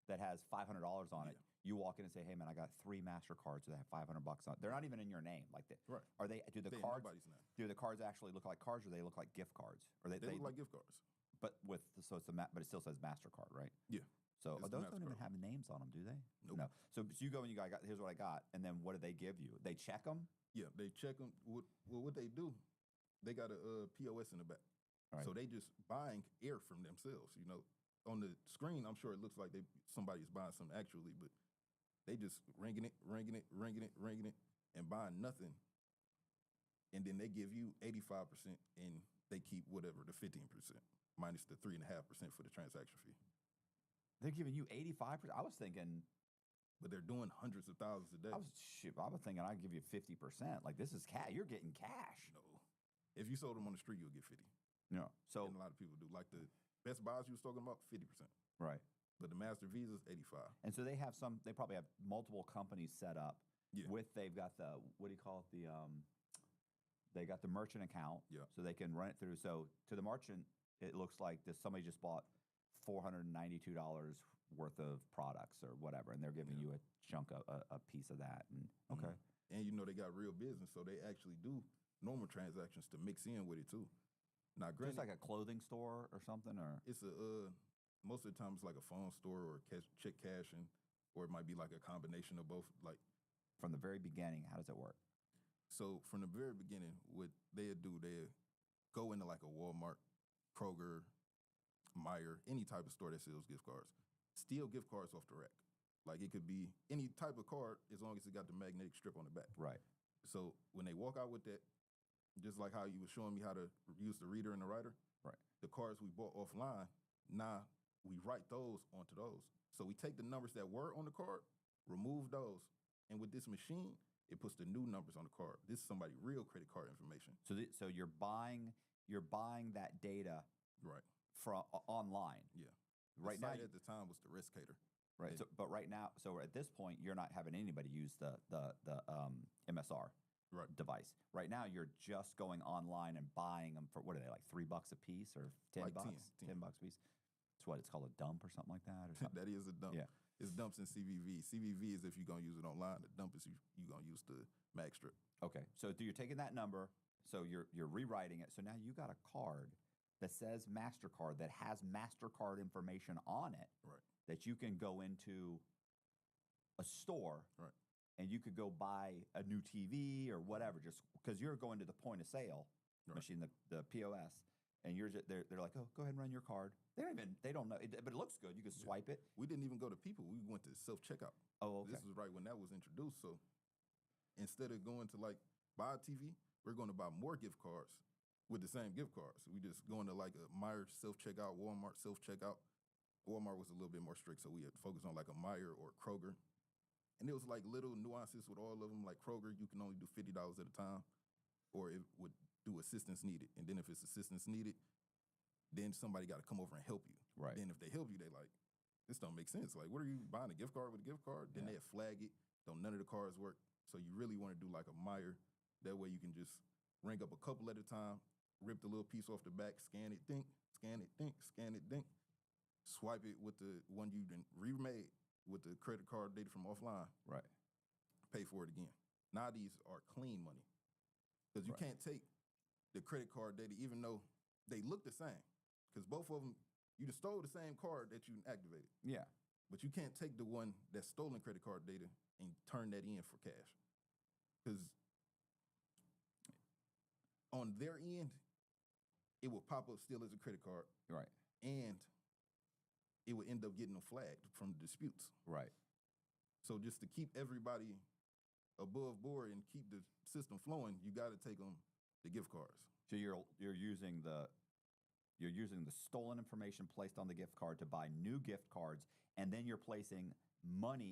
that has $500 on it, you walk in and say, "Hey, man, I got 3 MasterCards that have $500 on it." They're not even in your name, like that. Right. Are they? Do the They in cards? nobody's name. Do the cards actually look like cards, or they look like gift cards? Or They look like gift cards. But with so it's but it still says MasterCard, right? Yeah. So It's the those don't even MasterCard. have names on them, do they? Nope. No. So you go and you got here's what I got, and then what do they give you? They check them. Yeah, they check them. What they do, they got a POS in the back. Right. So they just buying air from themselves. You know, on the screen, I'm sure it looks like somebody's buying something actually, but they just ringing it, and buying nothing. And then they give you 85%, and they keep whatever the 15% minus the 3.5% for the transaction fee. They're giving you 85%. I was thinking, but they're doing hundreds of thousands a day. I was thinking I'd give you 50%. Like this is cash. You're getting cash. No, if you sold them on the street, you'll get 50. No, so and a lot of people do. Like the Best Buys you was talking about, 50%. Right. But the Master Visas, 85. And so they have they probably have multiple companies set up they've got what do you call it? They got the merchant account. Yeah. So they can run it through. So to the merchant, it looks like somebody just bought $492 worth of products or whatever, and they're giving you a chunk of a piece of that. And okay. And you know they got real business, so they actually do normal transactions to mix in with it too. Now, Just like a clothing store or something, or it's most of the time it's like a phone store or check cashing, or it might be like a combination of both. Like from the very beginning, how does it work? So from the very beginning, what they do, they go into like a Walmart, Kroger, Meijer, any type of store that sells gift cards. steal gift cards off the rack. Like it could be any type of card as long as it got the magnetic strip on the back. Right. So when they walk out with that, just like how you were showing me how to use the reader and the writer, right? The cards we bought offline, now we write those onto those. So we take the numbers that were on the card, remove those, and with this machine, it puts the new numbers on the card. This is somebody's real credit card information. So you're buying that data right from online. Yeah. Right the now site at the time was the Riskator. Right. So, but right now, so at this point, you're not having anybody use the MSR device. Right now, you're just going online and buying them for what are they like $3 a piece or $10? Like 10 $10 a piece. It's what it's called, a dump or something like that, or something. That is a dump. Yeah. It's dumps in CVV. CVV is if you're gonna use it online. The dump is you're gonna use the mag strip. Okay. So you're taking that number. So you're rewriting it. So now you got a card that says MasterCard that has MasterCard information on it. Right. That you can go into a store. Right. And you could go buy a new TV or whatever, just because you're going to the point of sale machine, the POS, and you're just, they're like, oh, go ahead and run your card. They don't know, but it looks good. You can swipe it. We didn't even go to people. We went to self checkout. Oh, okay. This was right when that was introduced. So instead of going to like buy a TV, we're going to buy more gift cards with the same gift cards. We just going to like a Meijer self checkout, Walmart self checkout. Walmart was a little bit more strict, so we had focused on like a Meijer or Kroger. And it was like little nuances with all of them. Like Kroger, you can only do $50 at a time, or it would do assistance needed. And then if it's assistance needed, then somebody got to come over and help you. Right. Then if they help you, they like, this don't make sense. Like, what are you buying a gift card with a gift card? Then they flag it. Don't none of the cards work. So you really want to do like a Meijer. That way you can just ring up a couple at a time, rip the little piece off the back, scan it, think, scan it, think, scan it, think. Swipe it with the one you done remade with the credit card data from offline. Right. Pay for it again. Now these are clean money. Because you can't take the credit card data, even though they look the same. Because both of them, you just stole the same card that you activated. Yeah. But you can't take the one that's stolen credit card data and turn that in for cash. Because on their end, it will pop up still as a credit card. Right. And it would end up getting them flagged from the disputes. Right. So just to keep everybody above board and keep the system flowing, you got to take them the gift cards. So you're using the stolen information placed on the gift card to buy new gift cards, and then you're placing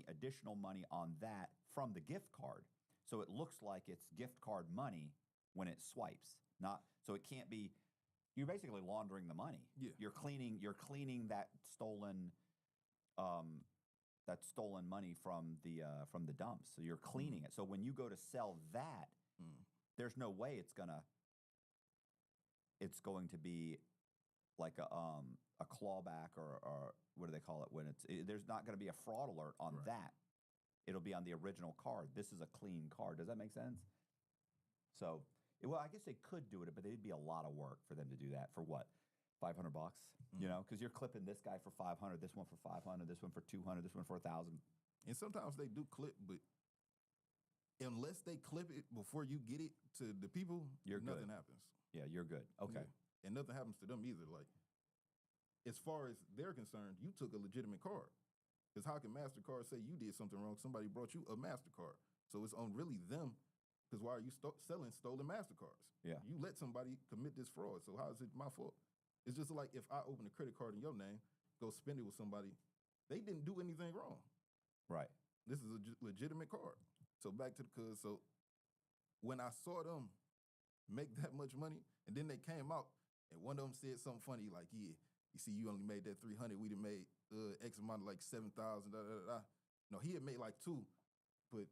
additional money on that from the gift card. So it looks like it's gift card money when it swipes. So it can't be. You're basically laundering the money. Yeah. You're cleaning that stolen money from the dumps. So you're cleaning it. So when you go to sell that, there's no way it's going to be like a clawback or what do they call it when there's not going to be a fraud alert on that. It'll be on the original card. This is a clean card. Does that make sense? So, well, I guess they could do it, but it'd be a lot of work for them to do that for what? $500, you know, because you're clipping this guy for 500, this one for 500, this one for 200, this one for 1,000. And sometimes they do clip, but unless they clip it before you get it to the people, nothing happens. Yeah, you're good. Okay. Yeah. And nothing happens to them either. Like, as far as they're concerned, you took a legitimate card. Because how can MasterCard say you did something wrong? Somebody brought you a MasterCard. So it's on really them. Because why are you selling stolen MasterCards? Yeah. You let somebody commit this fraud. So how is it my fault? It's just like if I open a credit card in your name, go spend it with somebody, they didn't do anything wrong. Right. This is a legitimate card. So back to the cuz. So when I saw them make that much money, and then they came out, and one of them said something funny like, yeah, you see, you only made that 300. We done made X amount of like 7,000. No, he had made like 2, but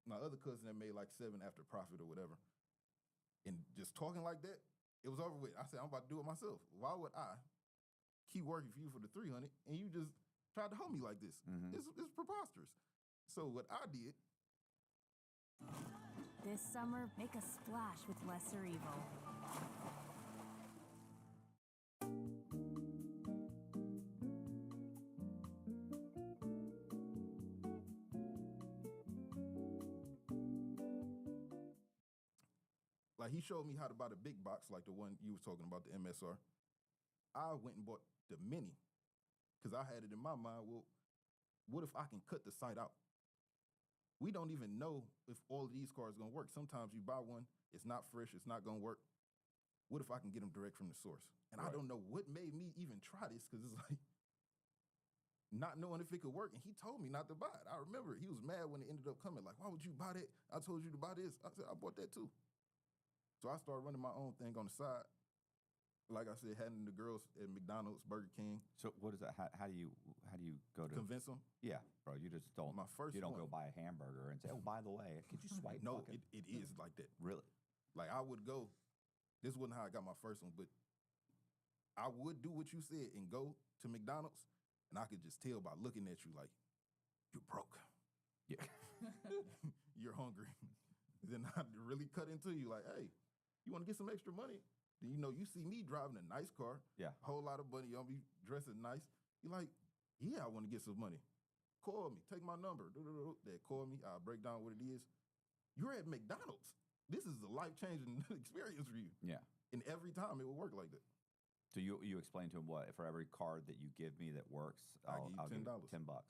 my other cousin had made like 7 after profit or whatever. And just talking like that, it was over with. I said, I'm about to do it myself. Why would I keep working for you for the 300 and you just tried to hold me like this? It's preposterous. So what I did. This summer, make a splash with Lesser Evil. Like he showed me how to buy the big box, like the one you was talking about, the MSR. I went and bought the mini because I had it in my mind, well, what if I can cut the site out? We don't even know if all of these cars gonna work. Sometimes you buy one, it's not fresh, it's not gonna work. What if I can get them direct from the source? And I don't know what made me even try this, because it's like not knowing if it could work. And he told me not to buy it. I remember he was mad when it ended up coming. Like, why would you buy that? I told you to buy this. I said, I bought that too. So I started running my own thing on the side. Like I said, having the girls at McDonald's, Burger King. So what is that? How do you go to convince them? Yeah, bro. You just don't. My first You don't one. go buy a hamburger and say, "Oh, by the way, could you swipe?" No, fucking-" it is like that. Really? Like I would go. This wasn't how I got my first one, but I would do what you said and go to McDonald's, and I could just tell by looking at you like, you're broke. Yeah. You're hungry. Then I'd really cut into you like, hey, you want to get some extra money? Then you see me driving a nice car. Yeah. Whole lot of money on me, dressing nice. You're like, yeah, I want to get some money. Call me, take my number. They call me, I'll break down what it is. You're at McDonald's. This is a life-changing experience for you. Yeah. And every time it will work like that. So you explain to him what for every card that you give me that works, I'll give you give $10. $10.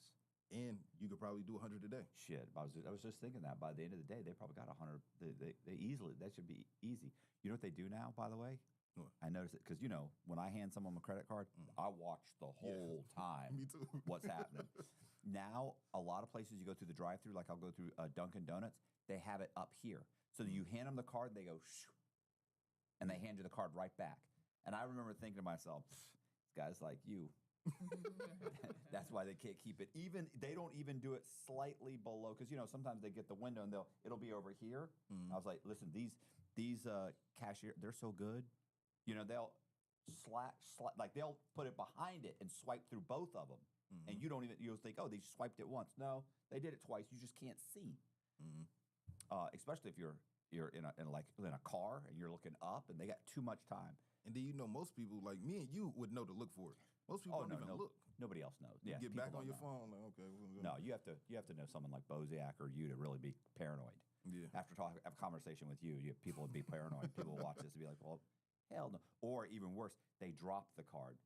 And you could probably do 100 a day. Shit, I was just thinking that by the end of the day, they probably got 100. They easily, that should be easy. You know what they do now, by the way? What? I noticed it because when I hand someone a credit card, I watch the whole time. Me too. What's happening? Now, a lot of places you go through the drive-through, like I'll go through Dunkin' Donuts, they have it up here. So you hand them the card, they go, shoo, and they hand you the card right back. And I remember thinking to myself, guys like you. That's why they can't keep it. They don't even do it slightly below, because sometimes they get the window and it'll be over here. I was like, listen, these cashier, they're so good. They'll like they'll put it behind it and swipe through both of them, and you'll think, oh, they swiped it once. No, they did it twice. You just can't see. Especially if you're in a car and you're looking up and they got too much time. And then most people like me and you would know to look for it. Most people don't even look. Nobody else knows. You Yeah, get people back on don't your know. phone, like, okay. No, you have to know someone like Bozak or you to really be paranoid. Yeah. After have a conversation with you, people would be paranoid. People would watch this and be like, well, hell no. Or even worse, they drop the card.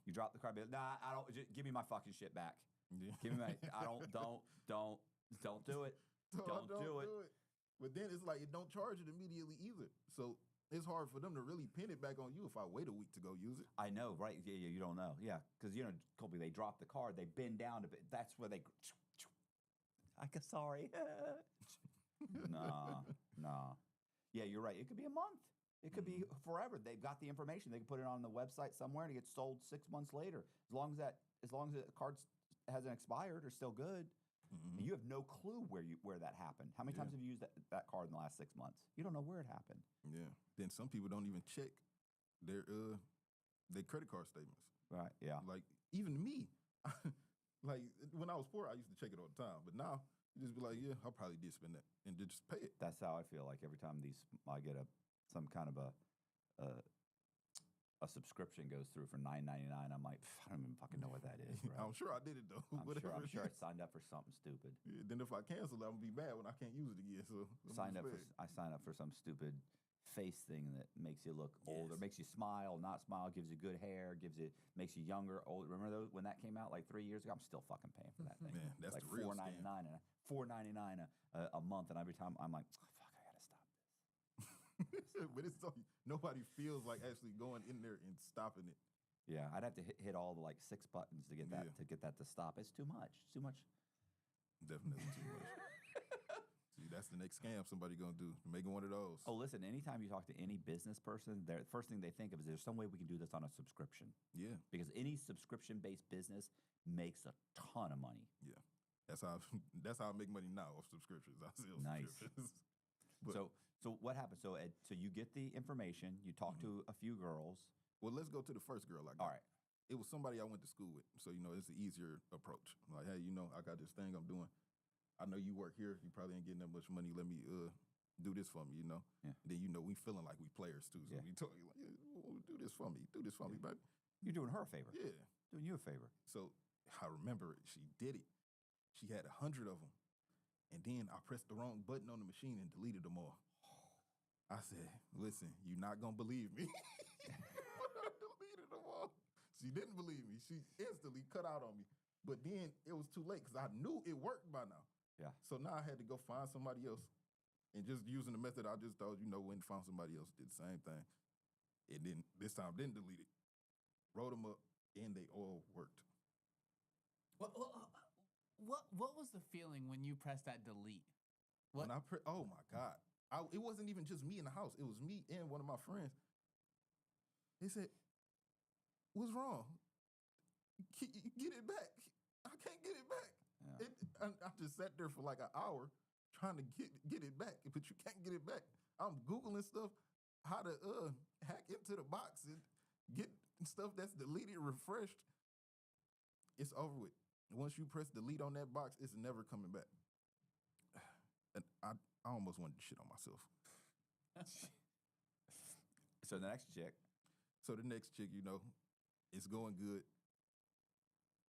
You drop the card, be like, nah, I don't. Just give me my fucking shit back. Yeah. Give me my. I don't do it. Don't do it. But then it's like it don't charge it immediately either. So it's hard for them to really pin it back on you if I wait a week to go use it. I know, right? Yeah, you don't know. Yeah, because Colby, they drop the card, they bend down a bit. That's where they. Sorry. Nah. Yeah, you're right. It could be a month. It could be forever. They've got the information. They can put it on the website somewhere and it gets sold 6 months later. As long as the card hasn't expired or still good. And you have no clue where that happened. How many times have you used that card in the last 6 months? You don't know where it happened. Yeah. Then some people don't even check their credit card statements. Right. Yeah. Like even me, like when I was poor, I used to check it all the time. But now you just be like, yeah, I probably did spend that, and just pay it. That's how I feel like every time I get some kind of a subscription goes through for $9.99. I'm like, I don't even fucking know what that is. Bro. I'm sure I did it though. I'm sure I signed up for something stupid. Yeah, then if I cancel it, I'm gonna be mad when I can't use it again. So I signed up for some stupid face thing that makes you look older, makes you smile, not smile, gives you good hair, makes you younger, older. Remember those when that came out like 3 years ago? I'm still fucking paying for that thing. Man, that's like the real $4.99 a month, and every time I'm like, oh, fuck, I gotta stop this. But it's so nobody feels like actually going in there and stopping it. Yeah, I'd have to hit all the 6 buttons to get that to stop. It's too much. It's too much. Definitely too much. See, that's the next scam somebody gonna do. Making one of those. Oh, listen, anytime you talk to any business person, the first thing they think of is there's some way we can do this on a subscription. Yeah. Because any subscription-based business makes a ton of money. Yeah. That's how I make money now off subscriptions. I sell subscriptions. So what happened? So you get the information, you talk to a few girls. Well, let's go to the first girl I got. All right. It was somebody I went to school with. So, it's an easier approach. Like, hey, I got this thing I'm doing. I know you work here. You probably ain't getting that much money. Let me do this for me, Yeah. Then, we feeling like we players, too. So we talk like, do this for me. Do this for me, baby. You're doing her a favor. Yeah. Doing you a favor. So I remember she did it. She had 100 of them. And then I pressed the wrong button on the machine and deleted them all. I said, listen, you're not going to believe me. I deleted them all. She didn't believe me. She instantly cut out on me. But then it was too late because I knew it worked by now. Yeah. So now I had to go find somebody else. And just using the method I just told you, went and found somebody else, did the same thing. And then this time didn't delete it. Wrote them up, and they all worked. What was the feeling when you pressed that delete? When oh my God. It wasn't even just me in the house. It was me and one of my friends. They said, "What's wrong? Get it back." I can't get it back. Yeah. I just sat there for like an hour trying to get it back, but you can't get it back. I'm Googling stuff, how to hack into the box and get stuff that's deleted, refreshed. It's over with. Once you press delete on that box, it's never coming back. And I almost wanted to shit on myself. So the next chick. So the next chick, it's going good.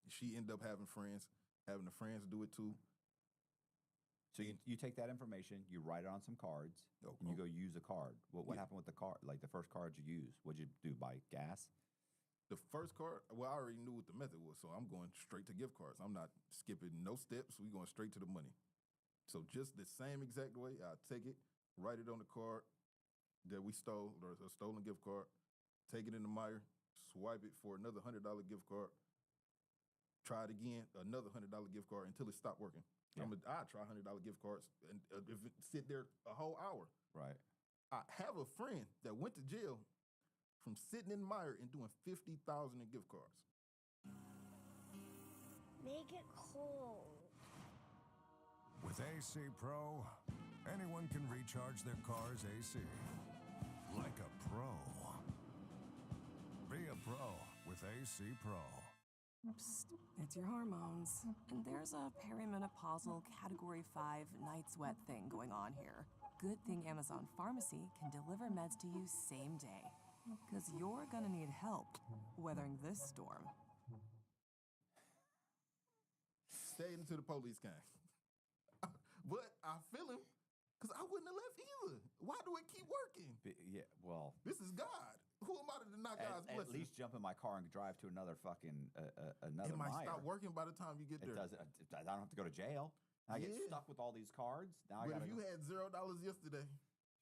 She ended up having the friends do it too. So you take that information, you write it on some cards, and you go use a card. What happened with the card? Like the first cards you used, what'd you do? Buy gas? The first card, well, I already knew what the method was, so I'm going straight to gift cards. I'm not skipping no steps. We going straight to the money. So just the same exact way, I take it, write it on the card that we stole, or a stolen gift card, take it in the Meijer, swipe it for another $100 gift card, try it again, another $100 gift card until it stopped working. Yeah. I try $100 gift cards and if it sit there a whole hour. Right. I have a friend that went to jail from sitting in Meijer and doing $50,000 in gift cards. Make it cold. With AC Pro, anyone can recharge their car's AC. Like a pro. Be a pro with AC Pro. Psst, it's your hormones. And there's a perimenopausal Category 5 night sweat thing going on here. Good thing Amazon Pharmacy can deliver meds to you same day. Because you're gonna need help weathering this storm. Stayed into the police gang. But I feel him because I wouldn't have left either. Why do it keep working? Yeah, well. This is God. Who am I to deny God's blessing? At least jump in my car and drive to another fucking another It might Meijer. stop working by the time you get there. It doesn't. I don't have to go to jail. I get stuck with all these cards. Now But I if got you had $0 yesterday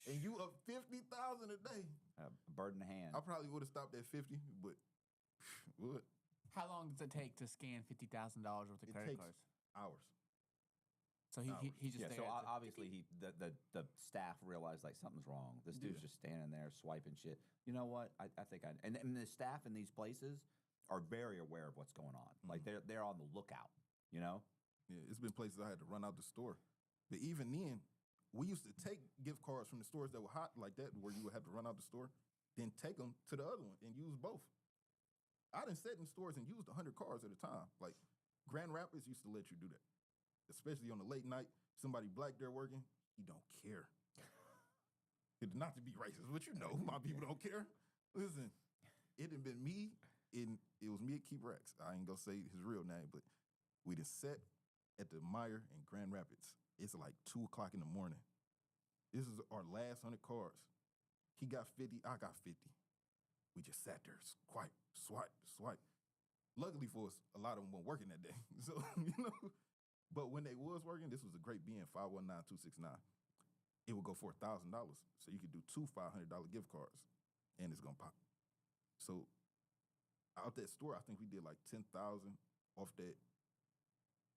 and you up $50,000 a day, bird in the hand. I probably would have stopped at 50, but would. How long does it take to scan $50,000 worth of credit cards? Hours. So he just So obviously the staff realized like something's wrong. This dude's just standing there swiping shit. You know what? I think and the staff in these places are very aware of what's going on. Like they're on the lookout. You know. Yeah, it's been places I had to run out the store, but even then, we used to take gift cards from the stores that were hot like that, where you would have to run out the store, then take them to the other one and use both. I done sat in stores and used 100 cards at a time. Like Grand Rapids used to let you do that. Especially on the late night, somebody black there working, he don't care. Not to be racist, but my people don't care. Listen, it had been me, and it was me at Keep Racks. I ain't gonna say his real name, but we just sat at the Meijer in Grand Rapids. It's like 2 o'clock in the morning. This is our last 100 cards. He got 50, I got 50. We just sat there, swipe. Luckily for us, a lot of them weren't working that day. So, but when they was working, this was a great BN 519269. It would go for $1,000. So you could do 2 $500 gift cards and it's gonna pop. So out that store, I think we did like 10,000 off that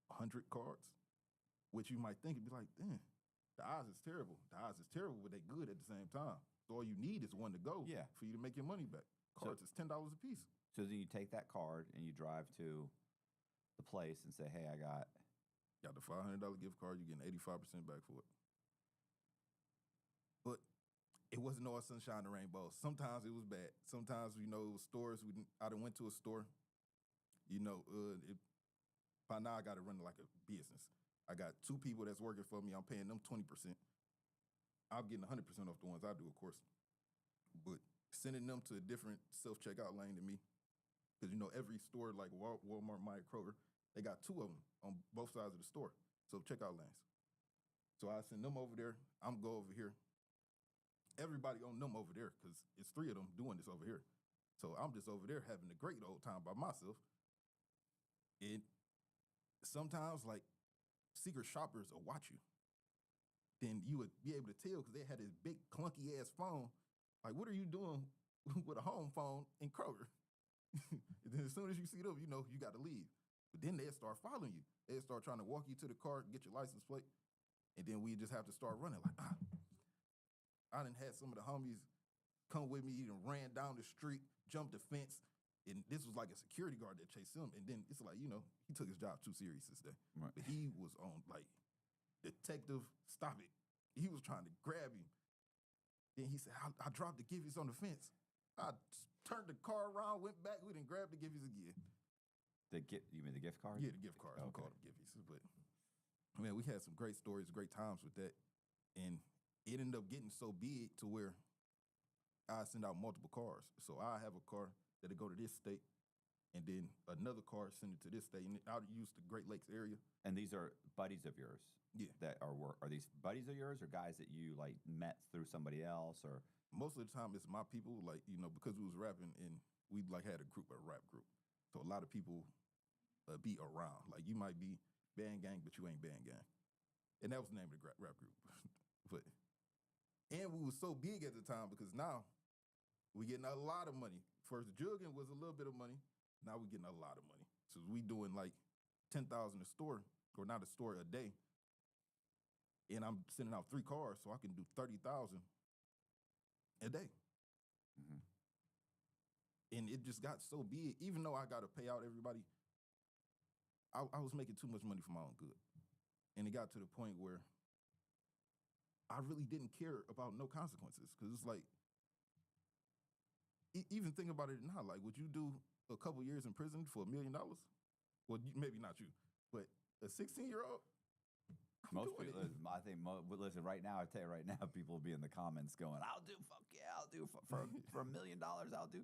100 cards, which you might think it'd be like, damn, the odds is terrible. The odds is terrible, but they good at the same time. So all you need is one to go for you to make your money back. Cards is $10 a piece. So then you take that card and you drive to the place and say, hey, I got the $500 gift card, you're getting 85% back for it. But it wasn't all sunshine and rainbows. Sometimes it was bad. Sometimes, it was stores. I done went to a store, by now I got to run like a business. I got 2 people that's working for me. I'm paying them 20%. I'm getting 100% off the ones I do, of course. But sending them to a different self-checkout lane than me, because, every store like Walmart, Meijer, Kroger, they got 2 of them on both sides of the store, self-checkout lanes. So I send them over there. I'm go over here. Everybody on them over there, because it's 3 of them doing this over here. So I'm just over there having a great old time by myself. And sometimes like secret shoppers will watch you. Then you would be able to tell because they had this big clunky ass phone. Like, what are you doing with a home phone in Kroger? And then as soon as you see them, you know you got to leave. But then they'll start following you. They'll start trying to walk you to the car, get your license plate, and then we just have to start running. Like, I done had some of the homies come with me, and ran down the street, jumped the fence, and this was like a security guard that chased him. And then it's like, you know, he took his job too serious this day. Right. But he was on like, detective, stop it. He was trying to grab him. Then he said, I dropped the giffies on the fence. I turned the car around, went back, we didn't grab the giffies again. You mean the gift card? Yeah, the gift cards. We call them giffies. But man, we had some great stories, great times with that. And it ended up getting so big to where I send out multiple cars. So I have a car that'll go to this state, and then another car send it to this state. And I'll use the Great Lakes area. And these are buddies of yours? Yeah. That are these buddies of yours or guys that you like met through somebody else? Or most of the time it's my people, like, you know, because we was rapping and we like had a group, a rap group. So a lot of people be around. Like you might be band gang, but you ain't band gang. And that was the name of the rap group. But and we was so big at the time because now we getting a lot of money. First, jugging was a little bit of money. Now we getting a lot of money. So we doing like 10,000 a store, or not a store, a day. And I'm sending out 3 cars, so I can do 30,000 a day. Mm-hmm. And it just got so big. Even though I got to pay out everybody, I was making too much money for my own good. And it got to the point where I really didn't care about no consequences. Because it's like, even think about it now. Like, would you do a couple years in prison for $1 million? Well, maybe not you, but a 16-year-old? Most people, I think, listen, right now, I tell you right now, people will be in the comments going, I'll do for $1 million, I'll do.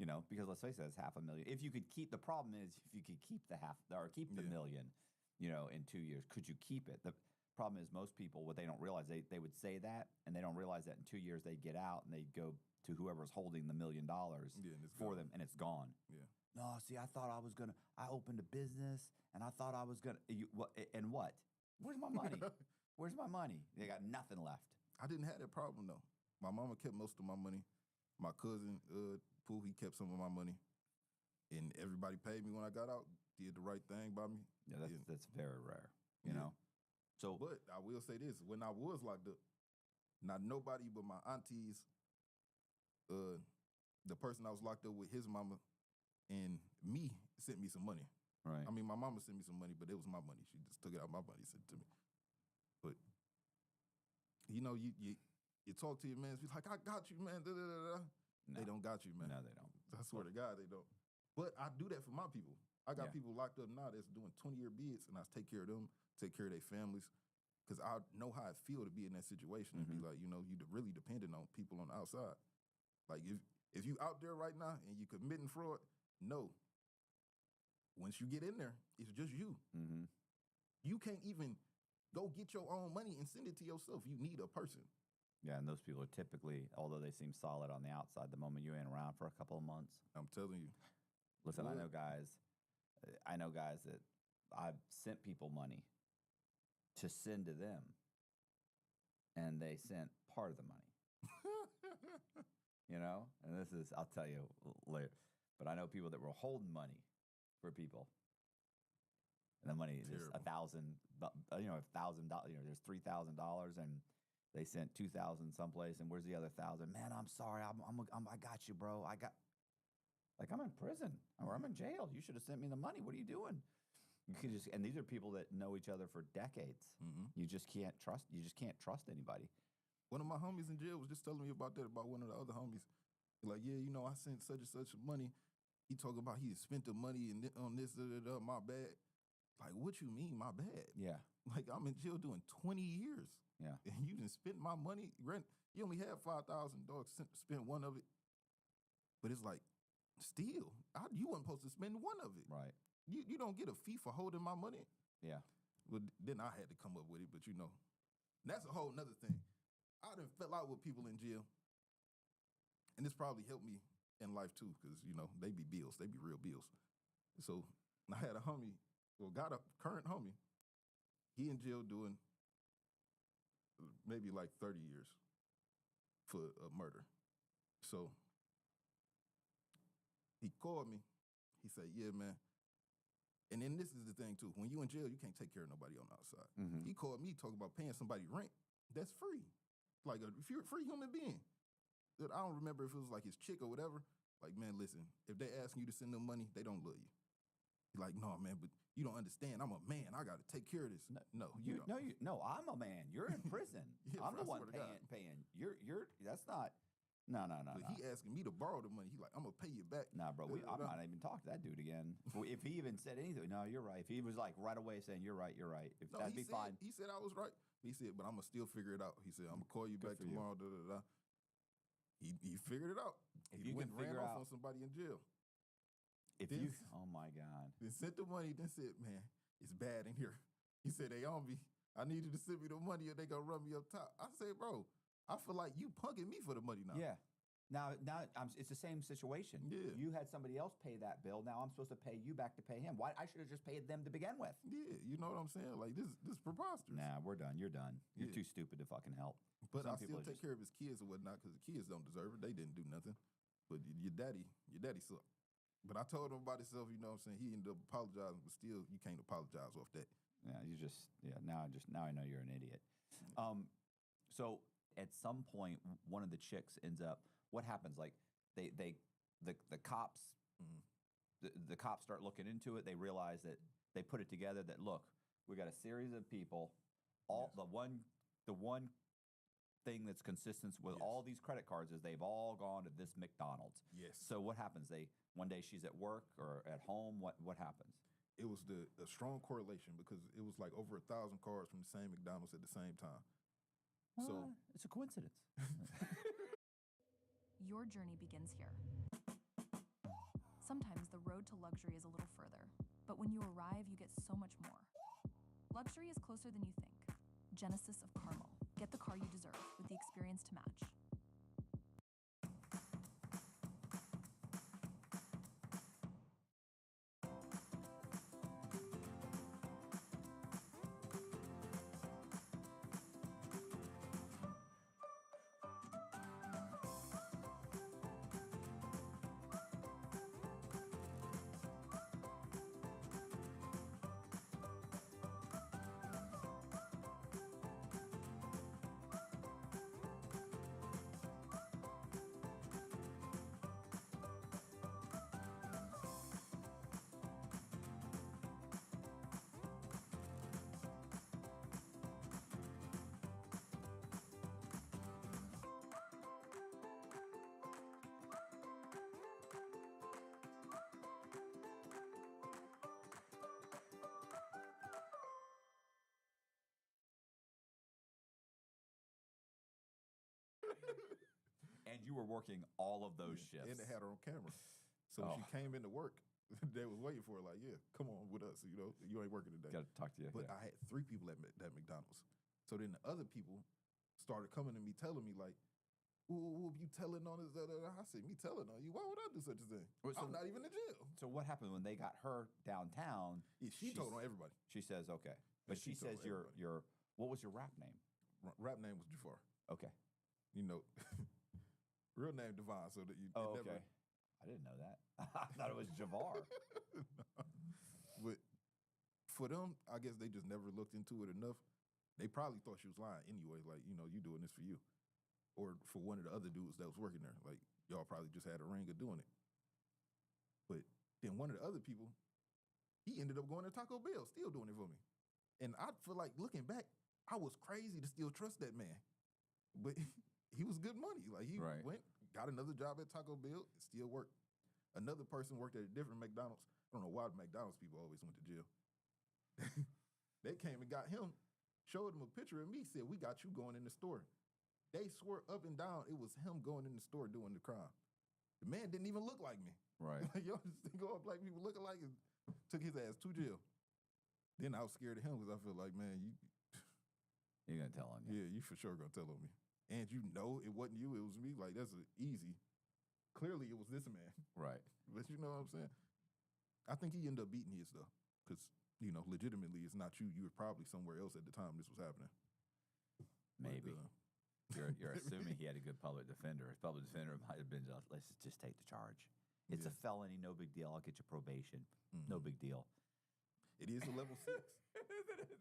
You know, because let's face it, it's $500,000. If you could keep, the problem is, if you could keep the $1 million, you know, in 2 years, could you keep it? The problem is most people, what they don't realize, they would say that, and they don't realize that in 2 years they get out and they go to whoever's holding the $1 million for them, and it's gone. Yeah. No, see, I thought I was gonna. I opened a business, and I thought I was gonna. And what? Where's my money? Where's my money? They got nothing left. I didn't have that problem though. My mama kept most of my money. My cousin Pooh, he kept some of my money, and everybody paid me when I got out. Did the right thing by me. Yeah, that's very rare. You know. So, but I will say this: when I was locked up, not nobody but my aunties, the person I was locked up with, his mama, and me sent me some money. Right. I mean, my mama sent me some money, but it was my money. She just took it out of my money, sent it to me. But you know, you talk to your man, she's like, I got you, man. Da, da, da, da. No. They don't got you, man. No, they don't. I swear to God, they don't. But I do that for my people. I got people locked up now that's doing 20-year bids, and I take care of them, take care of their families, because I know how it feel to be in that situation and be like, you know, you really dependent on people on the outside. Like if you out there right now and you committing fraud, no. Once you get in there, it's just you. Mm-hmm. You can't even go get your own money and send it to yourself. You need a person. Yeah, and those people are typically, although they seem solid on the outside, the moment you ain't around for a couple of months. I'm telling you. Listen, I know guys that I've sent people money to send to them, and they sent part of the money. You know? And this is, I'll tell you later. But I know people that were holding money for people. And the money is $1,000, you know, $1,000, you know, there's $3,000 and they sent 2,000 someplace, and where's the other 1,000? Man, I'm sorry. I got you, bro. I'm in prison or I'm in jail. You should have sent me the money. What are you doing? You can just, and these are people that know each other for decades. Mm-hmm. You just can't trust anybody. One of my homies in jail was just telling me about that, about one of the other homies. Like, yeah, you know, I sent such and such money. He talking about he had spent the money on this, my bad. Like, what you mean, my bad? Yeah. Like, I'm in jail doing 20 years. Yeah. And you didn't spend my money. Rent, you only had $5,000, spent one of it. But it's like, still, you weren't supposed to spend one of it. Right. You don't get a fee for holding my money. Yeah. Well, then I had to come up with it, but you know, that's a whole nother thing. I done fell out with people in jail. And this probably helped me in life too, because, you know, they be bills. They be real bills. So I had a homie Well, got a current homie. He in jail doing maybe like 30 years for a murder. So he called me. He said, yeah, man. And then this is the thing, too. When you in jail, you can't take care of nobody on the outside. Mhm. He called me talking about paying somebody rent. That's free. Like, if you're a free human being. That I don't remember if it was like his chick or whatever. Like, man, listen, if they asking you to send them money, they don't love you. He's like, no, man, but you don't understand. I'm a man. I got to take care of this. No, you don't. No, I'm a man. You're in prison. Yeah, I'm the I one swear to God. paying. You're. That's not. No. But he asking me to borrow the money. He like, I'm gonna pay you back. Nah, bro. I might not even talk to that dude again. If he even said anything, no, you're right. If he was like right away saying, you're right. If No, that'd be he said, fine. He said I was right. He said, but I'm gonna still figure it out. He said, I'm gonna call you Good back for you. tomorrow. Da, da, da. He figured it out. If he you went can and ran figure off out- on somebody in jail. Oh my God. Then sent the money. Then said, man, it's bad in here. He said they on me. I need you to send me the money or they gonna run me up top. I said, bro, I feel like you punking me for the money now. Yeah. Now it's the same situation. Yeah. You had somebody else pay that bill. Now I'm supposed to pay you back to pay him. Why? I should have just paid them to begin with. Yeah, you know what I'm saying? Like this is preposterous. Nah, we're done. You're done. You're Yeah. too stupid to fucking help. But Some I people still are take care of his kids or whatnot because the kids don't deserve it. They didn't do nothing. But your daddy sucked. But I told him about himself, you know what I'm saying? He ended up apologizing, but still you can't apologize off that. Yeah, now I know you're an idiot. So at some point, one of the chicks ends up. What happens? Like the cops, the cops start looking into it. They realize that they put it together. That look, we got a series of people. The one thing that's consistent with all these credit cards is they've all gone to this McDonald's. Yes. So what happens? One day she's at work or at home. What happens? It was a strong correlation because it was like over 1,000 cars from the same McDonald's at the same time. So it's a coincidence. Your journey begins here. Sometimes the road to luxury is a little further, but when you arrive, you get so much more. Luxury is closer than you think. Genesis of Carmel. Get the car you deserve with the experience to match. And you were working all of those shifts. And they had her on camera. So when she came into work, they was waiting for her like, yeah, come on with us. You know, you ain't working today. Got to talk to you. But I had 3 people at that McDonald's. So then the other people started coming to me telling me like, ooh, you telling on us? I said, me telling on you? Why would I do such a thing? I'm not even in jail. So what happened when they got her downtown? Yeah, she told on everybody. She says, okay. But Yeah, she she told says your what was your rap name? Rap name was Jafar. Okay. You know, real name Devon. So that you okay. I didn't know that. I thought it was Javar. But for them, I guess they just never looked into it enough. They probably thought she was lying anyway. Like, you know, you doing this for you. Or for one of the other dudes that was working there. Like, y'all probably just had a ring of doing it. But then one of the other people, he ended up going to Taco Bell, still doing it for me. And I feel like looking back, I was crazy to still trust that man. But he was good money. Like, he went, got another job at Taco Bell, it still worked. Another person worked at a different McDonald's. I don't know why the McDonald's people always went to jail. They came and got him, showed him a picture of me, said, we got you going in the store. They swore up and down it was him going in the store doing the crime. The man didn't even look like me. Right. Like, yo, just think all black people looking like it. Took his ass to jail. Then I was scared of him because I feel like, man, you're going to tell on me. Yeah, you for sure going to tell on me. And you know it wasn't you, it was me. Like, that's easy. Clearly, it was this man. Right. But you know what I'm saying? I think he ended up beating his, though. Because legitimately it's not you. You were probably somewhere else at the time this was happening. Maybe. But, You're assuming he had a good public defender. His public defender might have been, let's just take the charge. It's a felony, no big deal. I'll get you probation. No big deal. It is a level 6.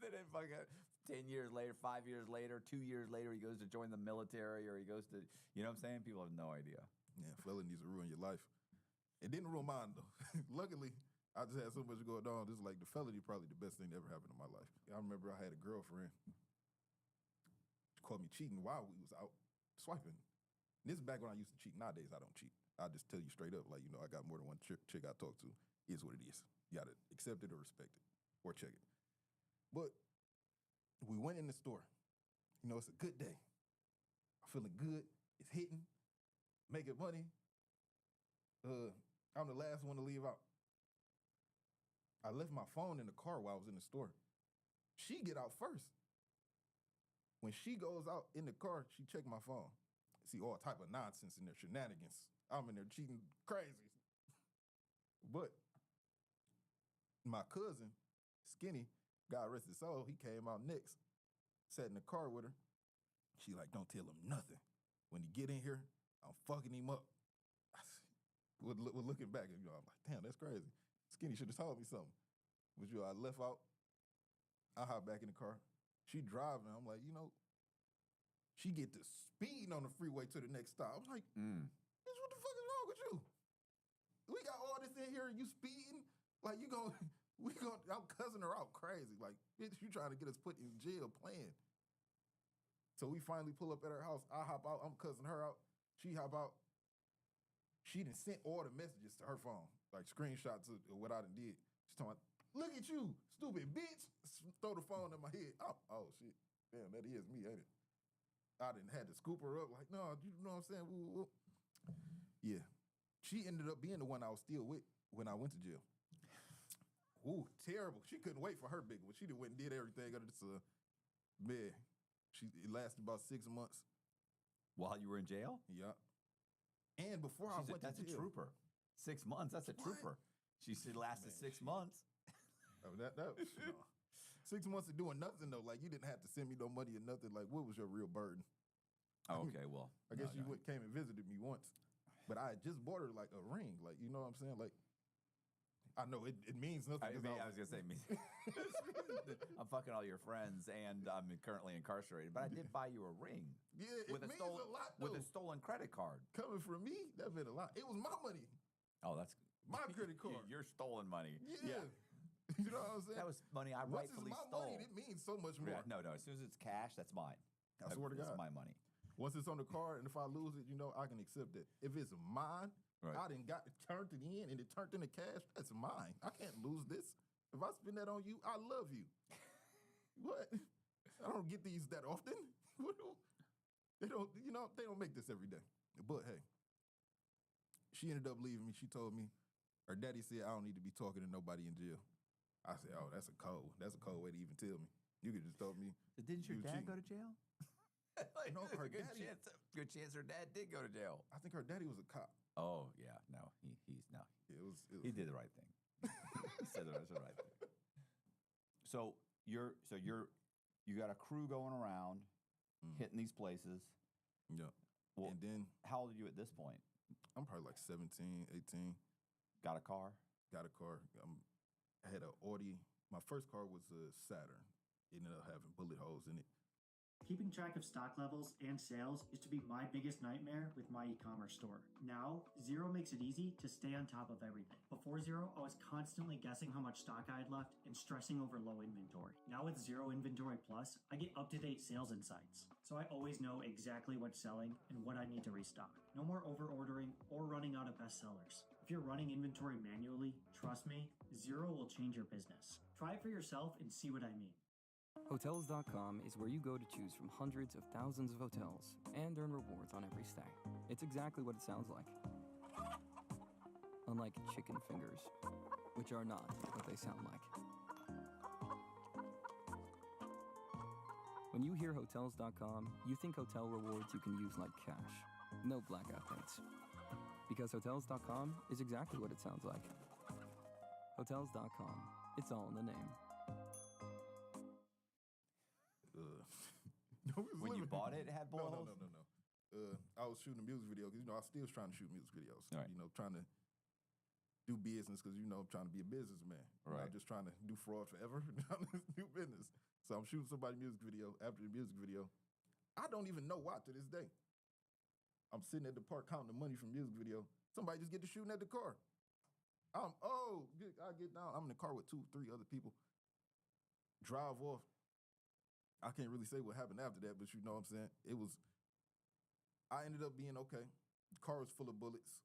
Then fucking 10 years later, 5 years later, 2 years later, he goes to join the military or he goes to, you know what I'm saying? People have no idea. Yeah, felonies will ruin your life. It didn't ruin mine, though. Luckily, I just had so much going on. This is like the felony, probably the best thing that ever happened in my life. I remember I had a girlfriend. She caught me cheating while we was out swiping. And this is back when I used to cheat. Nowadays, I don't cheat. I just tell you straight up, like, I got more than one chick I talk to. It is what it is. You got to accept it or respect it or check it. But we went in the store. It's a good day. I'm feeling good. It's hitting. Making money. I'm the last one to leave out. I left my phone in the car while I was in the store. She get out first. When she goes out in the car, she check my phone. See all type of nonsense in there, shenanigans. I'm in there cheating crazy. But my cousin, Skinny, God rest his soul, he came out next. Sat in the car with her. She like, don't tell him nothing. When he get in here, I'm fucking him up. We're looking back, I'm like, damn, that's crazy. Skinny should have told me something. But I left out. I hop back in the car. She driving. I'm like, she get to speeding on the freeway to the next stop. I'm like, bitch, what the fuck is wrong with you? We got all this in here and you speeding? Like, I'm cussing her out crazy. Like, bitch, you trying to get us put in jail playing. So we finally pull up at her house. I hop out. I'm cussing her out. She hop out. She done sent all the messages to her phone, like screenshots of what I done did. She's talking, look at you, stupid bitch. Throw the phone in my head. Oh shit. Damn, that is me, ain't it? I done had to scoop her up like, no, you know what I'm saying? Woo. Yeah. She ended up being the one I was still with when I went to jail. Ooh, terrible. She couldn't wait for her big one. She done went and did everything under the sun. Man, it lasted about 6 months. While you were in jail? Yeah. And before I went that's to jail. a trooper. 6 months, that's a trooper. She lasted 6 months. Oh, no. 6 months of doing nothing, though. Like, you didn't have to send me no money or nothing. Like, what was your real burden? Oh, okay, well. I guess you came and visited me once. But I had just bought her, like, a ring. Like, you know what I'm saying? Like, I know it means nothing. I was going to say, I'm fucking all your friends and I'm currently incarcerated, but I did buy you a ring. Yeah, it means a lot, though. With a stolen credit card. Coming from me, that meant a lot. It was my money. Oh, that's my credit card. Your stolen money. Yeah. You know what I'm saying? That was money I rightfully Once it's my stole. money, it means so much more. Yeah, no. As soon as it's cash, that's mine. I swear to God. It's my money. Once it's on the card, and if I lose it, I can accept it. If it's mine, right. I done turned it in, and it turned into cash. That's mine. I can't lose this. If I spend that on you, I love you. What? I don't get these that often. They don't make this every day. But hey, she ended up leaving me. She told me her daddy said I don't need to be talking to nobody in jail. I said, oh, that's a cold way to even tell me. You could just tell me. Didn't your dad go to jail? No, her good daddy. Good chance her dad did go to jail. I think her daddy was a cop. Oh yeah, no, he's no. He did the right thing. He said the right thing. So you got a crew going around, hitting these places. Yeah. Well, and then how old are you at this point? I'm probably like 17, 18. Got a car? Got a car. I had an Audi. My first car was a Saturn. It ended up having bullet holes in it. Keeping track of stock levels and sales used to be my biggest nightmare with my e-commerce store. Now, Zero makes it easy to stay on top of everything. Before Zero, I was constantly guessing how much stock I had left and stressing over low inventory. Now with Zero Inventory Plus, I get up-to-date sales insights, so I always know exactly what's selling and what I need to restock. No more over-ordering or running out of bestsellers. If you're running inventory manually, trust me, Zero will change your business. Try it for yourself and see what I mean. Hotels.com is where you go to choose from hundreds of thousands of hotels and earn rewards on every stay. It's exactly what it sounds like. Unlike chicken fingers, which are not what they sound like. When you hear Hotels.com, you think hotel rewards you can use like cash. No blackout dates. Because Hotels.com is exactly what it sounds like. Hotels.com. It's all in the name. We was When you living- bought it, it had bullet holes? No. I was shooting a music video because I still was trying to shoot music videos. Right. Trying to do business because I'm trying to be a businessman. Right. Not just trying to do fraud forever. I'm trying to do business. So I'm shooting somebody's music video. After the music video, I don't even know why to this day. I'm sitting at the park counting the money from the music video. Somebody just get to shooting at the car. I get down. I'm in the car with 2-3 other people. Drive off. I can't really say what happened after that, but you know what I'm saying? I ended up being okay. The car was full of bullets.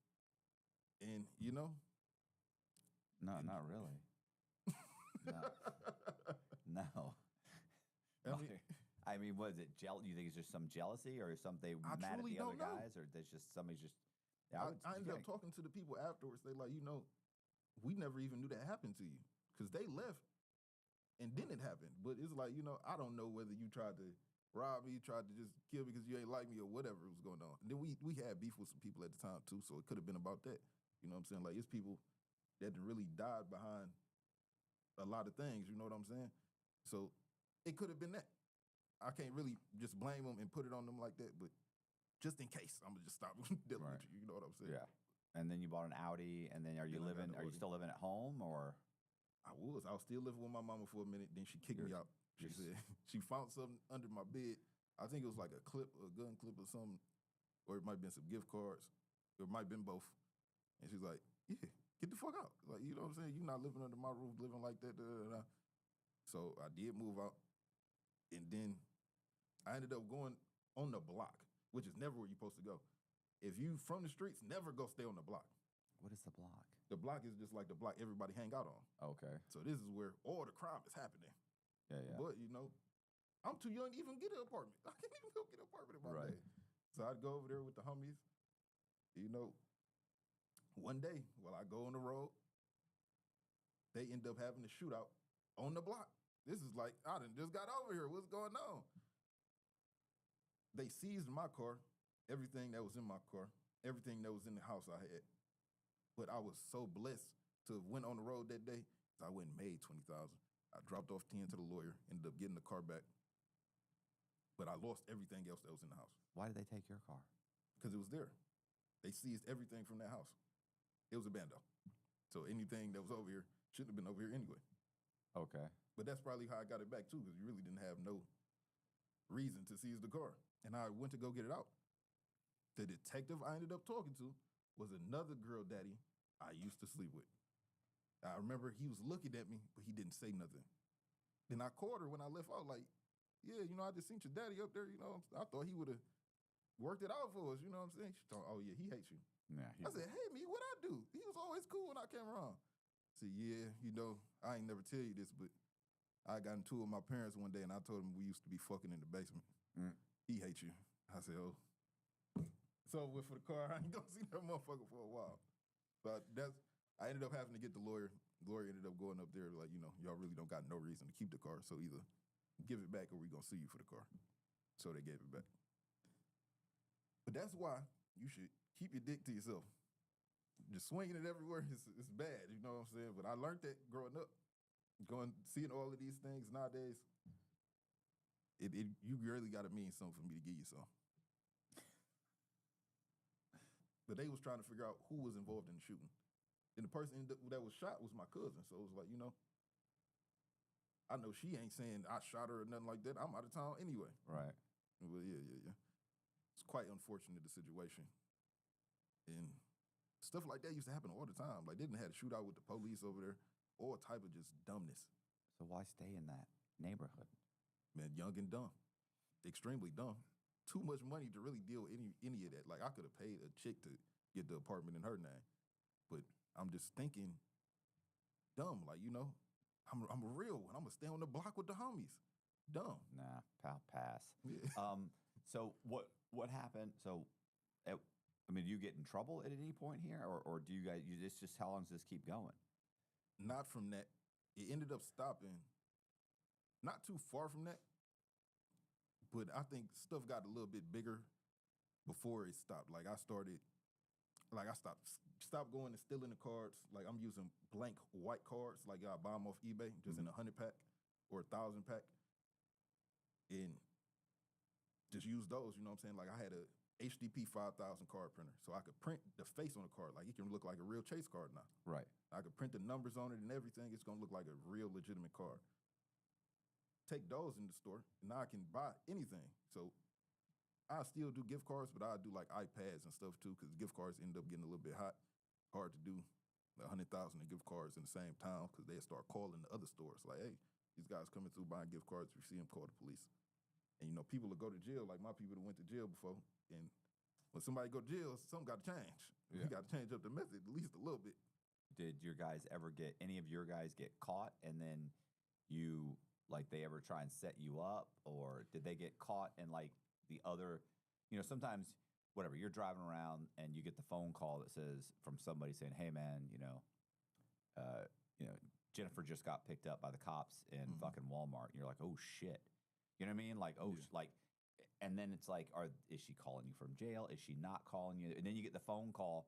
And, No, not really. No. I mean, was it you think it's just some jealousy or something I mad at truly the other don't know. guys, or there's just somebody's just. I ended up talking to the people afterwards. They like, we never even knew that happened to you because they left and then it happened. But it's like, I don't know whether you tried to rob me, tried to just kill me because you ain't like me or whatever was going on. And then we had beef with some people at the time too, so it could have been about that. You know what I'm saying? Like, it's people that really died behind a lot of things. You know what I'm saying? So it could have been that. I can't really just blame them and put it on them like that, but just in case, I'm gonna just stop dealing with you. You know what I'm saying? Yeah. And then you bought an Audi, and then are you still living at home, or? I was still living with my mama for a minute. Then she kicked me out. She said she found something under my bed. I think it was like a gun clip or something, or it might have been some gift cards. It might have been both. And she's like, "Yeah, get the fuck out!" Like, you know what I'm saying? You're not living under my roof, living like that. So I did move out, and then I ended up going on the block, which is never where you're supposed to go. If you from the streets, never go stay on the block. What is the block? The block is just like the block everybody hang out on. Okay. So this is where all the crime is happening. Yeah. But, I'm too young to even get an apartment. I can't even go get an apartment in my day. So I'd go over there with the homies. One day, while I go on the road, they end up having a shootout on the block. This is like, I done just got over here. What's going on? They seized my car, everything that was in my car, everything that was in the house I had. But I was so blessed to have went on the road that day. I went and made $20,000. I dropped off 10 to the lawyer, ended up getting the car back. But I lost everything else that was in the house. Why did they take your car? Because it was there. They seized everything from that house. It was a bando. So anything that was over here shouldn't have been over here anyway. Okay. But that's probably how I got it back too, because you really didn't have no reason to seize the car. And I went to go get it out. The detective I ended up talking to was another girl daddy I used to sleep with. I remember he was looking at me, but he didn't say nothing. Then I called her when I left out, like, yeah, I just seen your daddy up there, I thought he would have worked it out for us, you know what I'm saying? She told me, oh yeah, he hates you. Yeah. I said, hey, me, what I do? He was always cool when I came around. I said, yeah, I ain't never tell you this, but I got into it with my parents one day and I told him we used to be fucking in the basement. He hates you. I said, oh. So for the car, I ain't gonna see that motherfucker for a while. But I ended up having to get the lawyer. The lawyer ended up going up there like, y'all really don't got no reason to keep the car. So either give it back or we gonna sue you for the car. So they gave it back. But that's why you should keep your dick to yourself. Just swinging it everywhere is bad, you know what I'm saying? But I learned that growing up, seeing all of these things nowadays. You really got to mean something for me to give you some. But they was trying to figure out who was involved in the shooting. And the person that was shot was my cousin. So it was like, I know she ain't saying I shot her or nothing like that. I'm out of town anyway. Right. Well, yeah. It's quite unfortunate, the situation. And stuff like that used to happen all the time. Like, they didn't have a shootout with the police over there. All type of just dumbness. So why stay in that neighborhood? Man, young and dumb. Extremely dumb. Too much money to really deal with any of that. Like, I could have paid a chick to get the apartment in her name. But I'm just thinking dumb. Like, I'm a real one. I'm going to stay on the block with the homies. Dumb. Nah, pal, pass. Yeah. So what happened? So, do you get in trouble at any point here? Or do you guys, just how long does this keep going? Not from that. It ended up stopping not too far from that. But I think stuff got a little bit bigger before it stopped. Like, I stopped going and stealing the cards. Like, I'm using blank white cards. Like, I buy them off eBay, just in a 100 pack or 1,000 pack. And use those. You know what I'm saying? Like I had a HDP 5000 card printer, so I could print the face on the card. Like it can look like a real Chase card now. Right. I could print the numbers on it and everything. It's gonna look like a real legitimate card. Take those in the store, and now I can buy anything. So I still do gift cards, but I do like iPads and stuff too, because gift cards end up getting a little bit hot. Hard to do 100,000 in gift cards in the same town because they start calling the other stores like, hey, these guys coming through buying gift cards. If you see them, call the police. And people will go to jail, like my people that went to jail before. And when somebody go to jail, something got to change. Yeah. You got to change up the method at least a little bit. Did your guys ever any of your guys get caught and then they ever try and set you up, or did they get caught and like the other, sometimes whatever, you're driving around and you get the phone call that says from somebody saying, hey man, Jennifer just got picked up by the cops in fucking Walmart. And you're like, oh shit. You know what I mean? Like, and then it's like, is she calling you from jail? Is she not calling you? And then you get the phone call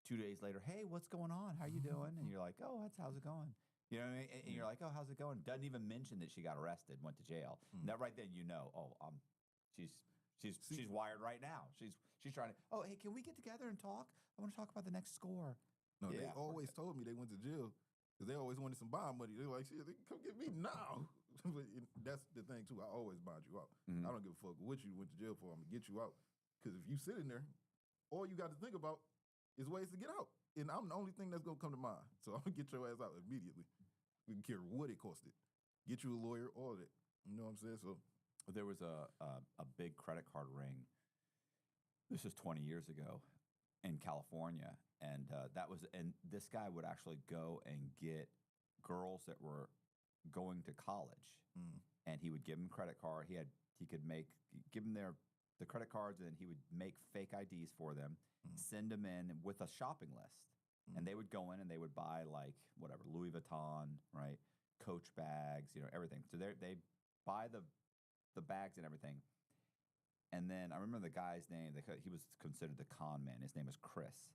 2 days later. Hey, what's going on? How you doing? And you're like, oh, how's it going? You know what I mean? And you're like, oh, how's it going? Doesn't even mention that she got arrested, went to jail. That right then, she's wired right now. She's trying to. Oh, hey, can we get together and talk? I want to talk about the next score. No, they always told me they went to jail because they always wanted some bond money. They're like, shit, they come get me now. But that's the thing too. I always bond you out. I don't give a fuck what you went to jail for. I'm gonna get you out. Because if you sit in there, all you got to think about is ways to get out. And I'm the only thing that's gonna come to mind. So I'm gonna get your ass out immediately. We don't care what it costed. Get you a lawyer, all of that. You know what I'm saying? So there was a big credit card ring. This is 20 years ago in California, and this guy would actually go and get girls that were going to college, and he would give them credit card. He could give them the credit cards, and then he would make fake IDs for them, send them in with a shopping list. And they would go in and they would buy like whatever, Louis Vuitton, right? Coach bags, everything. So they buy the bags and everything. And then I remember the guy's name. He was considered the con man. His name was Chris.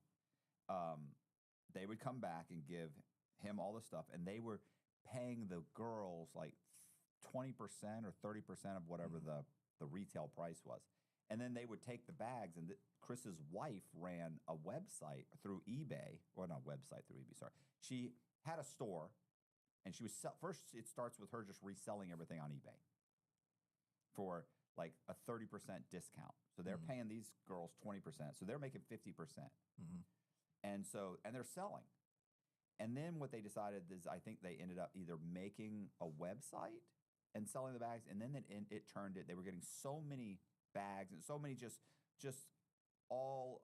They would come back and give him all the stuff, and they were paying the girls like 20% or 30% of whatever the retail price was. And then they would take the bags, and Chris's wife ran a website through eBay, or not website through eBay, sorry. She had a store, and she was first. It starts with her just reselling everything on eBay for like a 30% discount. So they're paying these girls 20%, so they're making 50%, and they're selling. And then what they decided is, I think they ended up either making a website and selling the bags, and then it turned it. They were getting so many bags and so many just all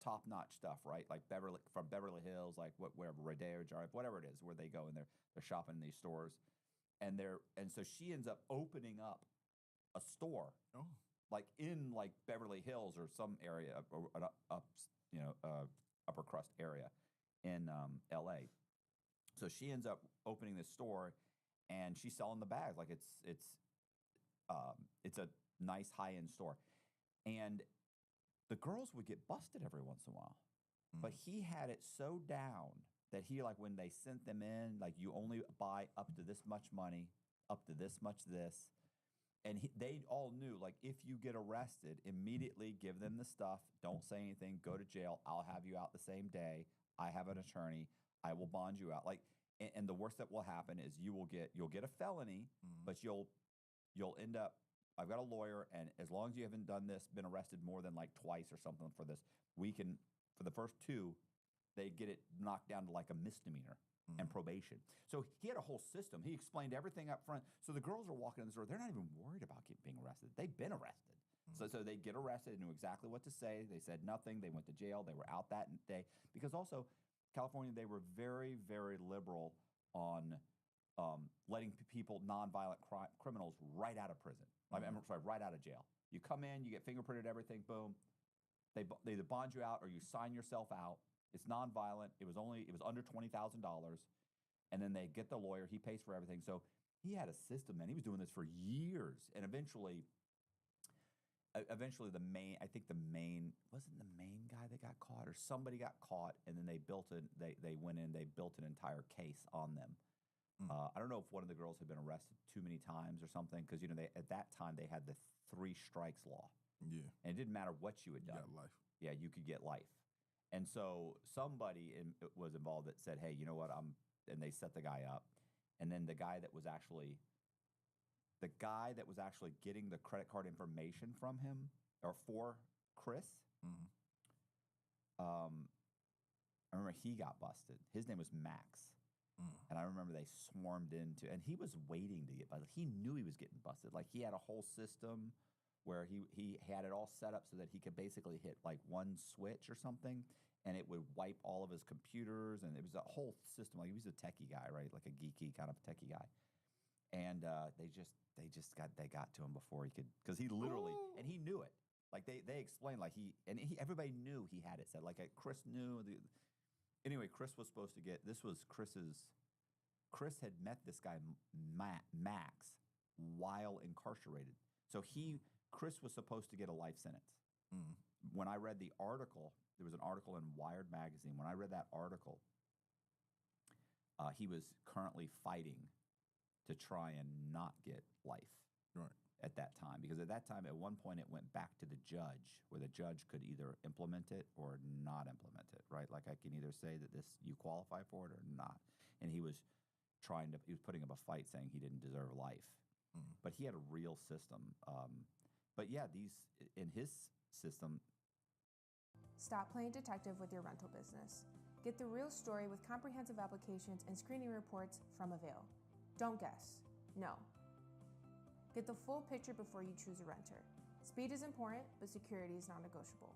top-notch stuff, right? Like from Beverly Hills, like wherever, Rodeo Drive, whatever it is, where they go and they're shopping in these stores, and so she ends up opening up a store, like in like Beverly Hills or some area or upper crust area in L.A. So she ends up opening this store, and she's selling the bags like it's a nice high-end store. And the girls would get busted every once in a while. But he had it so down that he, like, when they sent them in, like, you only buy up to this much money, up to this much this. And they all knew, like, if you get arrested, immediately give them the stuff. Don't say anything. Go to jail. I'll have you out the same day. I have an attorney. I will bond you out. Like, and the worst that will happen is you'll get a felony, but you'll end up. I've got a lawyer, and as long as you haven't done this, been arrested more than like twice or something for this, we can, for the first two, they get it knocked down to like a misdemeanor and probation. So he had a whole system. He explained everything up front. So the girls are walking in the store. They're not even worried about being arrested. They've been arrested. So they get arrested, knew exactly what to say. They said nothing. They went to jail. They were out that day. Because also, California, they were very, very liberal on letting people, nonviolent criminals, right out of prison. Right out of jail. You come in, you get fingerprinted, everything, boom. They either bond you out or you sign yourself out. It's nonviolent. It was under $20,000, and then they get the lawyer. He pays for everything. So he had a system, man. He was doing this for years, and eventually the main wasn't the main guy that got caught, or somebody got caught, and then they went in, they built an entire case on them. I don't know if one of the girls had been arrested too many times or something, because they at that time they had the 3 strikes law. Yeah. And it didn't matter what you had done. got life. Yeah, you could get life. And so somebody was involved that said, "Hey, you know what? And they set the guy up. And then the guy that was actually getting the credit card information from him or for Chris, I remember he got busted. His name was Max. And I remember they swarmed into, and he was waiting to get busted. He knew he was getting busted. Like, he had a whole system where he had it all set up so that he could basically hit like one switch or something, and it would wipe all of his computers. And it was a whole system. Like, he was a techie guy, right? Like a geeky kind of techie guy. And they got to him before he could, because he literally, and he knew it. Like, they explained, like, everybody knew he had it set. Like, Chris knew. Anyway, Chris was supposed to get, Chris had met this guy, Max, while incarcerated. So Chris was supposed to get a life sentence. When I read the article, there was an article in Wired magazine. When I read that article, he was currently fighting to try and not get life at that time. Because at that time, at one point, it went back to the judge, where the judge could either implement it or not implement it, right? Like, I can either say that you qualify for it or not. And he was putting up a fight saying he didn't deserve life. But he had a real system. But yeah, in his system. Stop playing detective with your rental business. Get the real story with comprehensive applications and screening reports from Avail. Don't guess. No. Get the full picture before you choose a renter. Speed is important, but security is non-negotiable.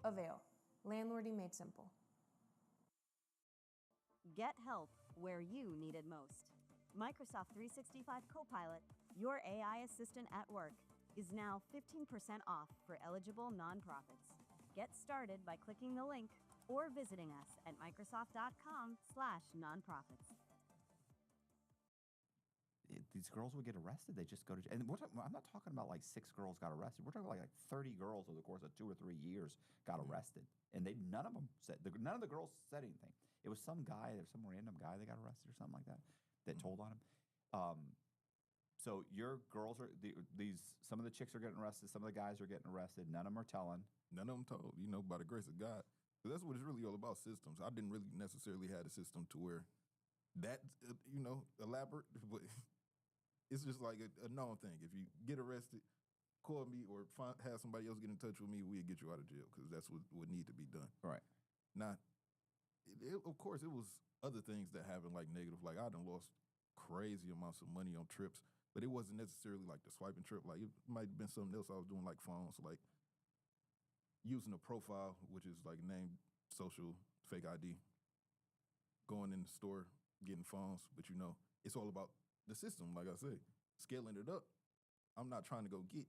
Avail. Landlording made simple. Get help where you need it most. Microsoft 365 Copilot, your AI assistant at work, is now 15% off for eligible nonprofits. Get started by clicking the link or visiting us at Microsoft.com/nonprofits. These girls would get arrested. They just go to jail. And I'm not talking about like 6 girls got arrested. We're talking about like 30 girls over the course of 2 or 3 years got arrested. And none of the girls said anything. It was some random guy that got arrested or something like that told on him. So your girls some of the chicks are getting arrested. Some of the guys are getting arrested. None of them are telling. None of them told, by the grace of God. But that's what it's really all about, systems. I didn't really necessarily have a system to where that, elaborate, but it's just like a known thing. If you get arrested, call me or have somebody else get in touch with me, we'll get you out of jail, because that's what would need to be done. Right. Now, of course, it was other things that happened, like negative. Like, I done lost crazy amounts of money on trips, but it wasn't necessarily like the swiping trip. Like, it might have been something else I was doing, like phones, like using a profile, which is like name, social, fake ID, going in the store, getting phones. But it's all about the system. Like I said, scaling it up. I'm not trying to go get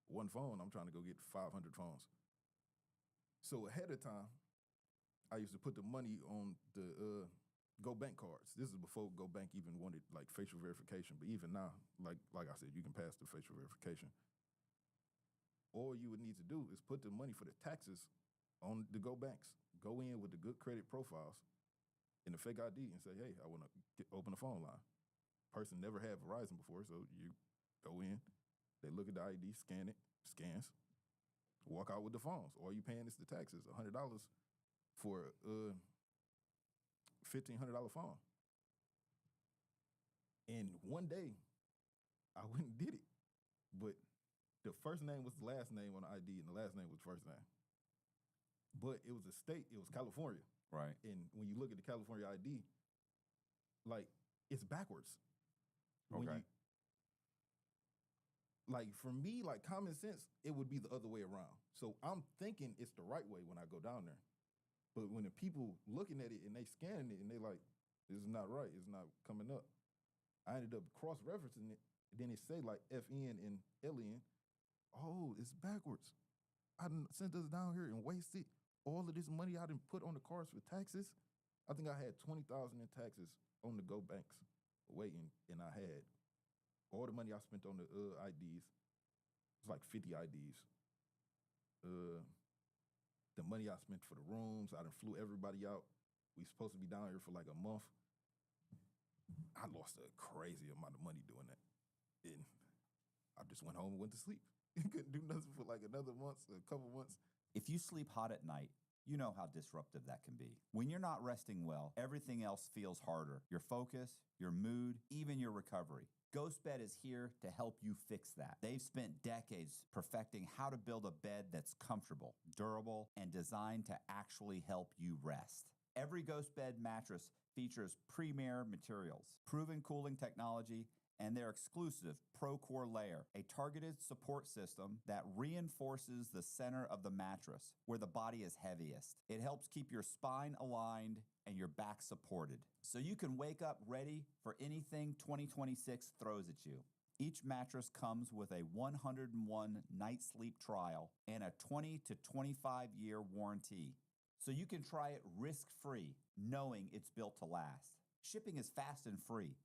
one phone. I'm trying to go get 500 phones. So ahead of time, I used to put the money on the GoBank cards. This is before GoBank even wanted like facial verification. But even now, like I said, you can pass the facial verification. All you would need to do is put the money for the taxes on the GoBanks. Go in with the good credit profiles and the fake ID and say, hey, I want to open a phone line. Person never had Verizon before, so you go in, they look at the ID, scan it, scans, walk out with the phones. All you paying is the taxes, $100 for a $1,500 phone. And one day, I went and did it, but the first name was the last name on the ID, and the last name was the first name. But it was a state, it was California. Right. And when you look at the California ID, like, it's backwards. Okay. Like, for me, like, common sense, it would be the other way around. So I'm thinking it's the right way when I go down there. But when the people looking at it and they scanning it and they like, this is not right, it's not coming up. I ended up cross-referencing it, and then it say like FN and LN. Oh, it's backwards. I done sent us down here and wasted all of this money I done put on the cards for taxes. I think I had $20,000 in taxes on the GoBanks waiting, and I had all the money I spent on the IDs. It's like 50 IDs. The money I spent for the rooms, I done flew everybody out. We supposed to be down here for like a month. I lost a crazy amount of money doing that. And I just went home and went to sleep. Couldn't do nothing for like another month, a couple months. If you sleep hot at night, you know how disruptive that can be. When you're not resting well, everything else feels harder. Your focus, your mood, even your recovery. GhostBed is here to help you fix that. They've spent decades perfecting how to build a bed that's comfortable, durable, and designed to actually help you rest. Every GhostBed mattress features premier materials, proven cooling technology, and their exclusive ProCore layer, a targeted support system that reinforces the center of the mattress where the body is heaviest. It helps keep your spine aligned and your back supported, so you can wake up ready for anything 2026 throws at you. Each mattress comes with a 101 night sleep trial and a 20 to 25 year warranty, so you can try it risk-free, knowing it's built to last. Shipping is fast and free.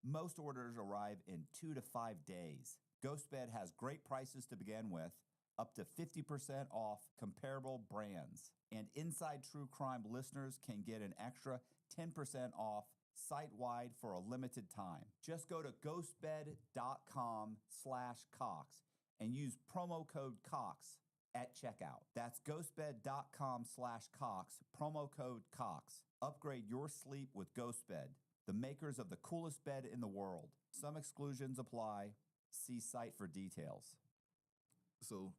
Most orders arrive in 2 to 5 days. GhostBed has great prices to begin with, up to 50% off comparable brands. And Inside True Crime listeners can get an extra 10% off site-wide for a limited time. Just go to ghostbed.com/Cox and use promo code Cox at checkout. That's ghostbed.com/Cox, promo code Cox. Upgrade your sleep with GhostBed, the makers of the coolest bed in the world. Some exclusions apply. See site for details. So,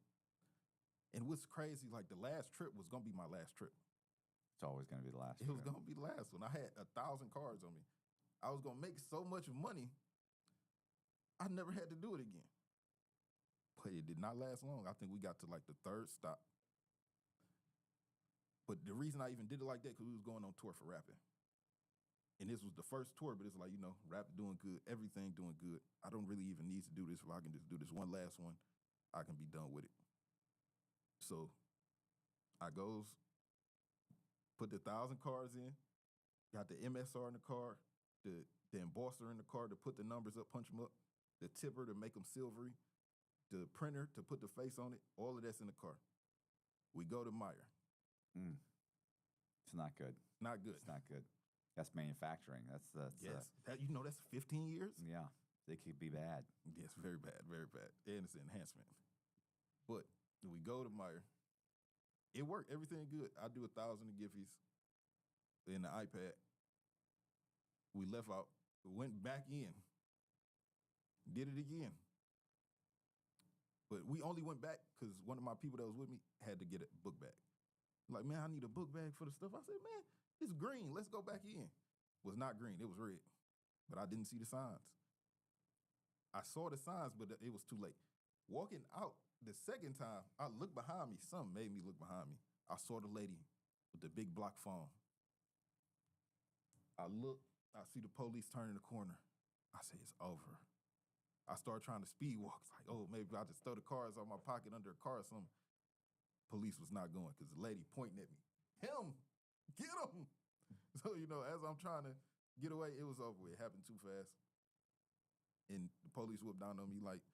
and what's crazy, like the last trip was going to be my last trip. It's always going to be the last It trip. was going to be the last one. I had 1,000 cards on me. I was going to make so much money, I never had to do it again. But it did not last long. I think we got to like the third stop. But the reason I even did it like that, because we was going on tour for rapping. And this was the first tour, but it's like, you know, rap doing good, everything doing good. I don't really even need to do this. If I can just do this one last one, I can be done with it. So I goes, put the 1,000 cards in, got the MSR in the card, the embosser in the card to put the numbers up, punch them up, the tipper to make them silvery, the printer to put the face on it, all of that's in the car. We go to Meyer. It's not good. Not good. It's not good. That's manufacturing. That's yes. That, you know, that's 15 years. Yeah, it could be bad. Yes, very bad, very bad. And it's an enhancement. But we go to Meyer. It worked. Everything good. I do 1,000 of Giphies in the iPad. We left out, went back in, did it again. But we only went back because one of my people that was with me had to get a book bag. Like, man, I need a book bag for the stuff. I said, man, it's green. Let's go back in. It was not green. It was red. But I didn't see the signs. I saw the signs, but it was too late. Walking out the second time, I looked behind me. Something made me look behind me. I saw the lady with the big block phone. I look, I see the police turning the corner. I say, it's over. I start trying to speed walk. It's like, oh, maybe I just throw the cards out my pocket under a car or something. Police was not going because the lady pointing at me. Him! Get him! So, you know, as I'm trying to get away, it was over with. It happened too fast. And the police whooped down on me like,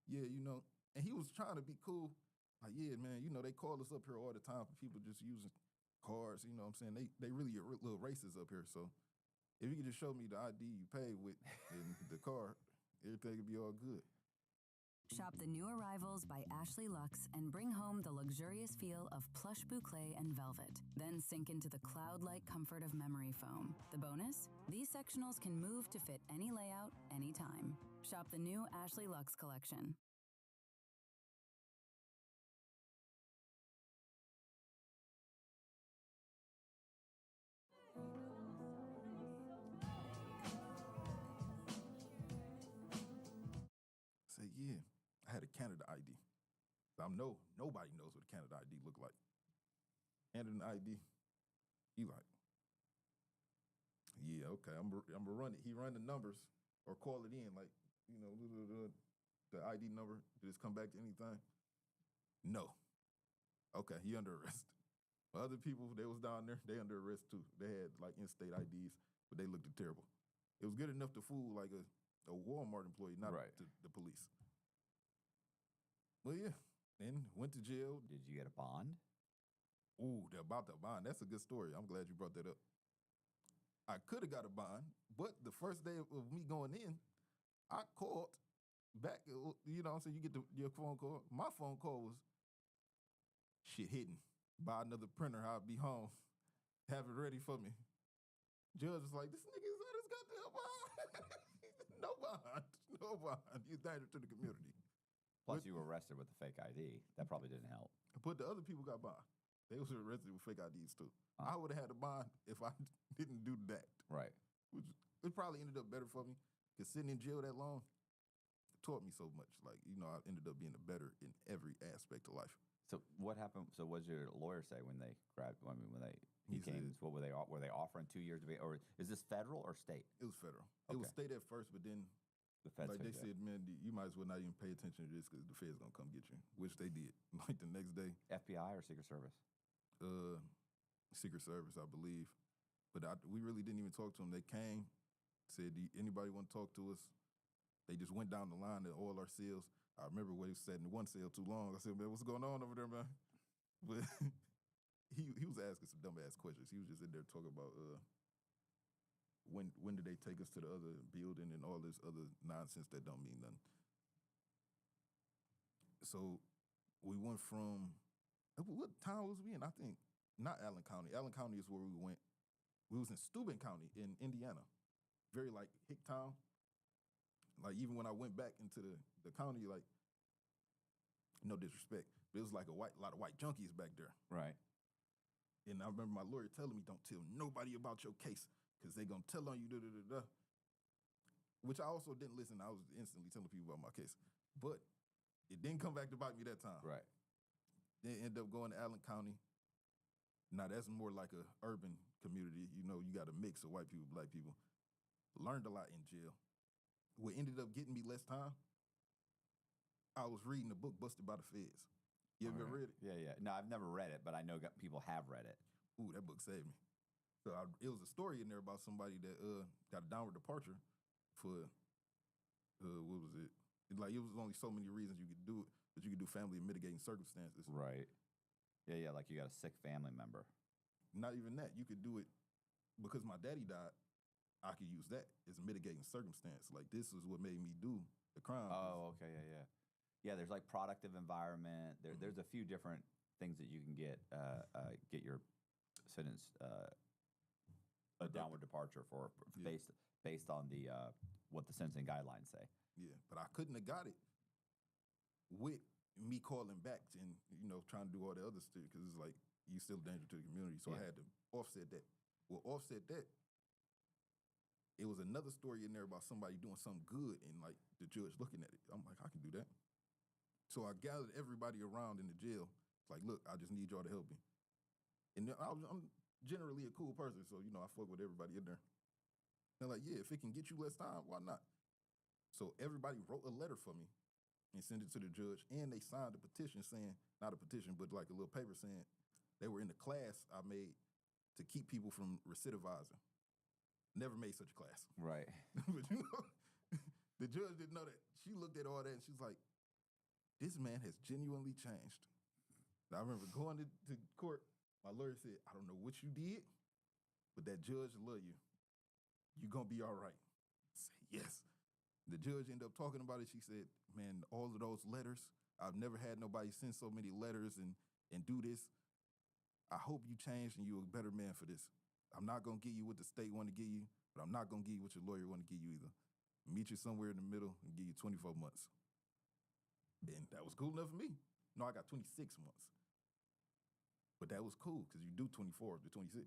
yeah, you know, and he was trying to be cool. Like, yeah, man, you know, they call us up here all the time for people just using cards. You know what I'm saying? They really are little racists up here. So if you could just show me the ID you paid with and the card, everything would be all good. Shop the new arrivals by Ashley Luxe and bring home the luxurious feel of plush boucle and velvet. Then sink into the cloud-like comfort of memory foam. The bonus? These sectionals can move to fit any layout, anytime. Shop the new Ashley Luxe collection. Say, yeah. I had a Canada ID. Nobody knows what a Canada ID look like. Handed an ID. He like, yeah, okay, I'm gonna run it. He run the numbers or call it in, like, you know, the ID number. Did this come back to anything? No. Okay, he under arrest. Other people, they was down there, they under arrest too. They had like in-state IDs, but they looked terrible. It was good enough to fool like a Walmart employee, not the police. Well, yeah, then went to jail. Did you get a bond? Ooh, about the bond. That's a good story. I'm glad you brought that up. I could have got a bond, but the first day of me going in, I called back. You know what I'm saying? You get your phone call. My phone call was, shit hidden. Buy another printer. I'll be home. Have it ready for me. Judge was like, this nigga is on his goddamn bond. No bond. No bond. He's danger to the community. Plus, you were arrested with the fake ID. That probably didn't help. But the other people got bond. They was arrested with fake IDs too. I would have had a bond if I didn't do that. Right. Which it probably ended up better for me because sitting in jail that long taught me so much. Like, you know, I ended up being better in every aspect of life. So what happened? So what did your lawyer say when they grabbed? I mean, when he He came, said- what were they? Were they offering 2 years to be? Or is this federal or state? It was federal. It was state at first, but then The feds like they figured it said, man, you might as well not even pay attention to this because the feds gonna come get you, which they did. Like the next day, FBI or Secret Service? Secret Service, I believe. But we really didn't even talk to them. They came, said, anybody want to talk to us? They just went down the line to all our cells. I remember where he sat in one cell too long. I said, man, what's going on over there, man? But he was asking some dumb ass questions. He was just in there talking about when did they take us to the other building and all this other nonsense that don't mean nothing. So we went from, what town was we in? I think not Allen County. Allen County is where we went. We was in Steuben County in Indiana. Very like hick town. Like even when I went back into the county, like no disrespect, but it was like a lot of white junkies back there. Right. And I remember my lawyer telling me, don't tell nobody about your case because they gonna tell on you, da-da-da-da. Which I also didn't listen. I was instantly telling people about my case. But it didn't come back to bite me that time. Right. Then ended up going to Allen County. Now that's more like a urban community. You know, you got a mix of white people, black people. Learned a lot in jail. What ended up getting me less time, I was reading a book, Busted by the Feds. You ever read it? Yeah, yeah. No, I've never read it, but I know people have read it. Ooh, that book saved me. So it was a story in there about somebody that got a downward departure for, what was it? Like, it was only so many reasons you could do it, but you could do family and mitigating circumstances. Right. Yeah, yeah, like you got a sick family member. Not even that. You could do it because my daddy died. I could use that as a mitigating circumstance. Like, this is what made me do the crime. Oh, okay, yeah, yeah. Yeah, there's like productive environment. There's a few different things that you can get your sentence a downward departure for based on the what the sentencing guidelines say. Yeah, but I couldn't have got it with me calling back and, you know, trying to do all the other stuff because it's like, you still a danger to the community. So I had to offset that. Well, offset that, it was another story in there about somebody doing something good and like the judge looking at it. I'm like, I can do that. So I gathered everybody around in the jail. It's like, look, I just need y'all to help me. And I'm generally a cool person, so, you know, I fuck with everybody in there. They're like, yeah, if it can get you less time, why not? So everybody wrote a letter for me and sent it to the judge, and they signed a petition saying, not a petition, but like a little paper saying they were in the class I made to keep people from recidivizing. Never made such a class. Right. But you know, the judge didn't know that. She looked at all that and she's like, this man has genuinely changed. Now, I remember going to court, my lawyer said, I don't know what you did, but that judge love you. You're going to be all right. I said, yes. The judge ended up talking about it. She said, man, all of those letters, I've never had nobody send so many letters and do this. I hope you changed and you're a better man for this. I'm not going to give you what the state want to give you, but I'm not going to give you what your lawyer want to give you either. Meet you somewhere in the middle and give you 24 months. And that was cool enough for me. No, I got 26 months. But that was cool because you do 24 to 26.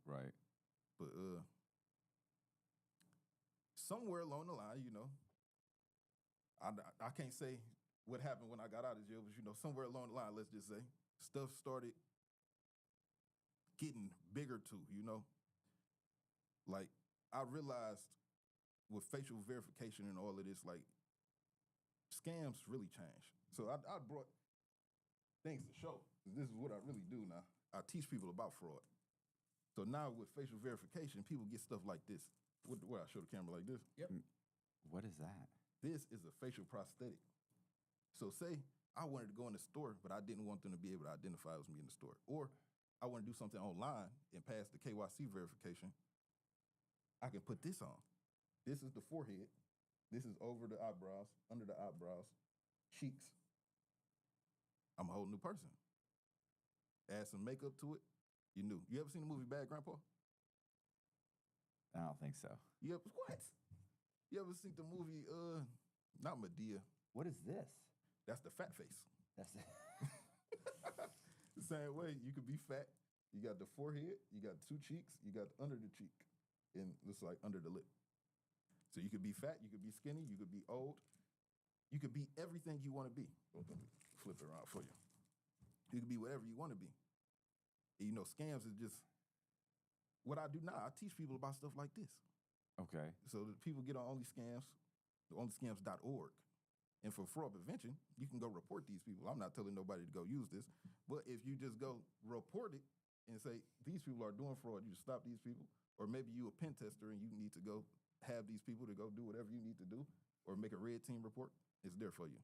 Right. But somewhere along the line, you know, I can't say what happened when I got out of jail, but, you know, somewhere along the line, let's just say, stuff started getting bigger too, you know? Like, I realized with facial verification and all of this, like, scams really changed. So I brought things to show. This is what I really do now. I teach people about fraud. So now with facial verification, people get stuff like this. Where I show the camera like this? Yep. What is that? This is a facial prosthetic. So say I wanted to go in the store, but I didn't want them to be able to identify it was me in the store. Or I want to do something online and pass the KYC verification. I can put this on. This is the forehead. This is over the eyebrows, under the eyebrows, cheeks. I'm a whole new person. Add some makeup to it. You knew. You ever seen the movie Bad Grandpa? I don't think so. You ever what? You ever seen the movie? Not Medea. What is this? That's the fat face. That's it. The same way you could be fat. You got the forehead. You got 2 cheeks. You got under the cheek, and it's like under the lip. So you could be fat. You could be skinny. You could be old. You could be everything you want to be. Let me flip it around for you. You could be whatever you want to be. And you know, scams is just what I do now. I teach people about stuff like this. Okay. So that people get on OnlyScams, onlyscams.org. And for fraud prevention, you can go report these people. I'm not telling nobody to go use this, but if you just go report it and say, these people are doing fraud, you stop these people, or maybe you a pen tester and you need to go have these people to go do whatever you need to do, or make a red team report, it's there for you.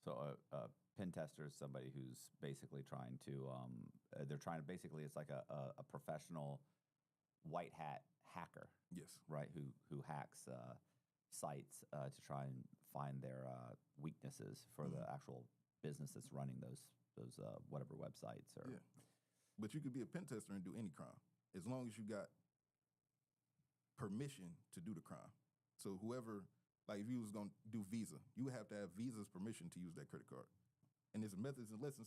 So a pen tester is somebody who's basically trying to, basically it's like a professional white hat hacker. Yes. Right, who hacks sites to try and find their weaknesses for the actual business that's running those whatever websites or. Yeah. But you could be a pen tester and do any crime as long as you got permission to do the crime. So whoever, like if you was gonna do Visa, you would have to have Visa's permission to use that credit card. And there's methods and lessons